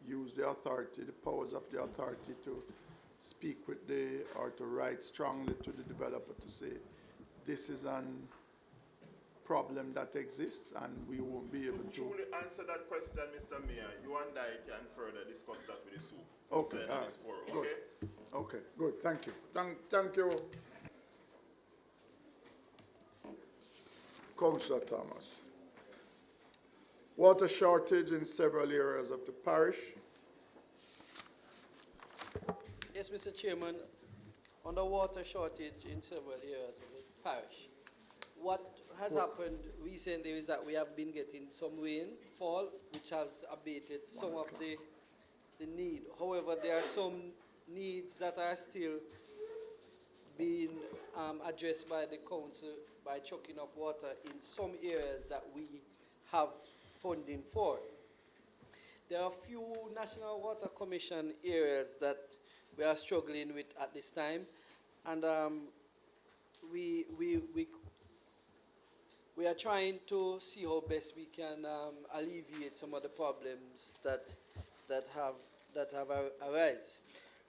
use the authority, the powers of the authority to speak with or to write strongly to the developer to say, this is an problem that exists and we won't be able to. Truly answer that question, Mr. Mayor, you and I can further discuss that with the soup. Okay, all right. Forum, Good. okay? Okay, good, thank you. Thank you, Councillor Thomas. Water shortage in several areas of the parish. Yes, Mr. Chairman, on the water shortage in several areas of the parish, what has happened recently is that we have been getting some rainfall, which has abated some of the need. However, there are some needs that are still being addressed by the council by chucking up water in some areas that we have funding for. There are a few National Water Commission areas that we are struggling with at this time, and we are trying to see how best we can alleviate some of the problems that have arisen.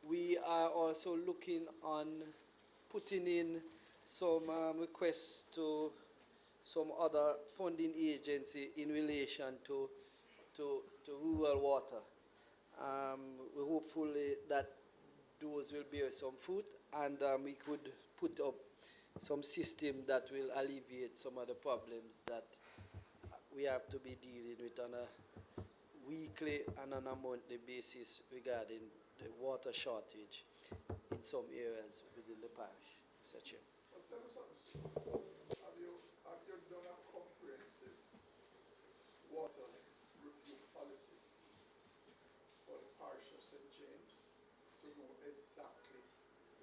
We are also looking on putting in some requests to some other funding agency in relation to rural water. We're hopeful that those will bear some fruit, and we could put up some system that will alleviate some of the problems that we have to be dealing with on a weekly and on a monthly basis regarding the water shortage in some areas within the parish. Mr. Chair. Have you done a comprehensive water review policy for the parish of St. James to know exactly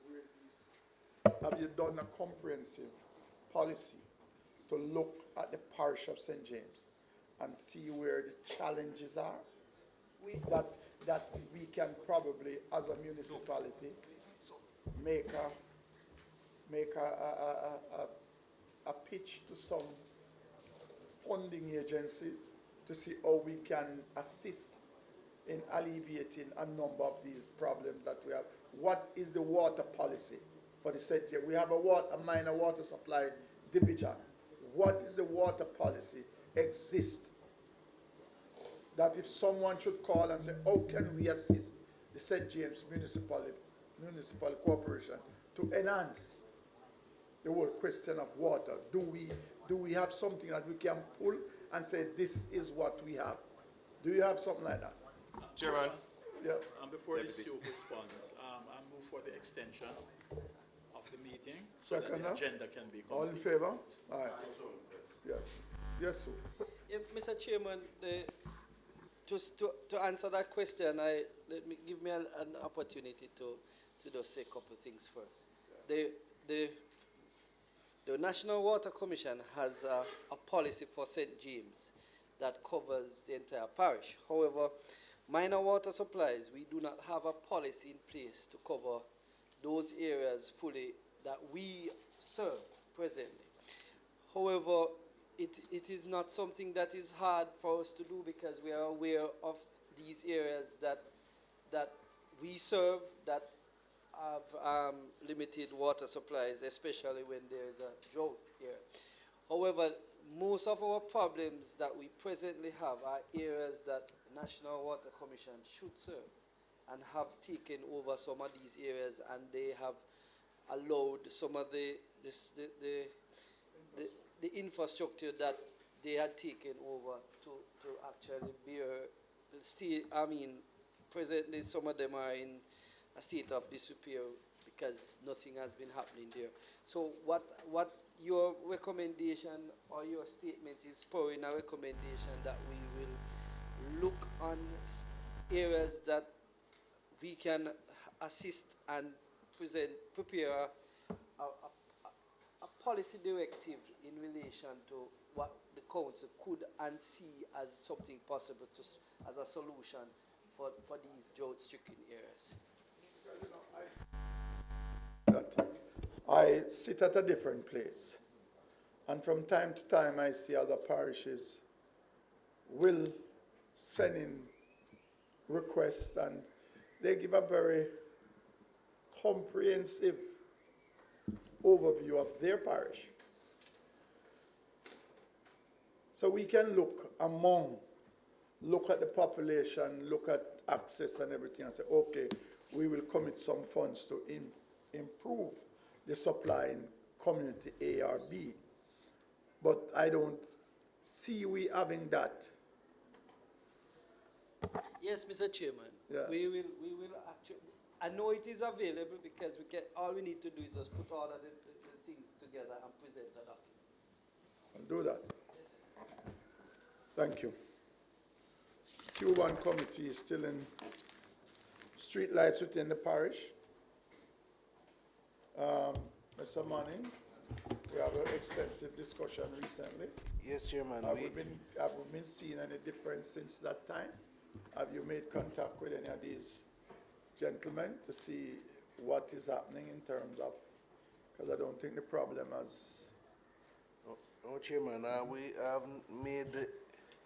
where these? Have you done a comprehensive policy to look at the parish of St. James and see where the challenges are? That we can probably, as a municipality, make a pitch to some funding agencies to see how we can assist in alleviating a number of these problems that we have. What is the water policy for the said year? We have a minor water supply division. What is the water policy exist that if someone should call and say, how can we assist the St. James Municipal Corporation to enhance the whole question of water? Do we have something that we can pull and say, this is what we have? Do you have something like that? Chairman. Yeah. Before the Deputy. CEO responds, I move for the extension of the meeting so that Second, the agenda can be all in complete. favor? All right. Yes. Yes, sir. Yeah, Mr. Chairman, just to answer that question, give me an opportunity to just say a couple of things first. The National Water Commission has a policy for St. James that covers the entire parish. However, minor water supplies, we do not have a policy in place to cover those areas fully that we serve presently. However, it is not something that is hard for us to do because we are aware of these areas that we serve that have limited water supplies, especially when there is a drought here. However, most of our problems that we presently have are areas that National Water Commission should serve and have taken over some of these areas, and they have allowed some of the infrastructure that they had taken over to actually bear still. I mean, presently some of them are in a state of disrepair because nothing has been happening there. So what your recommendation or your statement is pouring a recommendation that we will look on areas that we can assist and prepare a policy directive in relation to what the council could and see as something possible as a solution for these drought-stricken areas. I sit at a different place, and from time to time I see other parishes will send in requests, and they give a very comprehensive overview of their parish. So we can look at the population, look at access and everything, and say, okay, we will commit some funds to improve the supply in community A or B. But I don't see we having that. Yes, Mr. Chairman. Yeah. We will actually. I know it is available because all we need to do is just put all of the things together and present the document. I'll do that. Thank you. Q1 committee is still in street lights within the parish. Mr. Manning, we have an extensive discussion recently. Yes, Chairman. Have we been seeing any difference since that time? Have you made contact with any of these gentlemen to see what is happening in terms of, because I don't think the problem has... No, Chairman, we haven't made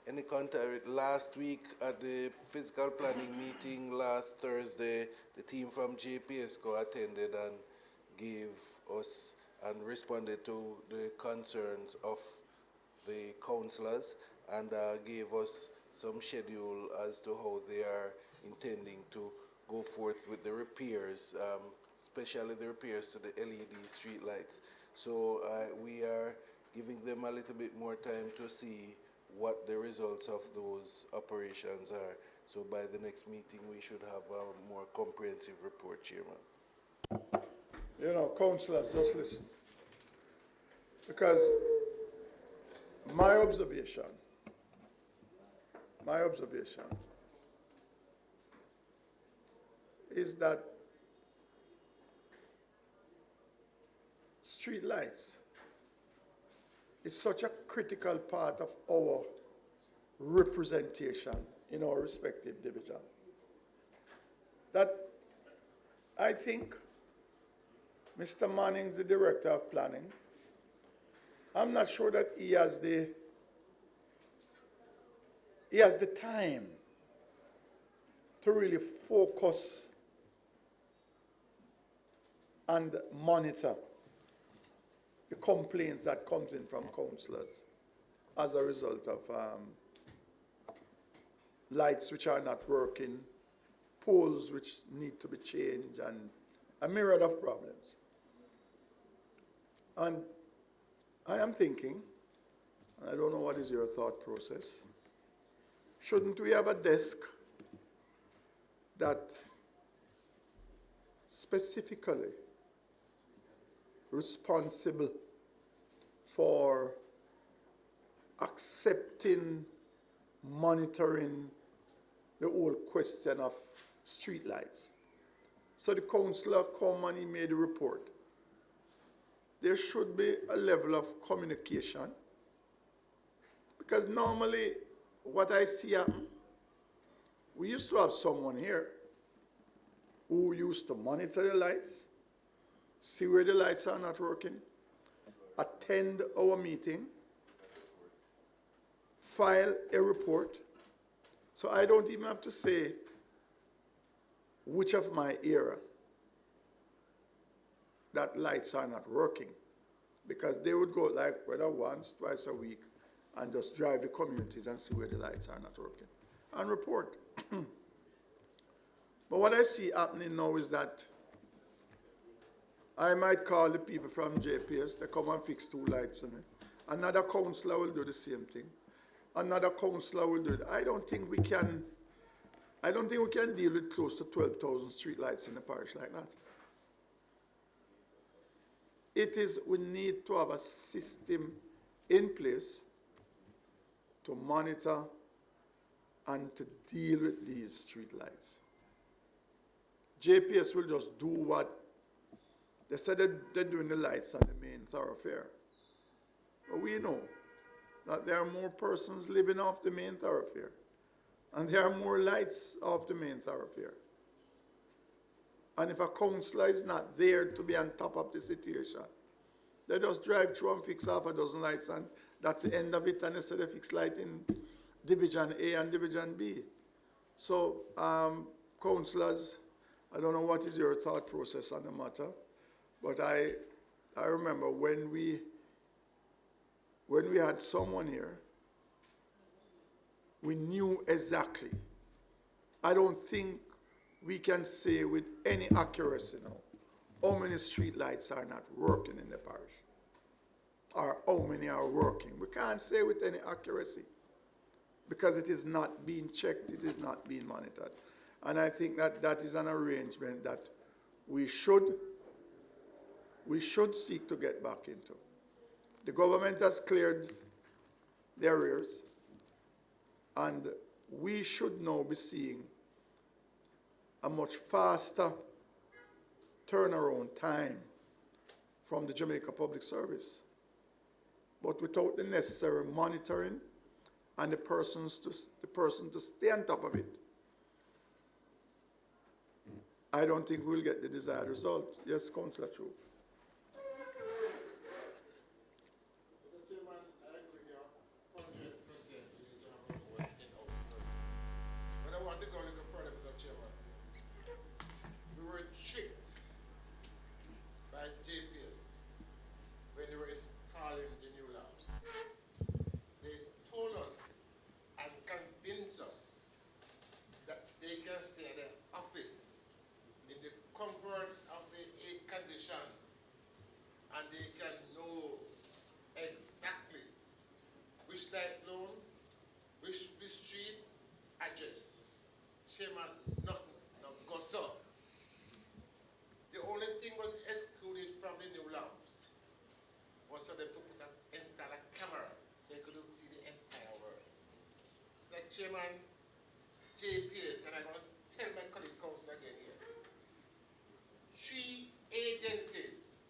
any contact. Last week at the physical planning meeting last Thursday, the team from JPSCO attended and gave us and responded to the concerns of the councillors and gave us some schedule as to how they are intending to go forth with the repairs, especially the repairs to the LED street lights. So we are giving them a little bit more time to see what the results of those operations are. So by the next meeting, we should have a more comprehensive report, Chairman. You know, councillors, just listen. Because my observation is that street lights is such a critical part of our representation in our respective division that I think Mr. Manning is the director of planning. I'm not sure that he has the time to really focus and monitor the complaints that comes in from councillors as a result of lights which are not working, poles which need to be changed, and a myriad of problems. And I am thinking, and I don't know what is your thought process, shouldn't we have a desk that specifically responsible for accepting, monitoring the whole question of street lights? So the councillor come and he made a report. There should be a level of communication, because normally what I see happen, we used to have someone here who used to monitor the lights, see where the lights are not working, attend our meeting, file a report. So I don't even have to say which of my era that lights are not working, because they would go like whether once, twice a week and just drive the communities and see where the lights are not working and report. But what I see happening now is that I might call the people from JPS to come and fix 2 lights for me. Another councillor will do the same thing. Another councillor will do it. I don't think we can deal with close to 12,000 street lights in the parish like that. We need to have a system in place to monitor and to deal with these street lights. JPS will just do what they said they're doing, the lights on the main thoroughfare. But we know that there are more persons living off the main thoroughfare, and there are more lights off the main thoroughfare. And if a councillor is not there to be on top of the situation, they just drive through and fix half a dozen lights, and that's the end of it, and they say they fix light in Division A and Division B. So, councillors, I don't know what is your thought process on the matter, but I remember when we had someone here, we knew exactly. I don't think we can say with any accuracy now how many street lights are not working in the parish, or how many are working. We can't say with any accuracy, because it is not being checked, it is not being monitored. And I think that that is an arrangement that we should seek to get back into. The government has cleared the arrears, and we should now be seeing a much faster turnaround time from the Jamaica Public Service. But without the necessary monitoring and the person to stay on top of it, I don't think we'll get the desired result. Yes, Councillor Chu. Chairman JPS, and I'm going to tell my colleague council again here, 3 agencies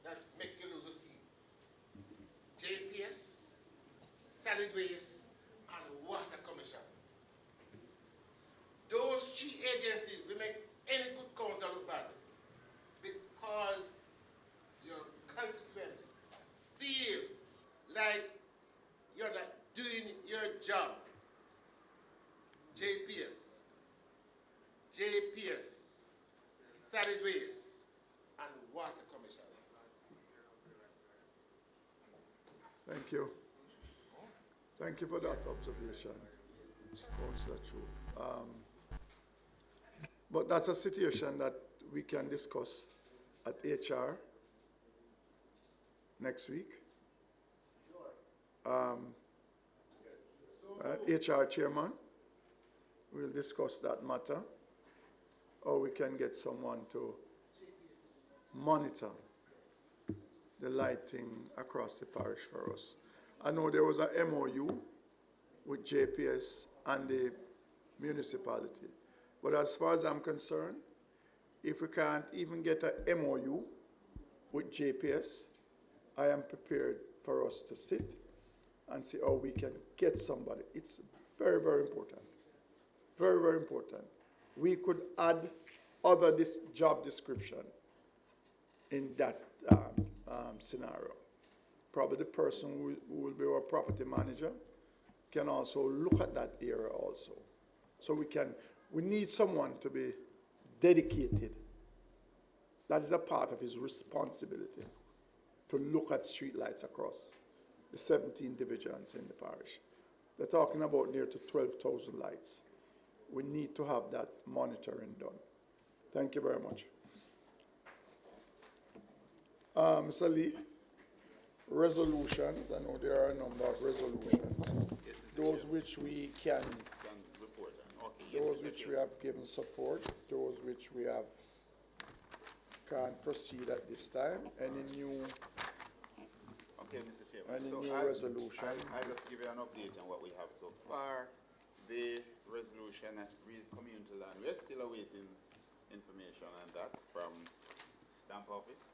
that make you lose a seat: JPS, Solid Waste, and Water Commission. Those 3 agencies will make any good council look bad, because your constituents feel like you're not doing your job. Thank you. Thank you for that observation, Councillor Chu. But that's a situation that we can discuss at HR next week. HR chairman, we'll discuss that matter, or we can get someone to monitor the lighting across the parish for us. I know there was a MOU with JPS and the municipality, but as far as I'm concerned, if we can't even get a MOU with JPS, I am prepared for us to sit and see how we can get somebody. It's very, very important. Very, very important. We could add other job description in that scenario. Probably the person who will be our property manager can also look at that area also. So we need someone to be dedicated. That is a part of his responsibility, to look at streetlights across the 17 divisions in the parish. They're talking about near to 12,000 lights. We need to have that monitoring done. Thank you very much. Mr. Lee, resolutions. I know there are a number of resolutions. Yes, Mr. Those Chair. which we can, Can report on. Okay, yes, those Mr. which Chair. we have given support, those which we have can't proceed at this time. Any new Okay, Mr. Chairman. Any So new resolution? I'll just give you an update on what we have so far. The resolution at Real Community Land, we're still awaiting information on that from Stamp Office.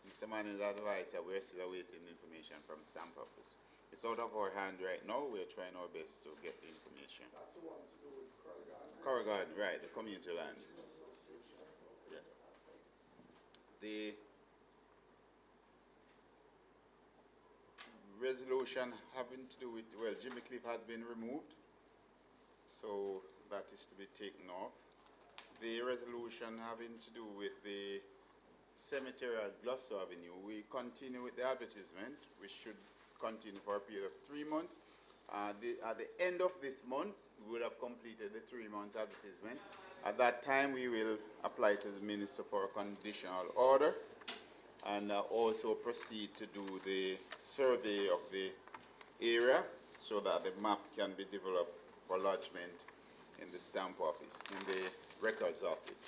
Mr. Manning's advice that we're still awaiting information from Stamp Office. It's out of our hand right now. We're trying our best to get the information. That's the one to do with Corrigan, right, the community land. Yes. The resolution having to do with, well, Jimmy Cliff has been removed, so that is to be taken off. The resolution having to do with the cemetery at Gloucester Avenue, we continue with the advertisement, which should continue for a period of 3 months. At the end of this month, we will have completed the 3 months advertisement. At that time, we will apply to the minister for a conditional order and also proceed to do the survey of the area so that the map can be developed for lodgement in the stamp office, in the records office.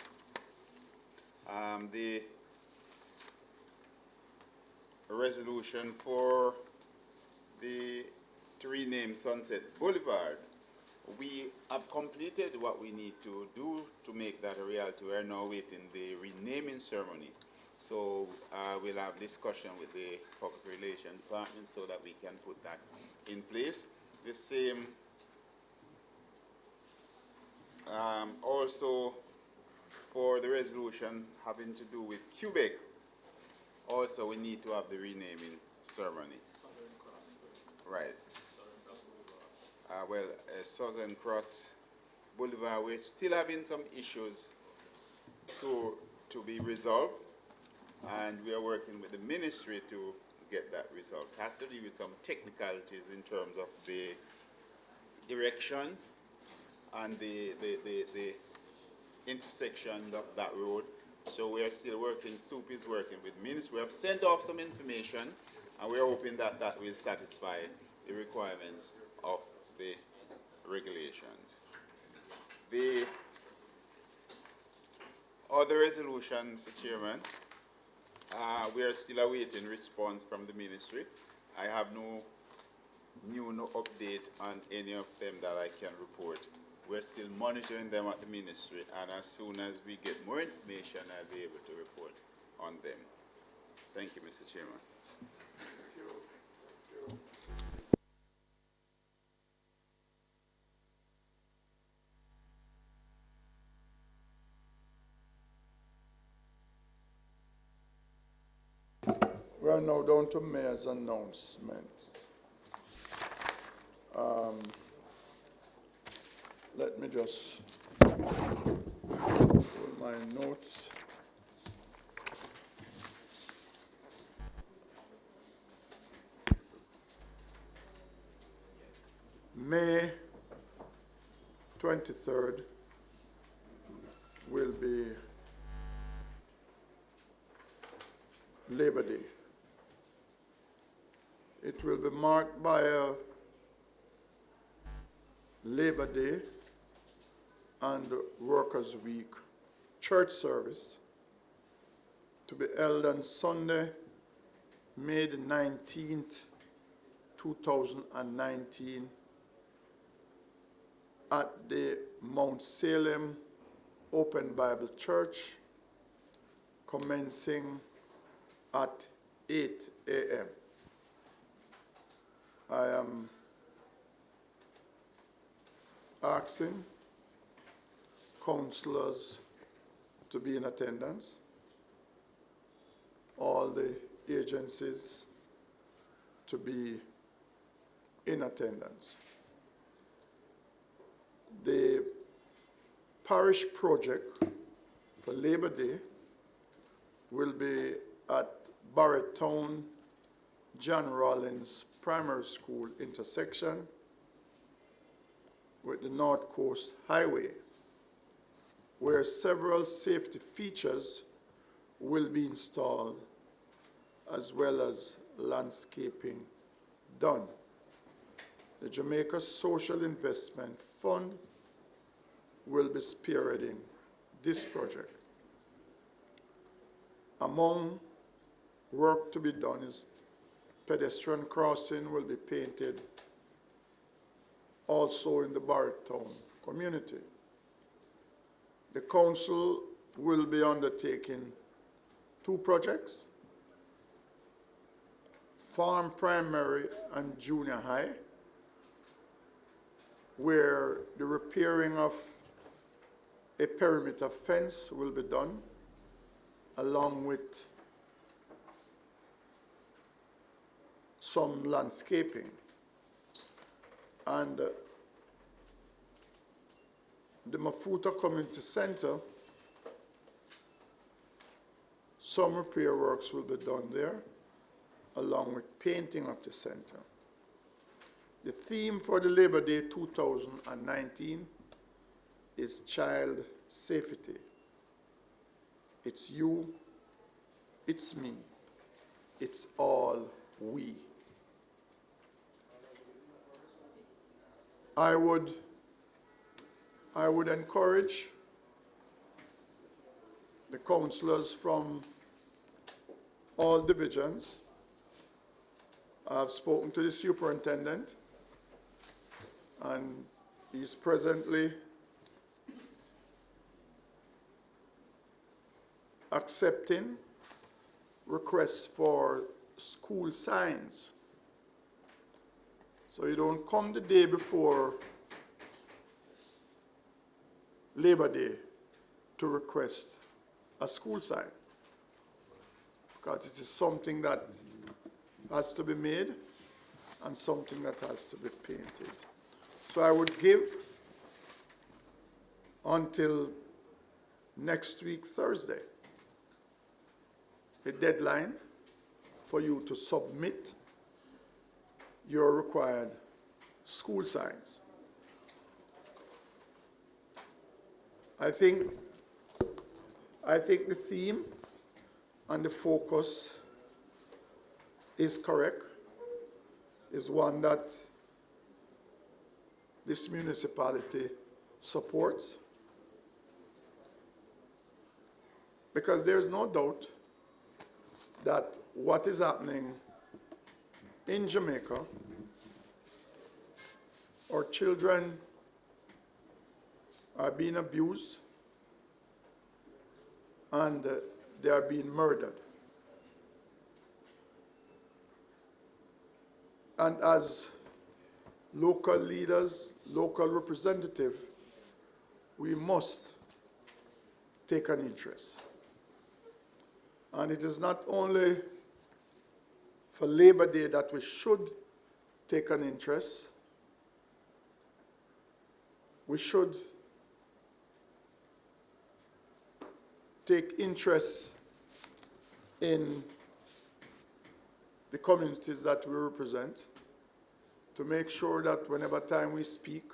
The resolution for to rename Sunset Boulevard, we have completed what we need to do to make that a reality. We are now waiting the renaming ceremony. So we'll have discussion with the Public Relations Department so that we can put that in place. The same also for the resolution having to do with Quebec. Also, we need to have the renaming ceremony. Right. Southern Cross Boulevard, we're still having some issues to be resolved, and we are working with the ministry to get that resolved. It has to do with some technicalities in terms of the direction and the intersection of that road. So we are still working, SOUP is working with ministry. We have sent off some information, and we are hoping that that will satisfy the requirements of the regulations. The other resolution, Mr. Chairman, we are still awaiting response from the ministry. I have no update on any of them that I can report. We're still monitoring them at the ministry, and as soon as we get more information, I'll be able to report on them. Thank you, Mr. Chairman. We are now down to mayor's announcements. Let me just pull my notes. May 23rd will be Labor Day. It will be marked by a Labor Day and Workers' Week church service to be held on Sunday, May the 19th, 2019 at the Mount Salem Open Bible Church, commencing at 8 a.m. I am asking councillors to be in attendance, all the agencies to be in attendance. The parish project for Labor Day will be at Barrett-Town John Rollins Primary School intersection with the North Coast Highway, where several safety features will be installed as well as landscaping done. The Jamaica Social Investment Fund will be spearheading this project. Among work to be done is pedestrian crossing will be painted also in the Barrett-Town community. The council will be undertaking 2 projects, Farm Primary and Junior High, where the repairing of a perimeter fence will be done, along with some landscaping. And the Mafuta Community Center, some repair works will be done there, along with painting of the center. The theme for the Labor Day 2019 is child safety. It's you, it's me, it's all we. I would encourage the councillors from all divisions. I've spoken to the superintendent, and he's presently accepting requests for school signs. So you don't come the day before Labor Day to request a school sign, because it is something that has to be made and something that has to be painted. So I would give until next week, Thursday, a deadline for you to submit your required school signs. I think the theme and the focus is correct, is one that this municipality supports, because there's no doubt that what is happening in Jamaica, our children are being abused and they are being murdered. And as local leaders, local representatives, we must take an interest. And it is not only for Labor Day that we should take an interest. We should take interest in the communities that we represent, to make sure that whenever time we speak,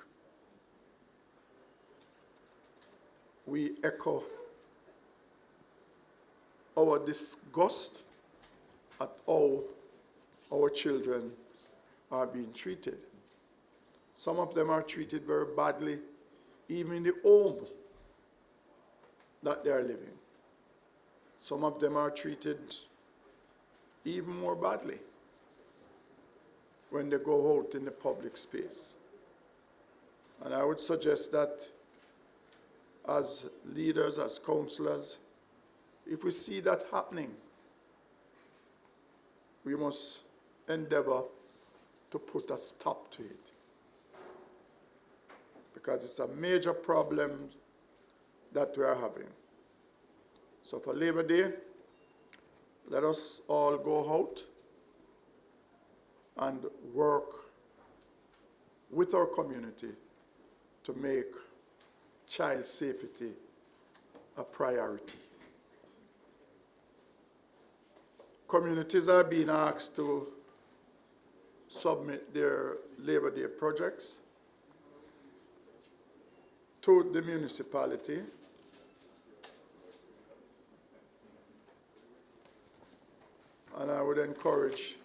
we echo our disgust at how our children are being treated. Some of them are treated very badly, even in the home that they are living. Some of them are treated even more badly when they go out in the public space. And I would suggest that as leaders, as councillors, if we see that happening, we must endeavor to put a stop to it. Because it's a major problem that we are having. So for Labor Day, let us all go out and work with our community to make child safety a priority. Communities are being asked to submit their Labor Day projects to the municipality. And I would encourage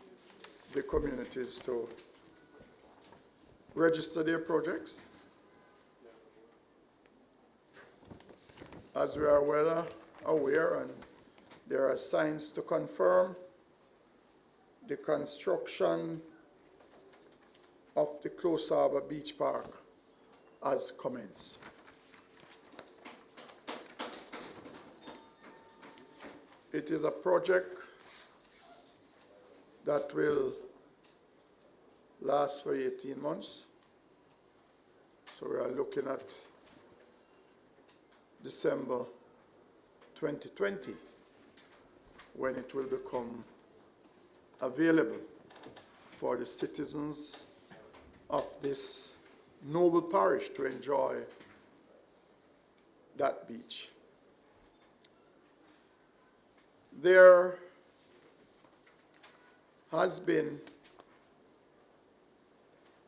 the communities to register their projects. As we are well aware, and there are signs to confirm, the construction of the Close Harbor Beach Park has commenced. It is a project that will last for 18 months. So we are looking at December 2020 when it will become available for the citizens of this noble parish to enjoy that beach. There has been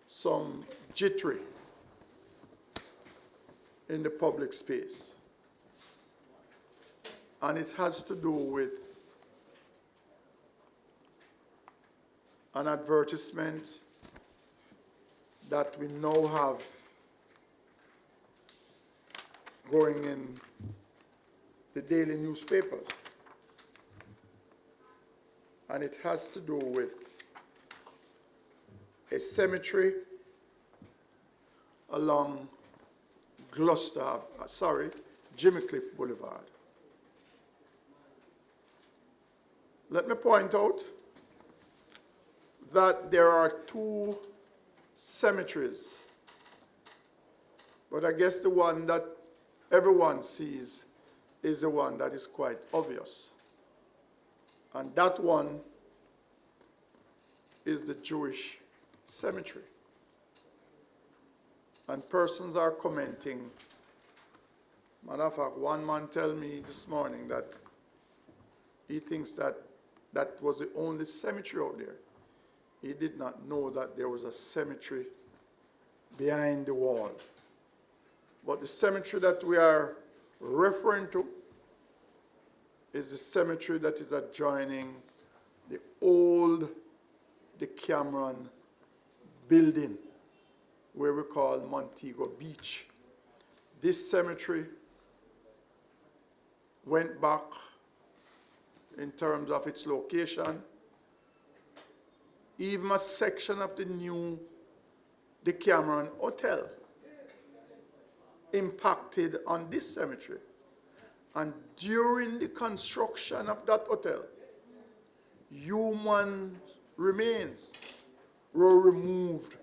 some jittery in the public space, and it has to do with an advertisement that we now have going in the daily newspapers. And it has to do with a cemetery along Jimmy Cliff Boulevard. Let me point out that there are two cemeteries, but I guess the one that everyone sees is the one that is quite obvious. And that one is the Jewish cemetery. And persons are commenting. Matter of fact, one man told me this morning that he thinks that that was the only cemetery out there. He did not know that there was a cemetery behind the wall. But the cemetery that we are referring to is the cemetery that is adjoining the old Decameron building, where we call Montego Beach. This cemetery went back in terms of its location. Even a section of the new Decameron Hotel impacted on this cemetery. And during the construction of that hotel, human remains were removed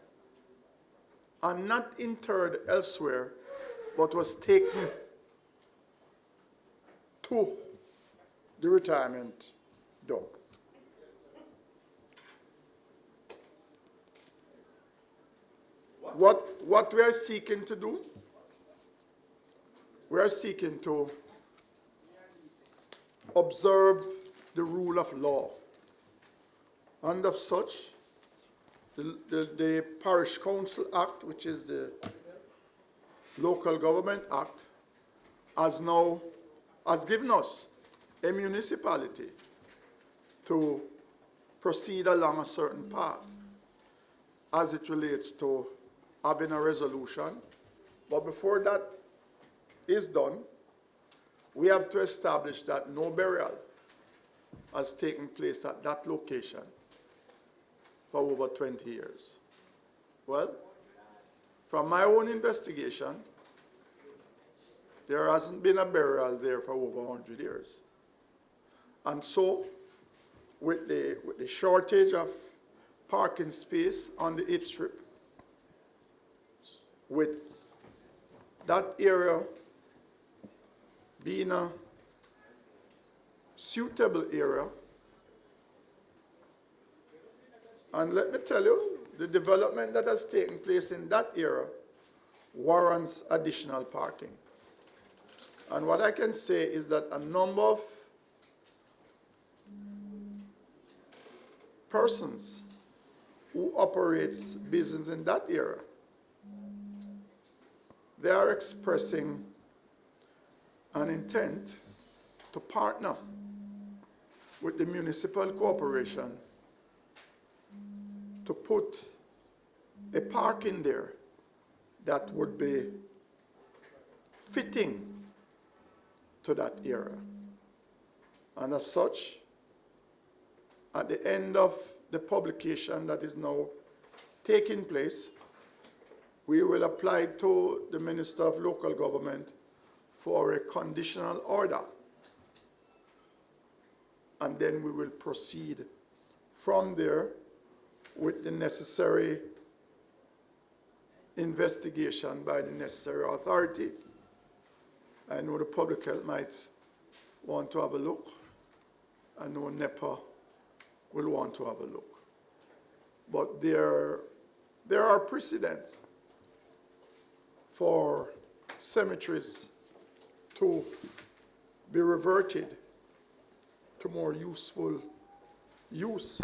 and not interred elsewhere, but was taken to the retirement dome. What we are seeking to do, we are seeking to observe the rule of law. And of such, the Parish Council Act, which is the Local Government Act, has given us a municipality to proceed along a certain path as it relates to having a resolution. But before that is done, we have to establish that no burial has taken place at that location for over 20 years. Well, from my own investigation, there hasn't been a burial there for over 100 years. And so, with the shortage of parking space on the Hip Strip, with that area being a suitable area, and let me tell you, the development that has taken place in that area warrants additional parking. And what I can say is that a number of persons who operates business in that area, they are expressing an intent to partner with the municipal corporation to put a parking there that would be fitting to that area. And as such, at the end of the publication that is now taking place, we will apply to the Minister of Local Government for a conditional order. And then we will proceed from there with the necessary investigation by the necessary authority. I know the public health might want to have a look. I know NEPA will want to have a look. But there are precedents for cemeteries to be reverted to more useful use.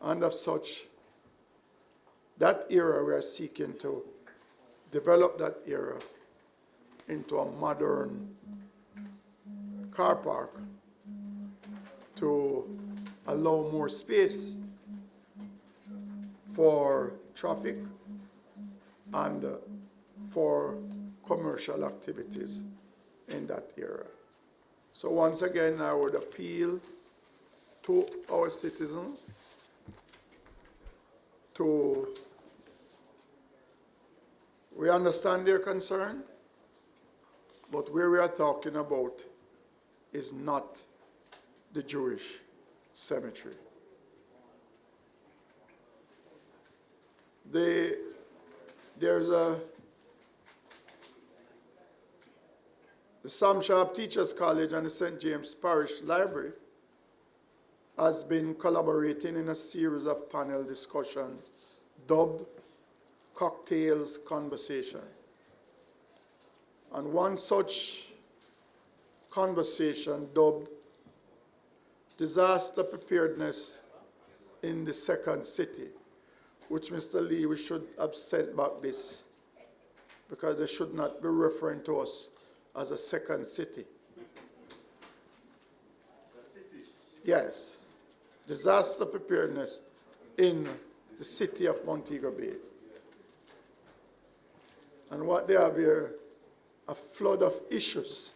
And of such, that area we are seeking to develop that area into a modern car park to allow more space for traffic and for commercial activities in that area. So once again, I would appeal to our citizens we understand their concern, but where we are talking about is not the Jewish cemetery. There's the Sam Sharp Teachers College and the St. James Parish Library has been collaborating in a series of panel discussions dubbed Cocktails Conversation. And one such conversation dubbed Disaster Preparedness in the Second City, which Mr. Lee, we should have sent back this because they should not be referring to us as a second city. Yes. Disaster preparedness in the city of Montego Bay. And what they have here, a flood of issues.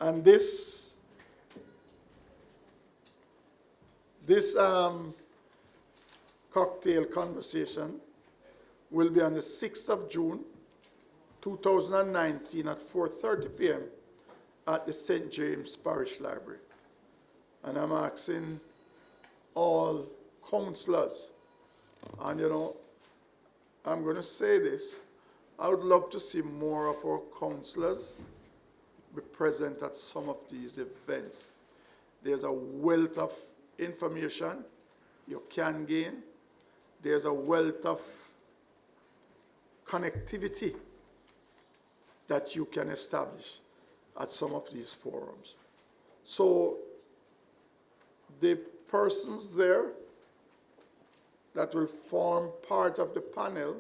And this cocktail conversation will be on the 6th of June, 2019 at 4:30 p.m. at the St. James Parish Library. And I'm asking all councillors, and I'm going to say this, I would love to see more of our councillors be present at some of these events. There's a wealth of information you can gain. There's a wealth of connectivity that you can establish at some of these forums. So the persons there that will form part of the panel,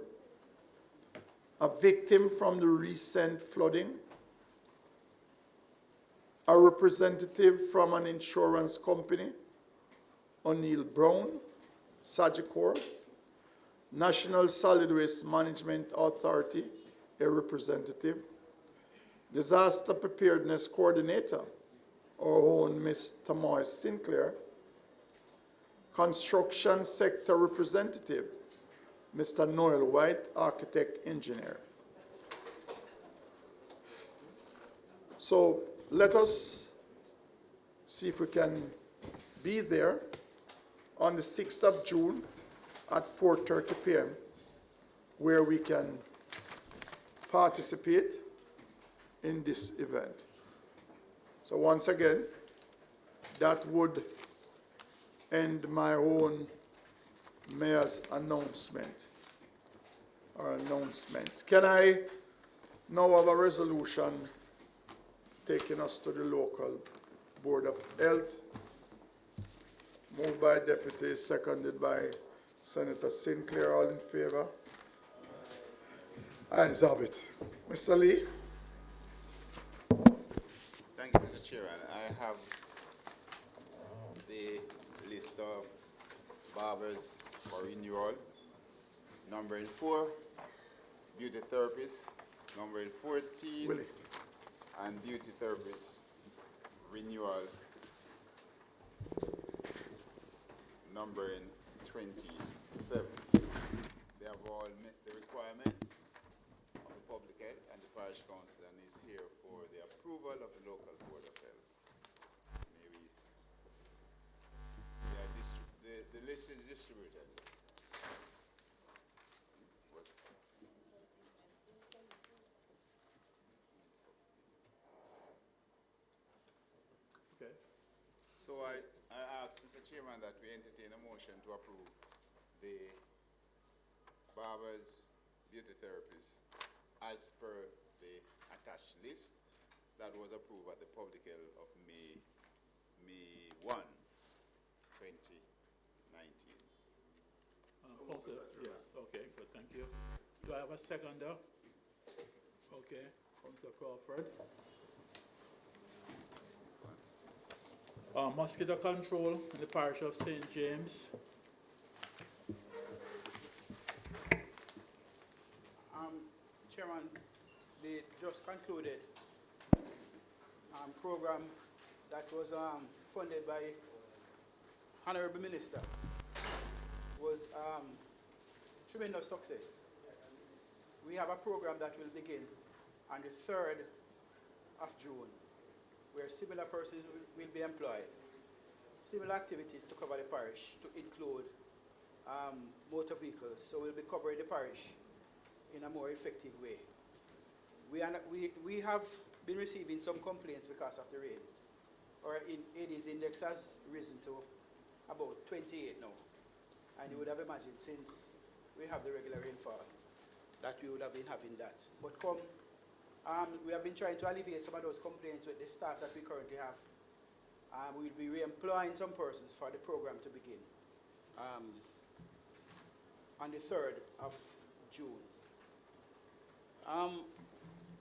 a victim from the recent flooding, a representative from an insurance company, O'Neill Brown, Sagicor, National Solid Waste Management Authority, a representative, Disaster Preparedness Coordinator, our own Ms. Tamoy Sinclair, Construction Sector Representative, Mr. Noel White, Architect Engineer. So let us see if we can be there on the 6th of June at 4:30 p.m., where we can participate in this event. So once again, that would end my own mayor's announcement or announcements. Can I now have a resolution taking us to the local Board of Health? Moved by Deputy, seconded by Senator Sinclair. All in favor? Ayes have it. Mr. Lee? Thank you, Mr. Chairman. I have the list of barbers for renewal. Number 4, beauty therapists. Number 14, Willie. and beauty therapist renewal. Number 27. They have all met the requirements of the public health and the parish council and is here for the approval of the local board of health. Maybe they are the list is distributed. Okay. So I ask Mr. Chairman that we entertain a motion to approve the barbers, beauty therapists as per the attached list that was approved at the public health of May 1, 2019. Councillor, yes, okay, good, thank you. Do I have a seconder? Okay, Councillor Crawford. Mosquito control in the parish of St. James. Chairman, the just concluded program that was funded by Honorable Minister was tremendous success. We have a program that will begin on the 3rd of June, where similar persons will be employed. Similar activities to cover the parish to include motor vehicles, so we'll be covering the parish in a more effective way. We have been receiving some complaints because of the rains. Our AD's index has risen to about 28 now, and you would have imagined since we have the regular rainfall that we would have been having that. But we have been trying to alleviate some of those complaints with the staff that we currently have. We'll be re-employing some persons for the program to begin on the 3rd of June.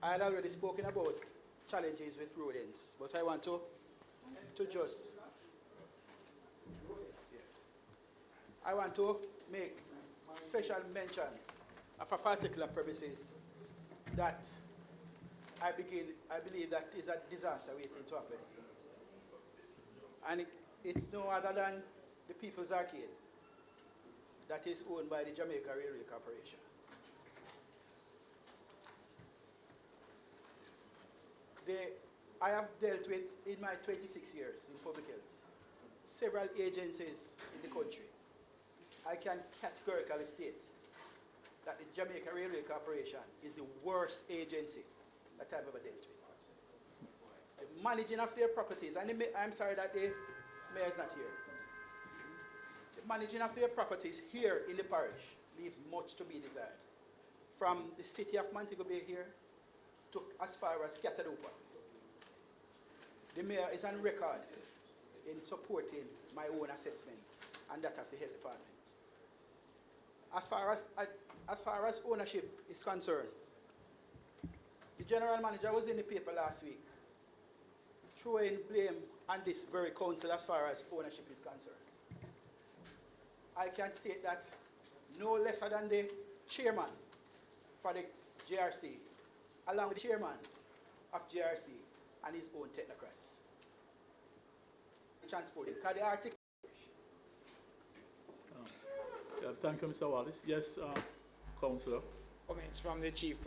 I had already spoken about challenges with rodents, but I want to just, I want to make special mention of a particular premises that I believe that is a disaster waiting to happen. And it's no other than the People's Arcade that is owned by the Jamaica Railway Corporation. I have dealt with, in my 26 years in public health, several agencies in the country. I can categorically state that the Jamaica Railway Corporation is the worst agency that I've ever dealt with. The managing of their properties, and I'm sorry that the mayor is not here. The managing of their properties here in the parish leaves much to be desired. From the city of Montego Bay here to as far as Catadopa. The mayor is on record in supporting my own assessment and that of the health department. as far as ownership is concerned, the general manager was in the paper last week throwing blame on this very council as far as ownership is concerned. I can state that no lesser than the chairman for the JRC, along with the chairman of JRC and his own technocrats. Transporting. Because the article. Yeah, thank you, Mr. Wallace. Yes, Councillor. Comments from the chief.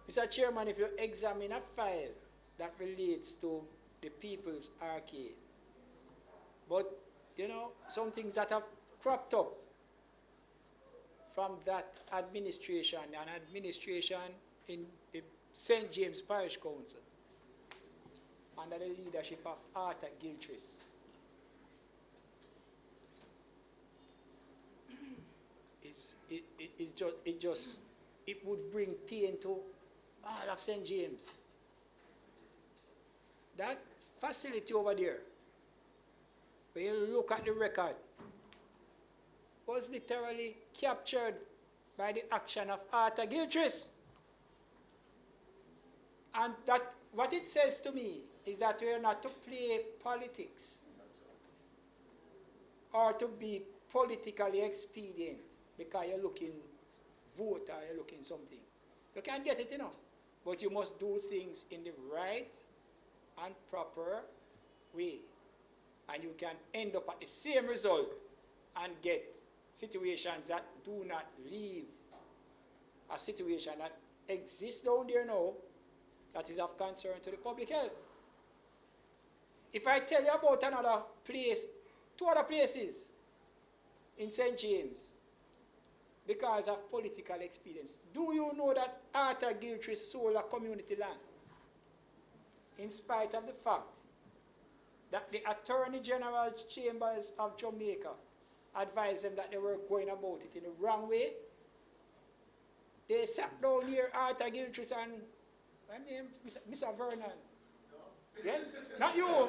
Mr. Chairman, if you examine a file that relates to the People's Arcade, but you know, some things that have cropped up from that administration and administration in the St. James Parish Council under the leadership of Arthur Gilchrist. It would bring pain to all of St. James. That facility over there, when you look at the record, was literally captured by the action of Arthur Gilchrist. And that what it says to me is that we are not to play politics or to be politically expedient because you're looking vote or you're looking something. You can't get it, you know. But you must do things in the right and proper way. And you can end up at the same result and get situations that do not leave a situation that exists down there now that is of concern to the public health. If I tell you about another place, 2 other places in St. James, because of political experience, do you know that Arthur Gilchrist sold a community land in spite of the fact that the Attorney General's Chambers of Jamaica advised them that they were going about it in the wrong way? They sat down here, Arthur Gilchrist and, my name, Mr. Vernon. Yes? Not you.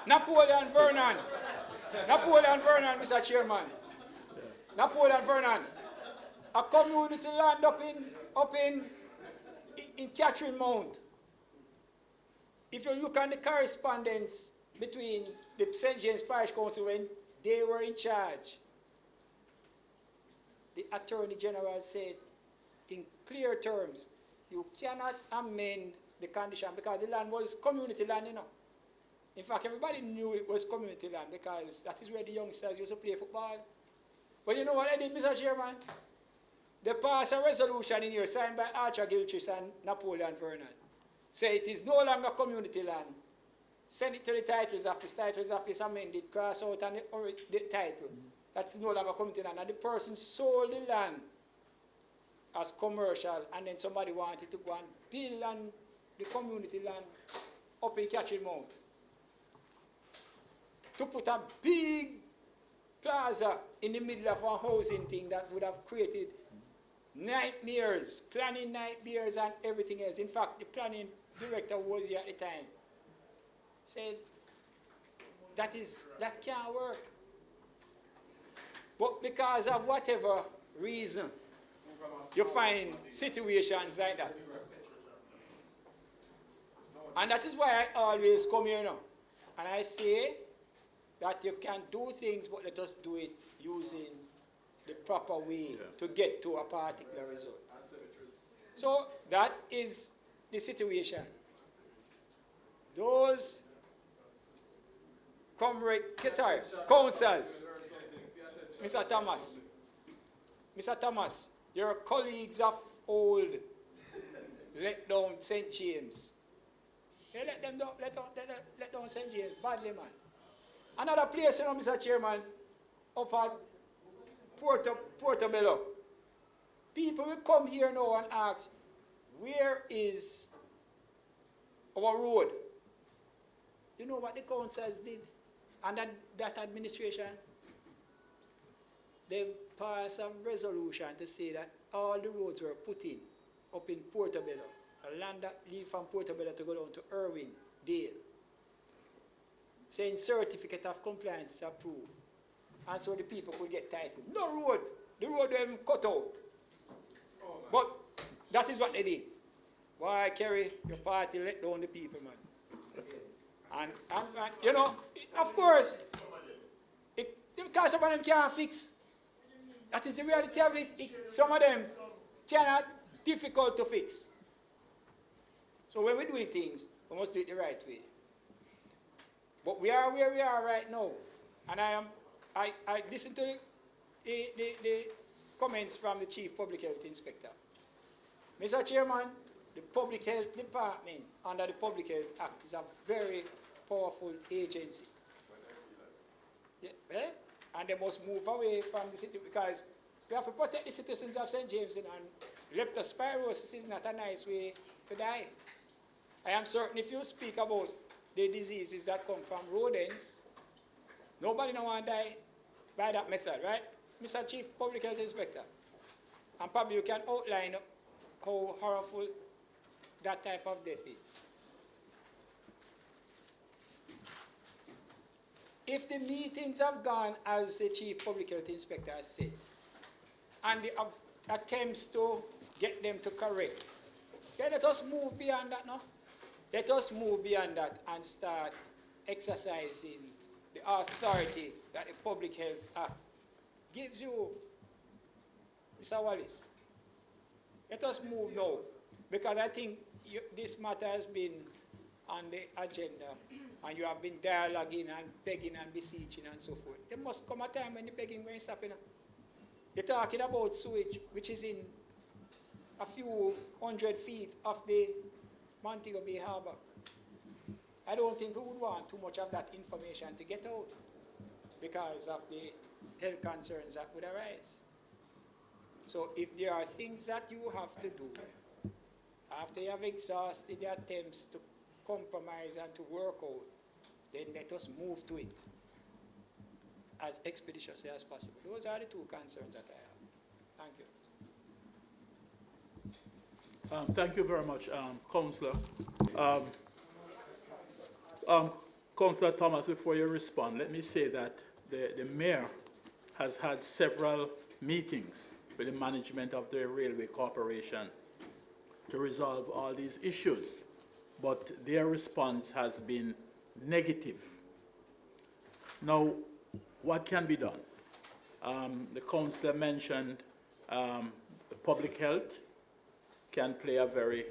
Napoleon Vernon. Napoleon Vernon, Mr. Chairman. Napoleon Vernon. A community land up in Catherine Mount. If you look at the correspondence between the St. James Parish Council when they were in charge, the Attorney General said in clear terms, you cannot amend the condition because the land was community land, you know. In fact, everybody knew it was community land because that is where the youngsters used to play football. But you know what I did, Mr. Chairman? They passed a resolution in here signed by Arthur Gilchrist and Napoleon Vernon. Say it is no longer community land. Send it to the titles office amend it, cross out and the title. That's no longer community land. And the person sold the land as commercial, and then somebody wanted to go and build on the community land up in Catherine Mount. To put a big plaza in the middle of a housing thing that would have created nightmares, planning nightmares and everything else. In fact, the planning director was here at the time. Said, that can't work. But because of whatever reason, you find situations like that. And that is why I always come here now. And I say that you can do things, but let us do it using the proper way to get to a particular result. So that is the situation. Those councils, Mr. Thomas, your colleagues of old let down St. James. They let down St. James badly, man. Another place, you know, Mr. Chairman, up at Portobello. People will come here now and ask, where is our road? You know what the councils did? And that administration, they passed a resolution to say that all the roads were put in up in Portobello, a land that leave from Portobello to go down to Irwin, Dale, saying certificate of compliance approved. and so the people could get title. No road. The road them cut out. But that is what they did. Why, Kerry, your party let down the people, man. And you know, of course, because some of them can't fix. That is the reality of it. Some of them cannot, difficult to fix. So when we do things, we must do it the right way. But we are where we are right now. And I listened to the comments from the Chief Public Health Inspector. Mr. Chairman, the Public Health Department under the Public Health Act is a very powerful agency. Yeah, eh? And they must move away from the city because we have to protect the citizens of St. James, and leptospirosis is not a nice way to die. I am certain if you speak about the diseases that come from rodents, nobody don't want to die by that method, right? Mr. Chief Public Health Inspector. And probably you can outline how horrible that type of death is. If the meetings have gone as the Chief Public Health Inspector has said, and the attempts to get them to correct, then let us move beyond that now. Let us move beyond that and start exercising the authority that the Public Health Act gives you, Mr. Wallace. Let us move now, because I think this matter has been on the agenda, and you have been dialoguing and begging and beseeching and so forth. There must come a time when the begging will stop. You're talking about sewage, which is in a few 100 feet of the Montego Bay Harbor. I don't think we would want too much of that information to get out because of the health concerns that would arise. So if there are things that you have to do, after you have exhausted the attempts to compromise and to work out, then let us move to it as expeditiously as possible. Those are the two concerns that I have. Thank you. Thank you very much, Councillor. Councillor Thomas, before you respond, let me say that the mayor has had several meetings with the management of the Railway Corporation to resolve all these issues, but their response has been negative. Now, what can be done? The councillor mentioned the public health can play a very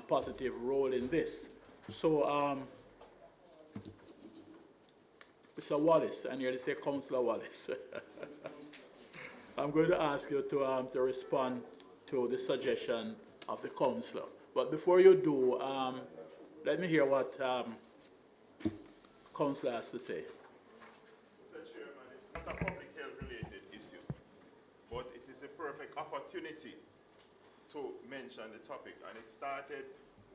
positive role in this. So, Mr. Wallace, and you say Councillor Wallace, I'm going to ask you to respond to the suggestion of the councillor. But before you do, let me hear what councillor has to say. Mr. Chairman, it's not a public health related issue, but it is a perfect opportunity to mention the topic. And it started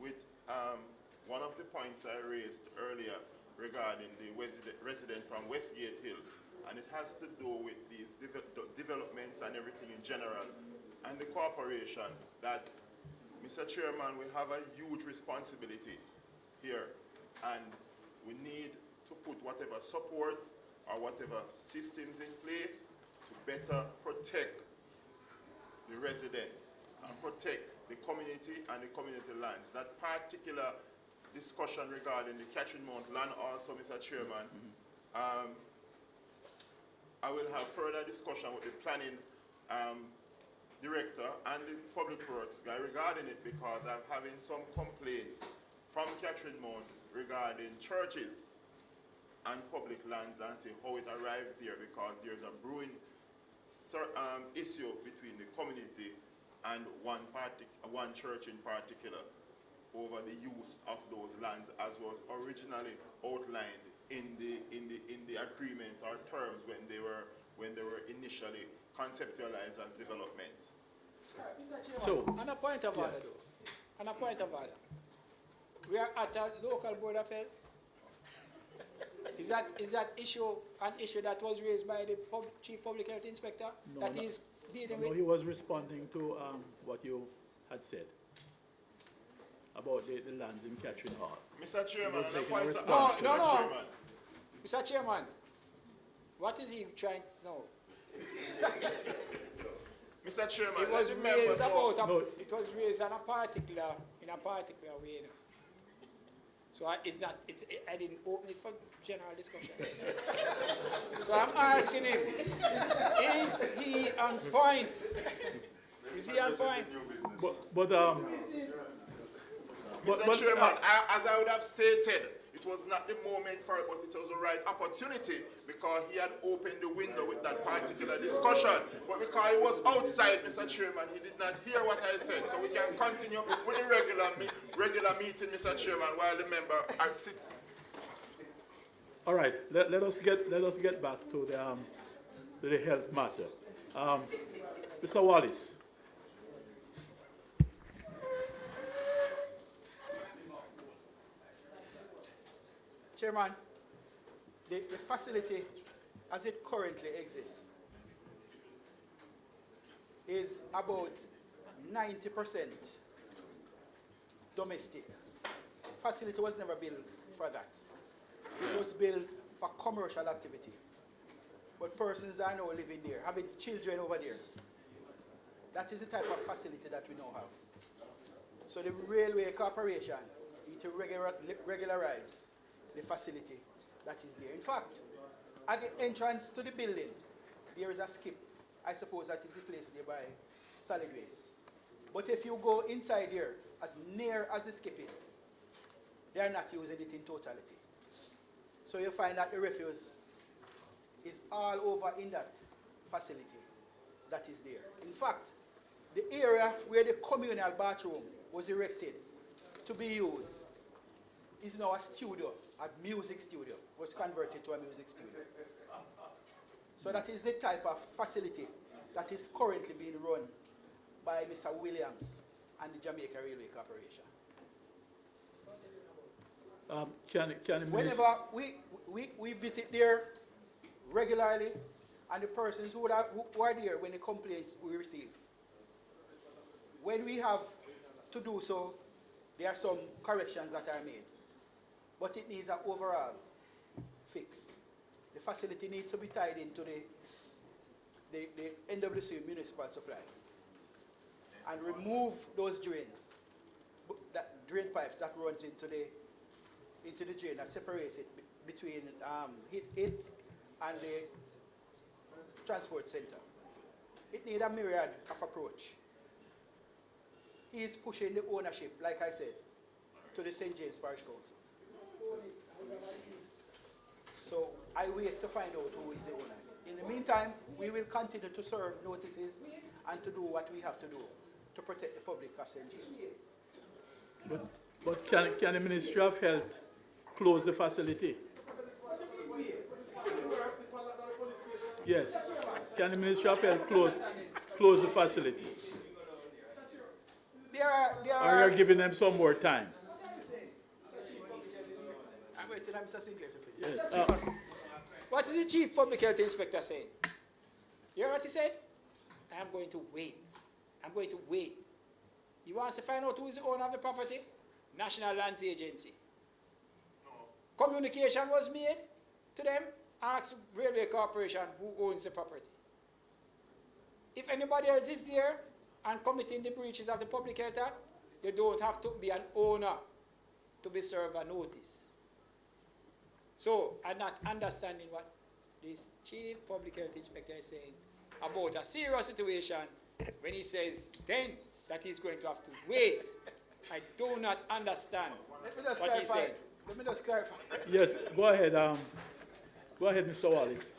with one of the points I raised earlier regarding the resident from Westgate Hill. And it has to do with these developments and everything in general. And the corporation that, Mr. Chairman, we have a huge responsibility here. And we need to put whatever support or whatever systems in place to better protect the residents and protect the community and the community lands. That particular discussion regarding the Catherine Mount land also, Mr. Chairman, I will have further discussion with the planning director and the public works guy regarding it, because I'm having some complaints from Catherine Mount regarding churches and public lands and see how it arrived there, because there's a brewing issue between the community and one church in particular over the use of those lands as was originally outlined in the agreements or terms when they were initially conceptualized as developments. So, on a point of order though, on a point of order, we are at a local board of health. Is that issue an issue that was raised by the Chief Public Health Inspector? No, that is dealing with? He was responding to what you had said about the lands in Catherine Hall. Mr. Chairman, Mr. Chairman, What is he trying? No. Mr. Chairman, It was let the member raised know. about. No. It was raised in a particular way. You know. So it's not. I didn't open it for general discussion. So I'm asking him: is he on point? Is he on point? Mr. Chairman, as I would have stated, it was not the moment for it, but it was the right opportunity because he had opened the window with that particular discussion. But because he was outside, Mr. Chairman, he did not hear what I said. So we can continue with the regular meeting, Mr. Chairman, while the member sits. All right, let us get back to the health matter. Mr. Wallace. Chairman, the facility as it currently exists is about 90% domestic. Facility was never built for that. It was built for commercial activity. But persons are now living there, having children over there. That is the type of facility that we now have. So the Railway Corporation need to regularize the facility that is there. In fact, at the entrance to the building, there is a skip. I suppose that is replaced there by solid waste. But if you go inside here, as near as the skip is, they are not using it in totality. So you find that the refuse is all over in that facility that is there. In fact, the area where the communal bathroom was erected to be used is now a studio, a music studio, was converted to a music studio. So that is the type of facility that is currently being run by Mr. Williams and the Jamaica Railway Corporation. Whenever we visit there regularly, and the persons who are there when the complaints we receive, when we have to do so, there are some corrections that are made. But it needs an overall fix. The facility needs to be tied into the NWC municipal supply and remove those drains, that drain pipes that runs into the drain that separates it between it and the transport center. It needs a myriad of approach. He is pushing the ownership, like I said, to the St. James Parish Council. So I wait to find out who is the owner. In the meantime, we will continue to serve notices and to do what we have to do to protect the public of St. James. But can the Ministry of Health close the facility? Yes. Can the Ministry of Health close the facility? Or you're giving them some more time? I'm waiting on Mr. Sinclair to finish. Yes. What is the Chief Public Health Inspector saying? You hear what he said? I am going to wait. I'm going to wait. He wants to find out who is the owner of the property? National Lands Agency. No. Communication was made to them. Ask Railway Corporation who owns the property. If anybody else is there and committing the breaches of the Public Health Act, they don't have to be an owner to be served a notice. So I'm not understanding what this Chief Public Health Inspector is saying about a serious situation when he says then that he's going to have to wait. I do not understand what he's saying. Let me just clarify. Yes, go ahead. Go ahead, Mr. Wallace.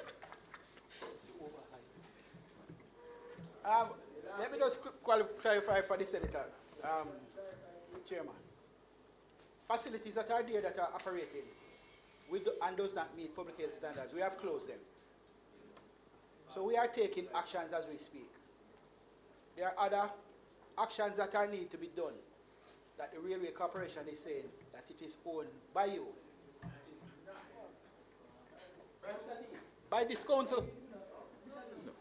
Let me just clarify for the Senator, Chairman. Facilities that are there that are operating and does not meet public health standards, we have closed them. So we are taking actions as we speak. There are other actions that are need to be done that the Railway Corporation is saying that it is owned by you. By this council.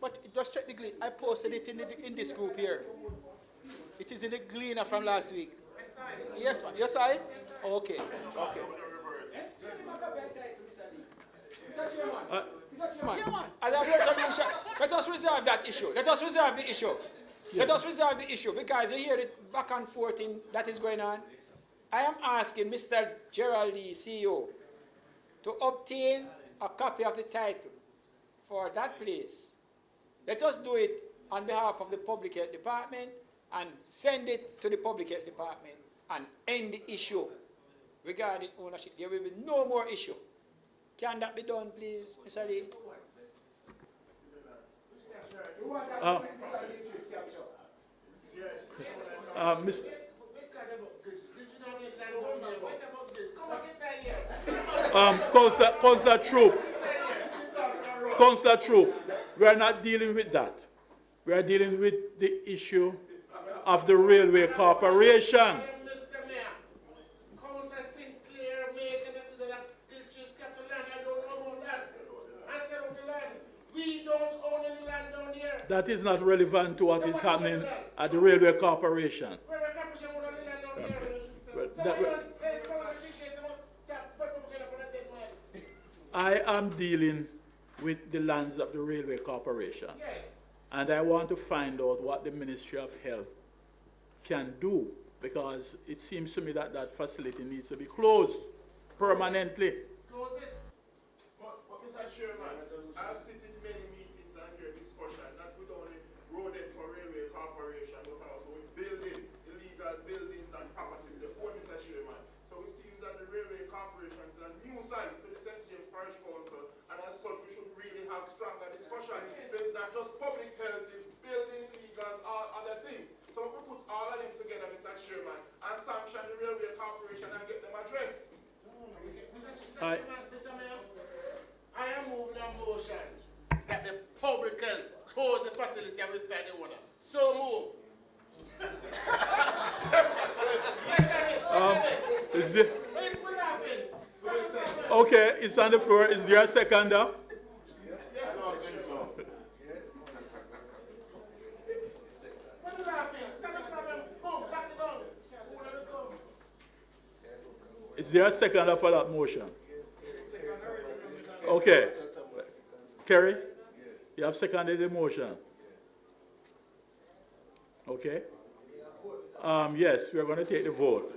But just technically, I posted it in this group here. It is in the Gleaner from last week. Yes, ma'am. Your side? Okay. Okay. Mr. Chairman, as a resolution, let us resolve that issue. Let us resolve the issue. Let us resolve the issue because you hear it back and forth that is going on. I am asking Mr. Gerald Lee, CEO, to obtain a copy of the title for that place. Let us do it on behalf of the Public Health Department and send it to the Public Health Department and end the issue regarding ownership. There will be no more issue. Can that be done, please, Mr. Lee? Councillor Troop, we are not dealing with that. We are dealing with the issue of the Railway Corporation. That is not relevant to what is happening at the Railway Corporation. I am dealing with the lands of the Railway Corporation. And I want to find out what the Ministry of Health can do, because it seems to me that that facility needs to be closed permanently. Close it. But Mr. Chairman, I've seen in many meetings and heard discussion, not with only road and for Railway Corporation, but also with building, illegal buildings and properties before, Mr. Chairman. So it seems that the Railway Corporation is a nuisance to the St. James Parish Council, and as such we should really have stronger discussion. So it's not just public health, it's building illegals, all other things. So we put all of them together, Mr. Chairman, and sanction the Railway Corporation and get them addressed. Mr. Mayor, I am moving a motion that the public health close the facility and we find the owner. So move. Okay, it's on the floor. Is there a seconder? Is there a seconder for that motion? Okay. Kerry, you have seconded the motion. Okay. Yes, we are going to take the vote.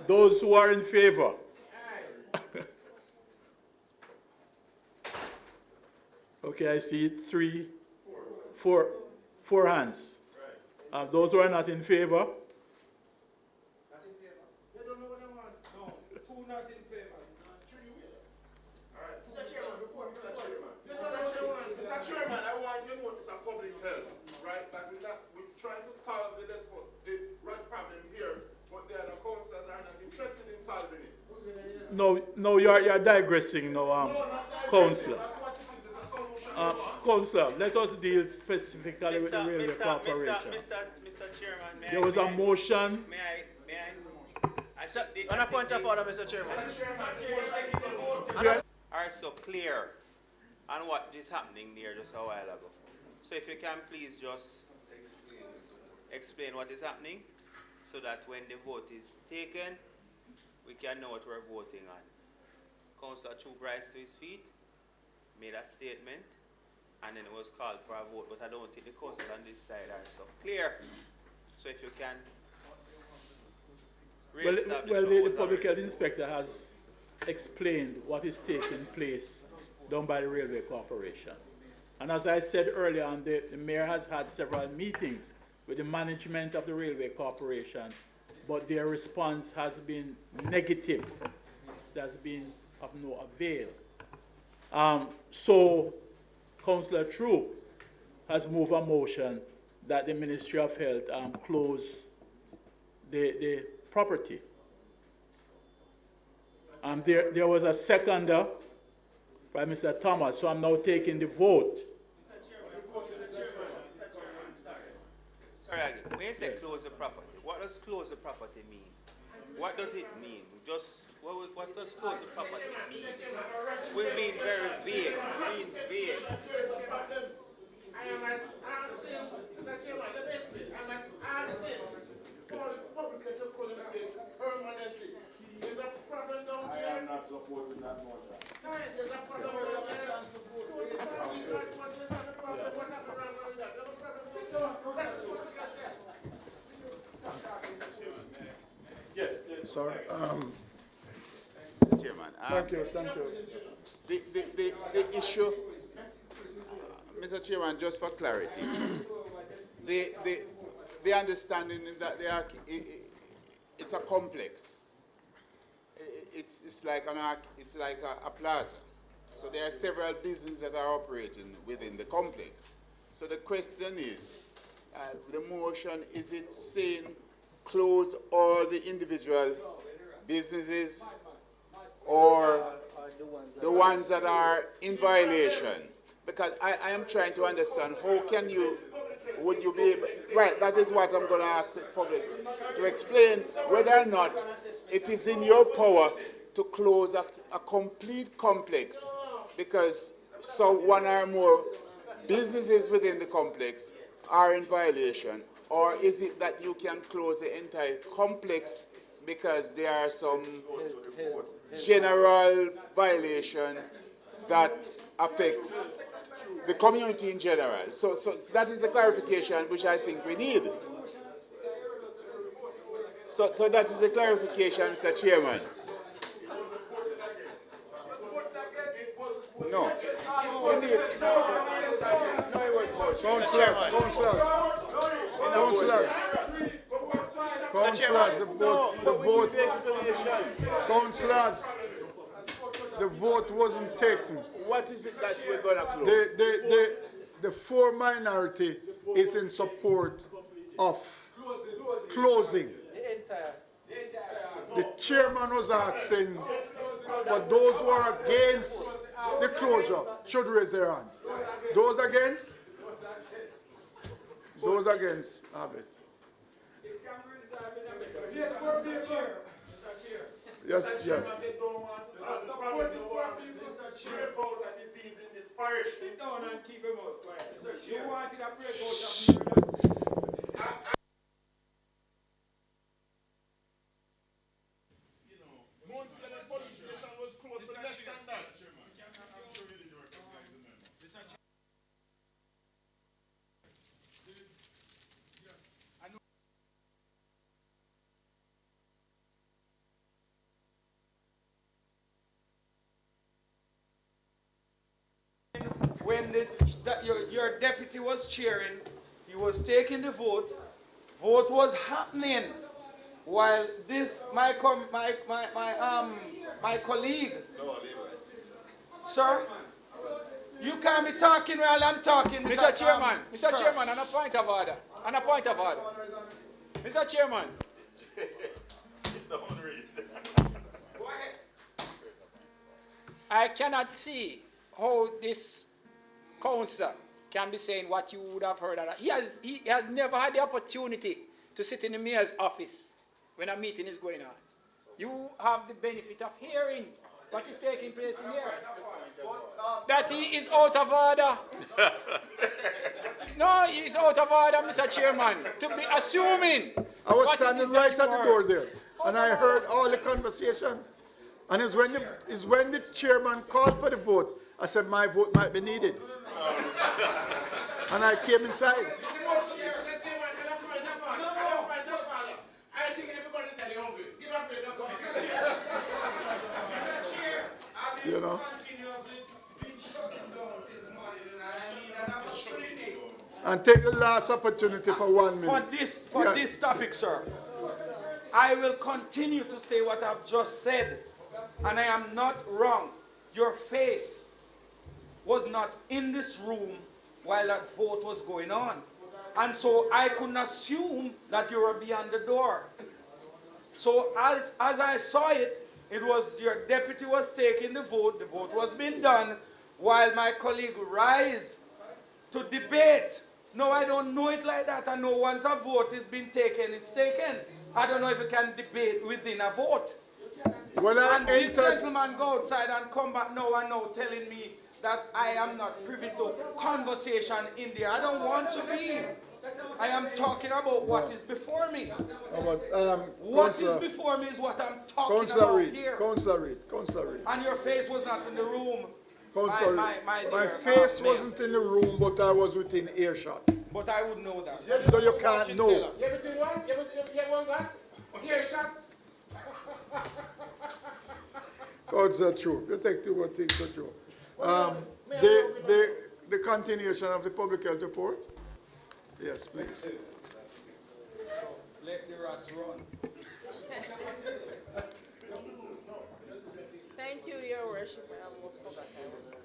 Those who are in favor. Okay, I see four hands. Those who are not in favor. No, you're digressing now, Councillor. Councillor, let us deal specifically with the Railway Corporation. Mr. Chairman, there was a motion. May I? On a point of order, Mr. Chairman. All right, so clear on what is happening there just a while ago. So if you can please just explain what is happening so that when the vote is taken, we can know what we're voting on. Councillor Chu rise to his feet, made a statement, and then it was called for a vote, but I don't think the councillors on this side are so clear. So if you can the Public Health Inspector has explained what is taking place done by the Railway Corporation. And as I said earlier on, the Mayor has had several meetings with the management of the Railway Corporation, but their response has been negative. It has been of no avail. So Councillor True has moved a motion that the Ministry of Health close the property. There was a seconder by Mr. Thomas, so I'm now taking the vote. Sorry, when you say close the property, what does close the property mean? What does it mean? What does close the property mean? We're being very vague. I am asking, Mr. Chairman, let me explain. I am asking for the public to close the place permanently. There's a problem down there. I am not supporting that motion. There's a sir. Mr. Chairman. Thank you, thank you. The issue, Mr. Chairman, just for clarity, the understanding is that it's a complex. It's like a plaza. So there are several businesses that are operating within the complex. So the question is, the motion, is it saying close all the individual businesses or the ones that are in violation? Because I am trying to understand how can you, would you be able, right, that is what I'm going to ask the public, to explain whether or not it is in your power to close a complete complex because one or more businesses within the complex are in violation, or is it that you can close the entire complex because there are some general violation that affects the community in general? So that is the clarification which I think we need. So that is the clarification, Mr. Chairman. No. Indeed. No, it was Councillors, the vote wasn't taken. What is it that we're going to close? The four minority is in support of closing. The chairman was asking for those who are against the closure should raise their hand. Those against? Those against, have it. Yes, yes. Sit down and keep him out quiet. You wanted a breakout. When your deputy was chairing, he was taking the vote. Vote was happening while my colleague. Sir, you can't be talking while I'm talking. Mr. Chairman, Mr. Chairman, on a point of order. On a point of order. Mr. Chairman. Go ahead. I cannot see how this councillor can be saying what you would have heard. He has never had the opportunity to sit in the mayor's office when a meeting is going on. You have the benefit of hearing what is taking place in here. That he is out of order. No, he is out of order, Mr. Chairman, to be assuming. I was standing right at the door there, and I heard all the conversation. And it's when the chairman called for the vote, I said my vote might be needed. And I came inside. You know? And take the last opportunity for 1 minute. For this topic, sir, I will continue to say what I've just said, and I am not wrong. Your face was not in this room while that vote was going on. And so I couldn't assume that you were beyond the door. So as I saw it, it was your deputy was taking the vote was being done, while my colleague rise to debate. No, I don't know it like that. I know once a vote is being taken, it's taken. I don't know if you can debate within a vote. And this gentleman go outside and come back now and now telling me that I am not privy to conversation in there. I don't want to be. I am talking about what is before me. What is before me is what I'm talking about here. Councillor Reid. And your face was not in the room. My face wasn't in the room, but I was within earshot. But I would know that. So you can't know. You ever do what? You ever what? Earshot? words are true. You take two what things are true. The continuation of the public health report. Yes, please. Let the rats run. Thank you, Your Worship. I almost forgot I was supposed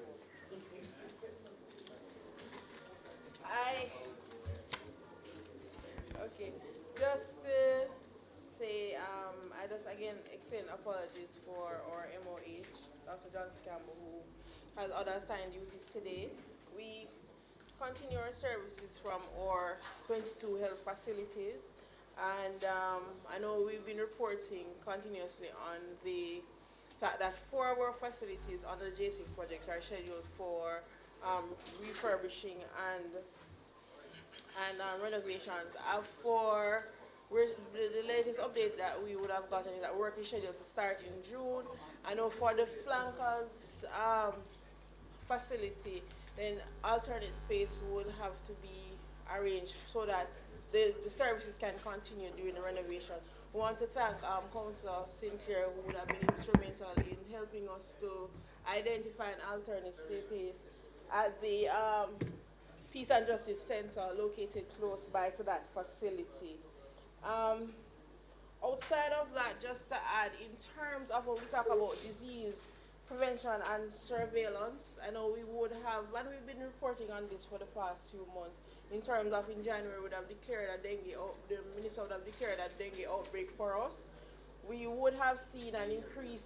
okay. Just to say, I just again extend apologies for our MOH, Dr. Johnson Campbell, who has other assigned duties today. We continue our services from our 22 health facilities, and I know we've been reporting continuously on the fact that 4 of our facilities under the JC projects are scheduled for refurbishing and renovations. For the latest update that we would have gotten is that work is scheduled to start in June. I know for the flankers facility, then alternate space would have to be arranged so that the services can continue during the renovation. We want to thank Councillor Sinclair, who would have been instrumental in helping us to identify an alternate space at the Peace and Justice Center located close by to that facility. Outside of that, just to add, in terms of when we talk about disease prevention and surveillance, I know we would have, and we've been reporting on this for the past few months, in terms of in January we would have declared a dengue, the minister would have declared a dengue outbreak for us. We would have seen an decrease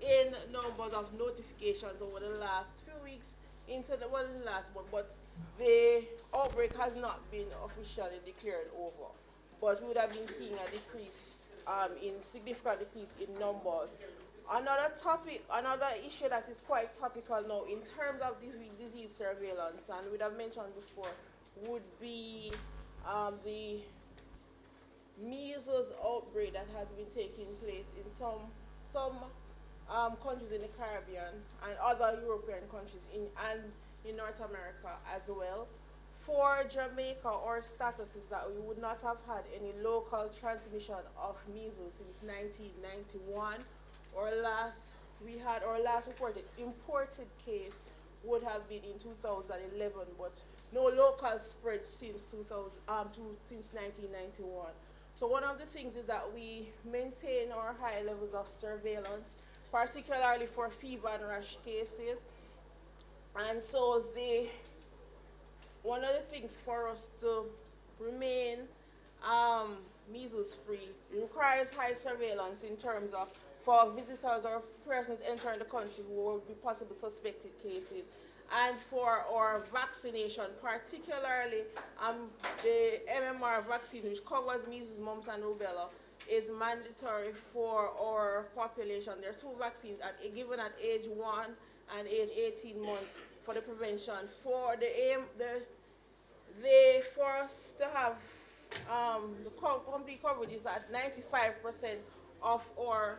in numbers of notifications over the last few weeks into the last month, but the outbreak has not been officially declared over. But we would have been seeing a decrease, significant decrease in numbers. Another topic, another issue that is quite topical now in terms of disease surveillance, and we have mentioned before, would be the measles outbreak that has been taking place in some countries in the Caribbean and other European countries and in North America as well. For Jamaica, our status is that we would not have had any local transmission of measles since 1991. Our last reported imported case would have been in 2011, but no local spread since 1991. So one of the things is that we maintain our high levels of surveillance, particularly for fever and rash cases. And so one of the things for us to remain measles free requires high surveillance in terms of for visitors or persons entering the country who will be possible suspected cases, and for our vaccination, particularly the MMR vaccine, which covers measles, mumps, and rubella, is mandatory for our population. There are 2 vaccines given at age 1 and age 18 months for the prevention. For the aim, for us to have the complete coverage is at 95% of our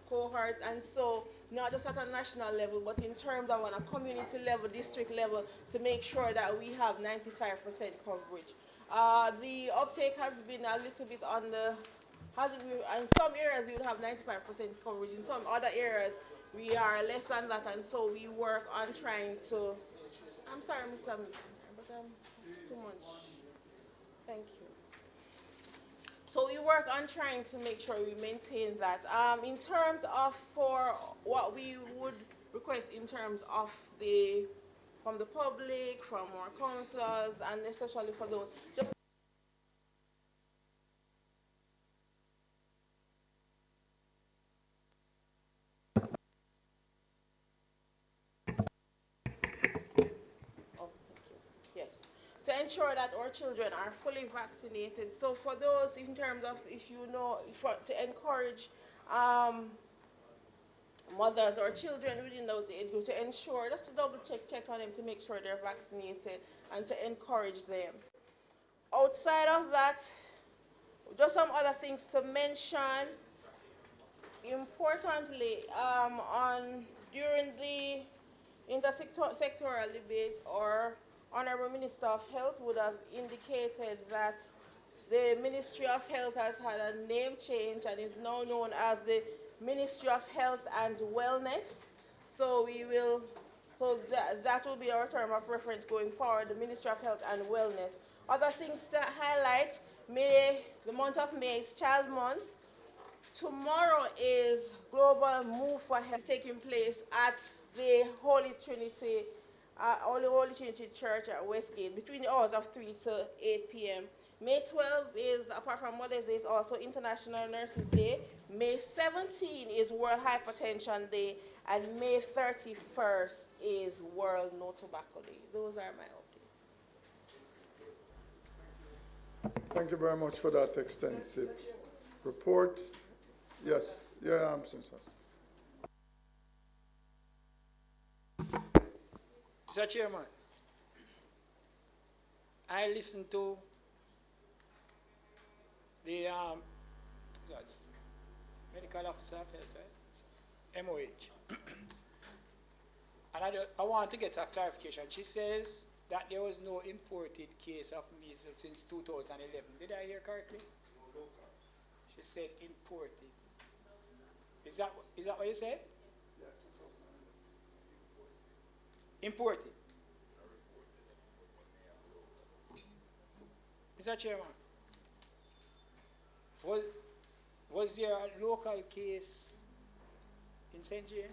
cohorts, and so not just at a national level, but in terms of on a community level, district level, to make sure that we have 95% coverage. The uptake has been a little bit on the, in some areas we would have 95% coverage, in some other areas we are less than that, and so we work on trying to, I'm sorry, Mr. but too much. Thank you. So we work on trying to make sure we maintain that. In terms of for what we would request in terms of from the public, from our councillors, and especially for those. Yes. To ensure that our children are fully vaccinated. So for those, in terms of, if you know, to encourage mothers or children within those age groups, to ensure, just to double check on them to make sure they're vaccinated and to encourage them. Outside of that, just some other things to mention. Importantly, during the intersectoral debate, our Honorable Minister of Health would have indicated that the Ministry of Health has had a name change and is now known as the Ministry of Health and Wellness. So that will be our term of reference going forward, the Ministry of Health and Wellness. Other things to highlight, the month of May is Child Month. Tomorrow is Global Move for Health taking place at the Holy Trinity Church at Westgate between the hours of 3 to 8 p.m. May 12 is, apart from Mother's Day, is also International Nurses Day. May 17 is World Hypertension Day, and May 31st is World No Tobacco Day. Those are my updates. Thank you very much for that extensive report. Yes, yeah, I'm sincere. Mr. Chairman, I listened to the medical officer of health, right? MOH. And I want to get a clarification. She says that there was no imported case of measles since 2011. Did I hear correctly? She said imported. Is that what you said? Imported. Mr. Chairman, was there a local case in St. James?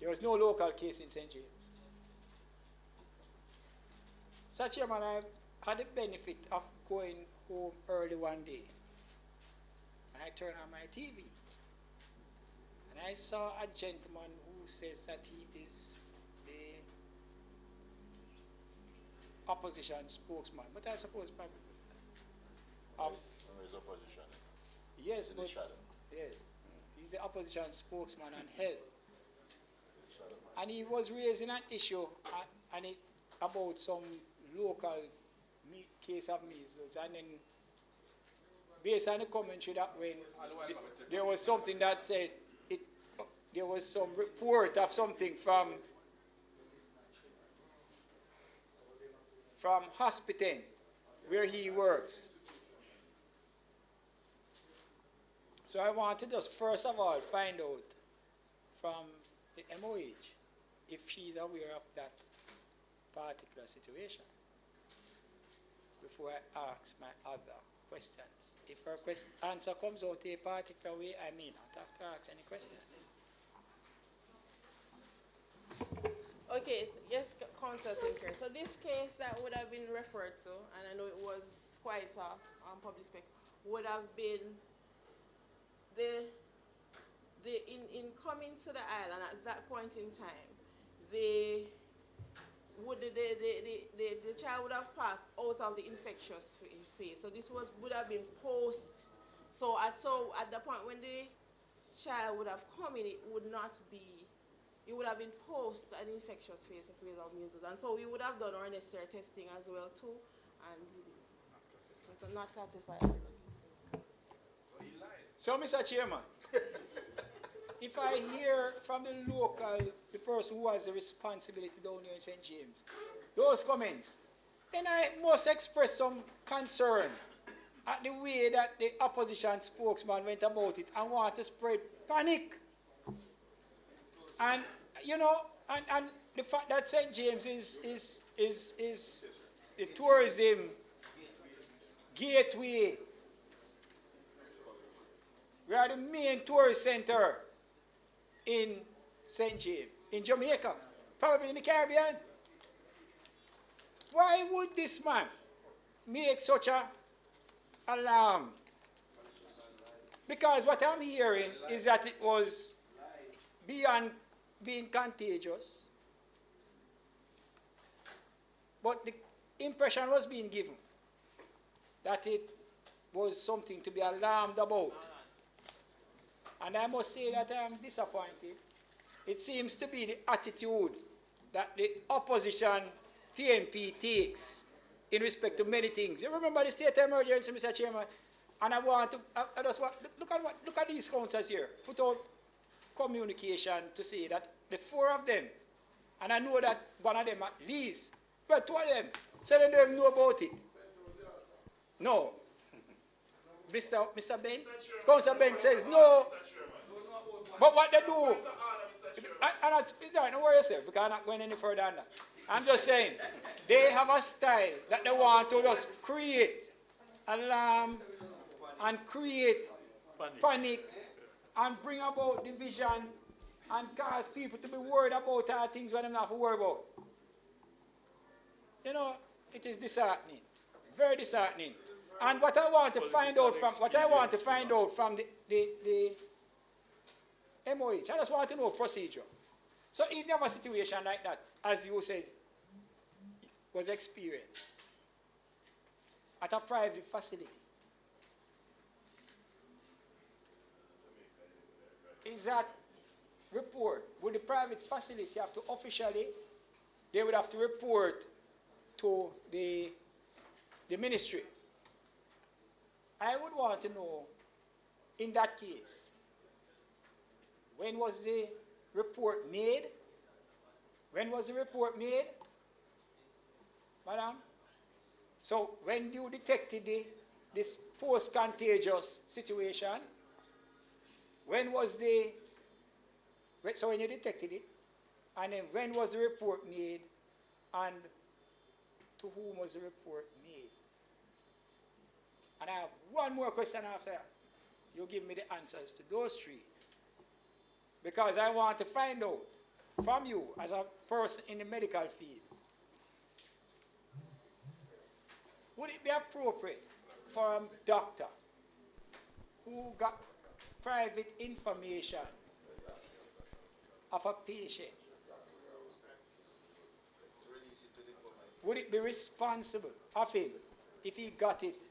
There was no local case in St. James. Mr. Chairman, I had the benefit of going home early one day. And I turned on my TV. And I saw a gentleman who says that he is the opposition spokesman. But I suppose probably of His opposition. yes, In but the shadow. yes, he's the opposition spokesman on health. And he was raising an issue about some local case of measles, and then based on the commentary that when there was something that said there was some report of something from hospital where he works. So I want to just first of all find out from the MOH if she's aware of that particular situation before I ask my other questions. If her answer comes out a particular way, I may not have to ask any questions. Okay, yes, Councillor Sinclair. So this case that would have been referred to, and I know it was quite a public spec, would have been in coming to the island at that point in time, the child would have passed out of the infectious phase. So this would have been post. So at the point when the child would have come in, it would have been post an infectious phase of measles. And so we would have done our necessary testing as well too, and not classified. So, Mr. Chairman, if I hear from the person who has the responsibility down here in St. James, those comments, then I must express some concern at the way that the opposition spokesman went about it and want to spread panic. And, you know, and the fact that St. James is the tourism gateway. We are the main tourist center in St. James, in Jamaica, probably in the Caribbean. Why would this man make such a alarm? Because what I'm hearing is that it was beyond being contagious, but the impression was being given that it was something to be alarmed about. And I must say that I am disappointed. It seems to be the attitude that the opposition PNP takes in respect to many things. You remember the state of emergency, Mr. Chairman? And I just want, look at these councillors here. Put out communication to say that the four of them, and I know that one of them at least But two of them, so they don't even know about it. No. Mr. Ben? Councillor Ben says no. But what they do, don't worry yourself, because I'm not going any further than that. I'm just saying, they have a style that they want to just create alarm and create panic and bring about division and cause people to be worried about things when they're not to worry about. You know, it is disheartening, very disheartening. And what I want to find out from the MOH, I just want to know procedure. So if you have a situation like that, as you said, was experienced at a private facility, is that report, would the private facility have to officially, they would have to report to the ministry? I would want to know, in that case, when was the report made? When was the report made, madam? So when you detected this post-contagious situation, when was so when you detected it, and then when was the report made, and to whom was the report made? And I have one more question after that. You give me the answers to those three. Because I want to find out from you, as a person in the medical field, would it be appropriate for a doctor who got private information of a patient, would it be responsible of him if he got it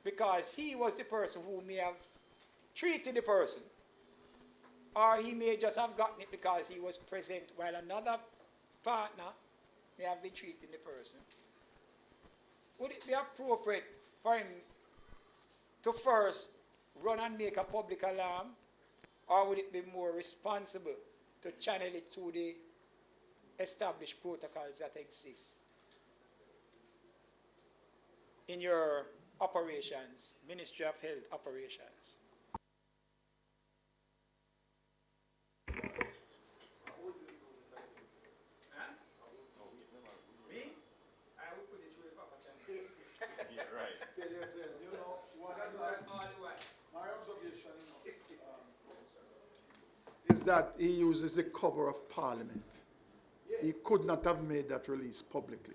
because he was the person who may have treated the person, or he may just have gotten it because he was present while another partner may have been treating the person? Would it be appropriate for him to first run and make a public alarm, or would it be more responsible to channel it through the established protocols that exist in your operations, Ministry of Health operations? Me? I will put it through the proper channel. Yeah, right. You know, what is that? My observation is that he uses the cover of Parliament. He could not have made that release publicly.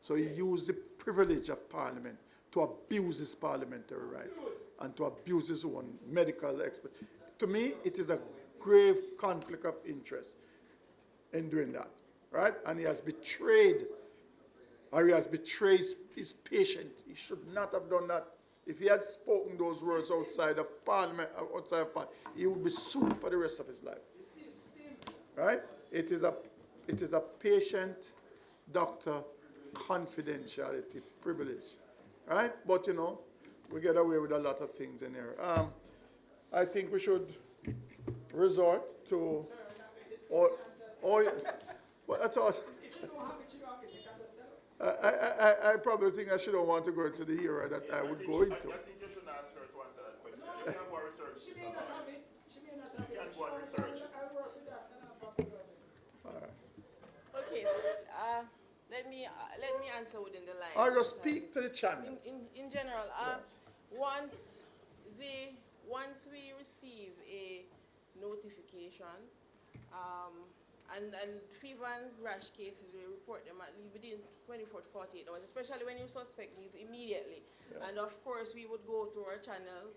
So he used the privilege of Parliament to abuse his parliamentary rights and to abuse his own medical expert. To me, it is a grave conflict of interest in doing that, right? And he has betrayed, or he has betrayed his patient. He should not have done that. If he had spoken those words outside of Parliament, he would be sued for the rest of his life. Right? It is a patient-doctor confidentiality privilege. Right? But, you know, we get away with a lot of things in here. I think we should resort to... But I thought... I probably think I shouldn't want to go into the era that I would go into. I think you should ask her to answer that question. You can go and research this. You can go and research it. Okay, let me answer within the line. Or just speak to the channel. In general, once we receive a notification, and fever and rash cases, we report them within 24 to 48 hours, especially when you suspect these immediately. Yeah. And of course, we would go through our channels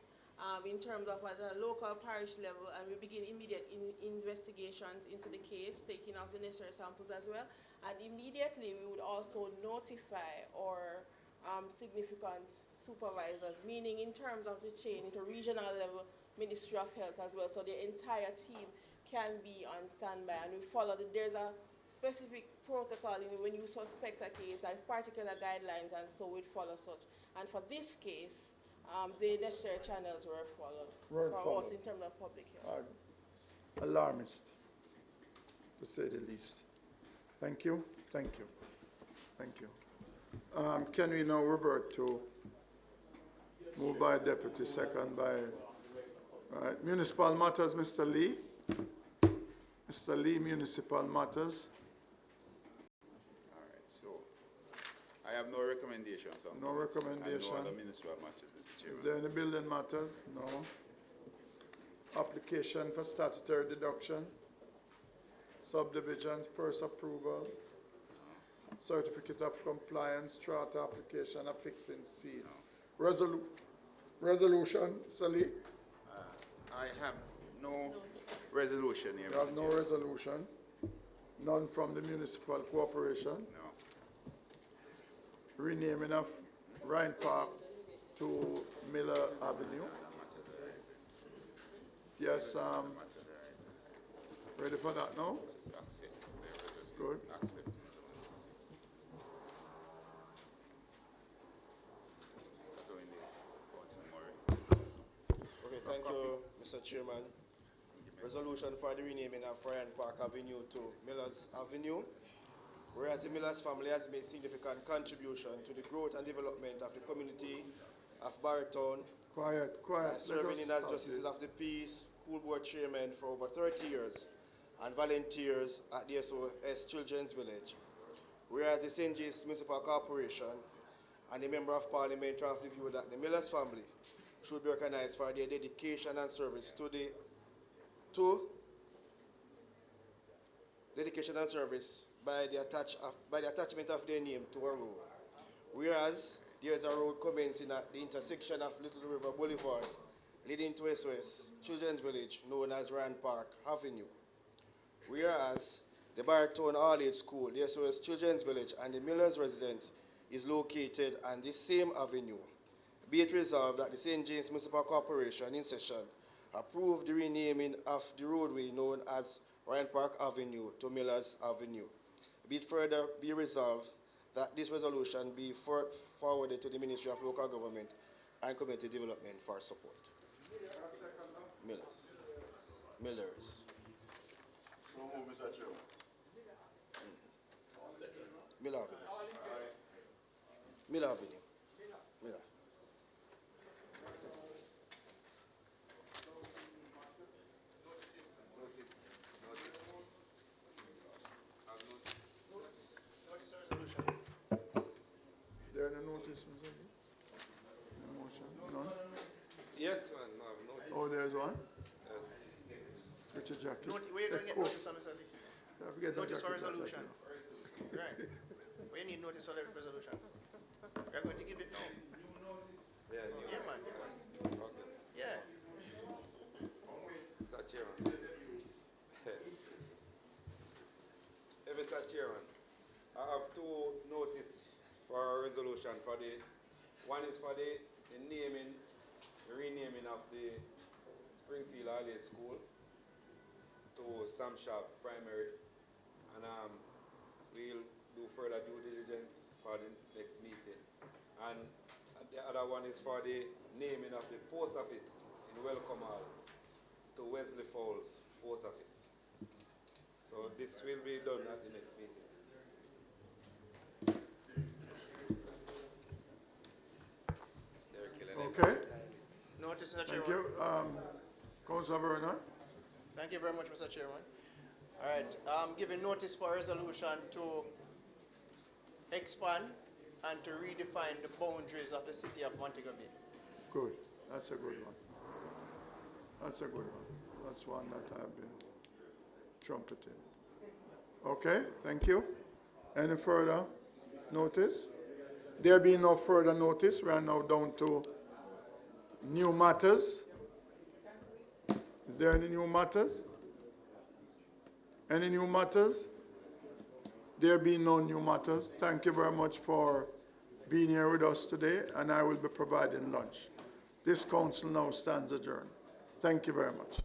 in terms of at a local parish level, and we begin immediate investigations into the case, taking off the necessary samples as well. And immediately, we would also notify our significant supervisors, meaning in terms of the chain into regional level, Ministry of Health as well, so the entire team can be on standby, and we follow there's a specific protocol when you suspect a case and particular guidelines, and so we'd follow such. And for this case, the necessary channels were followed for us in terms of public health. Alarmist, to say the least. Thank you. Thank you. Thank you. Can we now revert to moved by deputy, second by municipal matters, Mr. Lee? Mr. Lee, municipal matters. All right, so I have no recommendations. No recommendation. And no other municipal matters, Mr. Chairman. Is there any building matters? No. Application for statutory deduction. Subdivisions, first approval. Certificate of compliance, charter application, affixing seal. Resolution, Sali? I have no resolution here, You have Mr. no Chairman. resolution. None from the municipal corporation. No. Renaming of Ryan Park to Miller Avenue. Yes, ready for that now? Good. Accept. Okay, thank you, Mr. Chairman. Resolution for the renaming of Ryan Park Avenue to Millers Avenue. Whereas the Millers family has made significant contribution to the growth and development of the community of Barretown, Quiet. serving in as justices of the peace, school board chairman for over 30 years, and volunteers at the SOS Children's Village. Whereas the St. James Municipal Corporation and the Member of Parliament have the view that the Millers family should be recognized for their dedication and service to by the attachment of their name to a road. Whereas there is a road commencing at the intersection of Little River Boulevard leading to SOS Children's Village known as Ryan Park Avenue. Whereas the Barretown All-Age School, the SOS Children's Village, and the Millers residence is located on the same avenue. Be it resolved that the St. James Municipal Corporation in session approved the renaming of the roadway known as Ryan Park Avenue to Millers Avenue. Be it further be resolved that this resolution be forwarded to the Ministry of Local Government and Community Development for support. Millers. So move, Mr. Chairman. Miller Avenue. Miller Avenue. Miller. Is there any notice, Mr. Lee? No motion? None? Yes, man, no, I've noticed. Oh, there's one? Richard Jackie. Where do I get notice on, Mr. Lee? Notice for resolution. Right. We need notice for the resolution. We are going to give it now. Yeah, man. Okay. Yeah. Mr. Chairman. Mr. Chairman, I have two notice for a resolution for the, one is for the renaming of the Springfield All-Age School to Sam Sharp Primary, and we'll do further due diligence for the next meeting. And the other one is for the naming of the post office in Welcome Hall to Wesley Falls Post Office. So this will be done at the next meeting. Okay. Notice, Mr. Thank Chairman. you. Councilor Vernon? Thank you very much, Mr. Chairman. All right, giving notice for resolution to expand and to redefine the boundaries of the city of Montego Bay. Good. That's a good one. That's a good one. That's one that I've been trumpeting. Okay, thank you. Any further notice? There being no further notice, we are now down to new matters. Is there any new matters? Any new matters? There being no new matters, thank you very much for being here with us today, and I will be providing lunch. This council now stands adjourned. Thank you very much.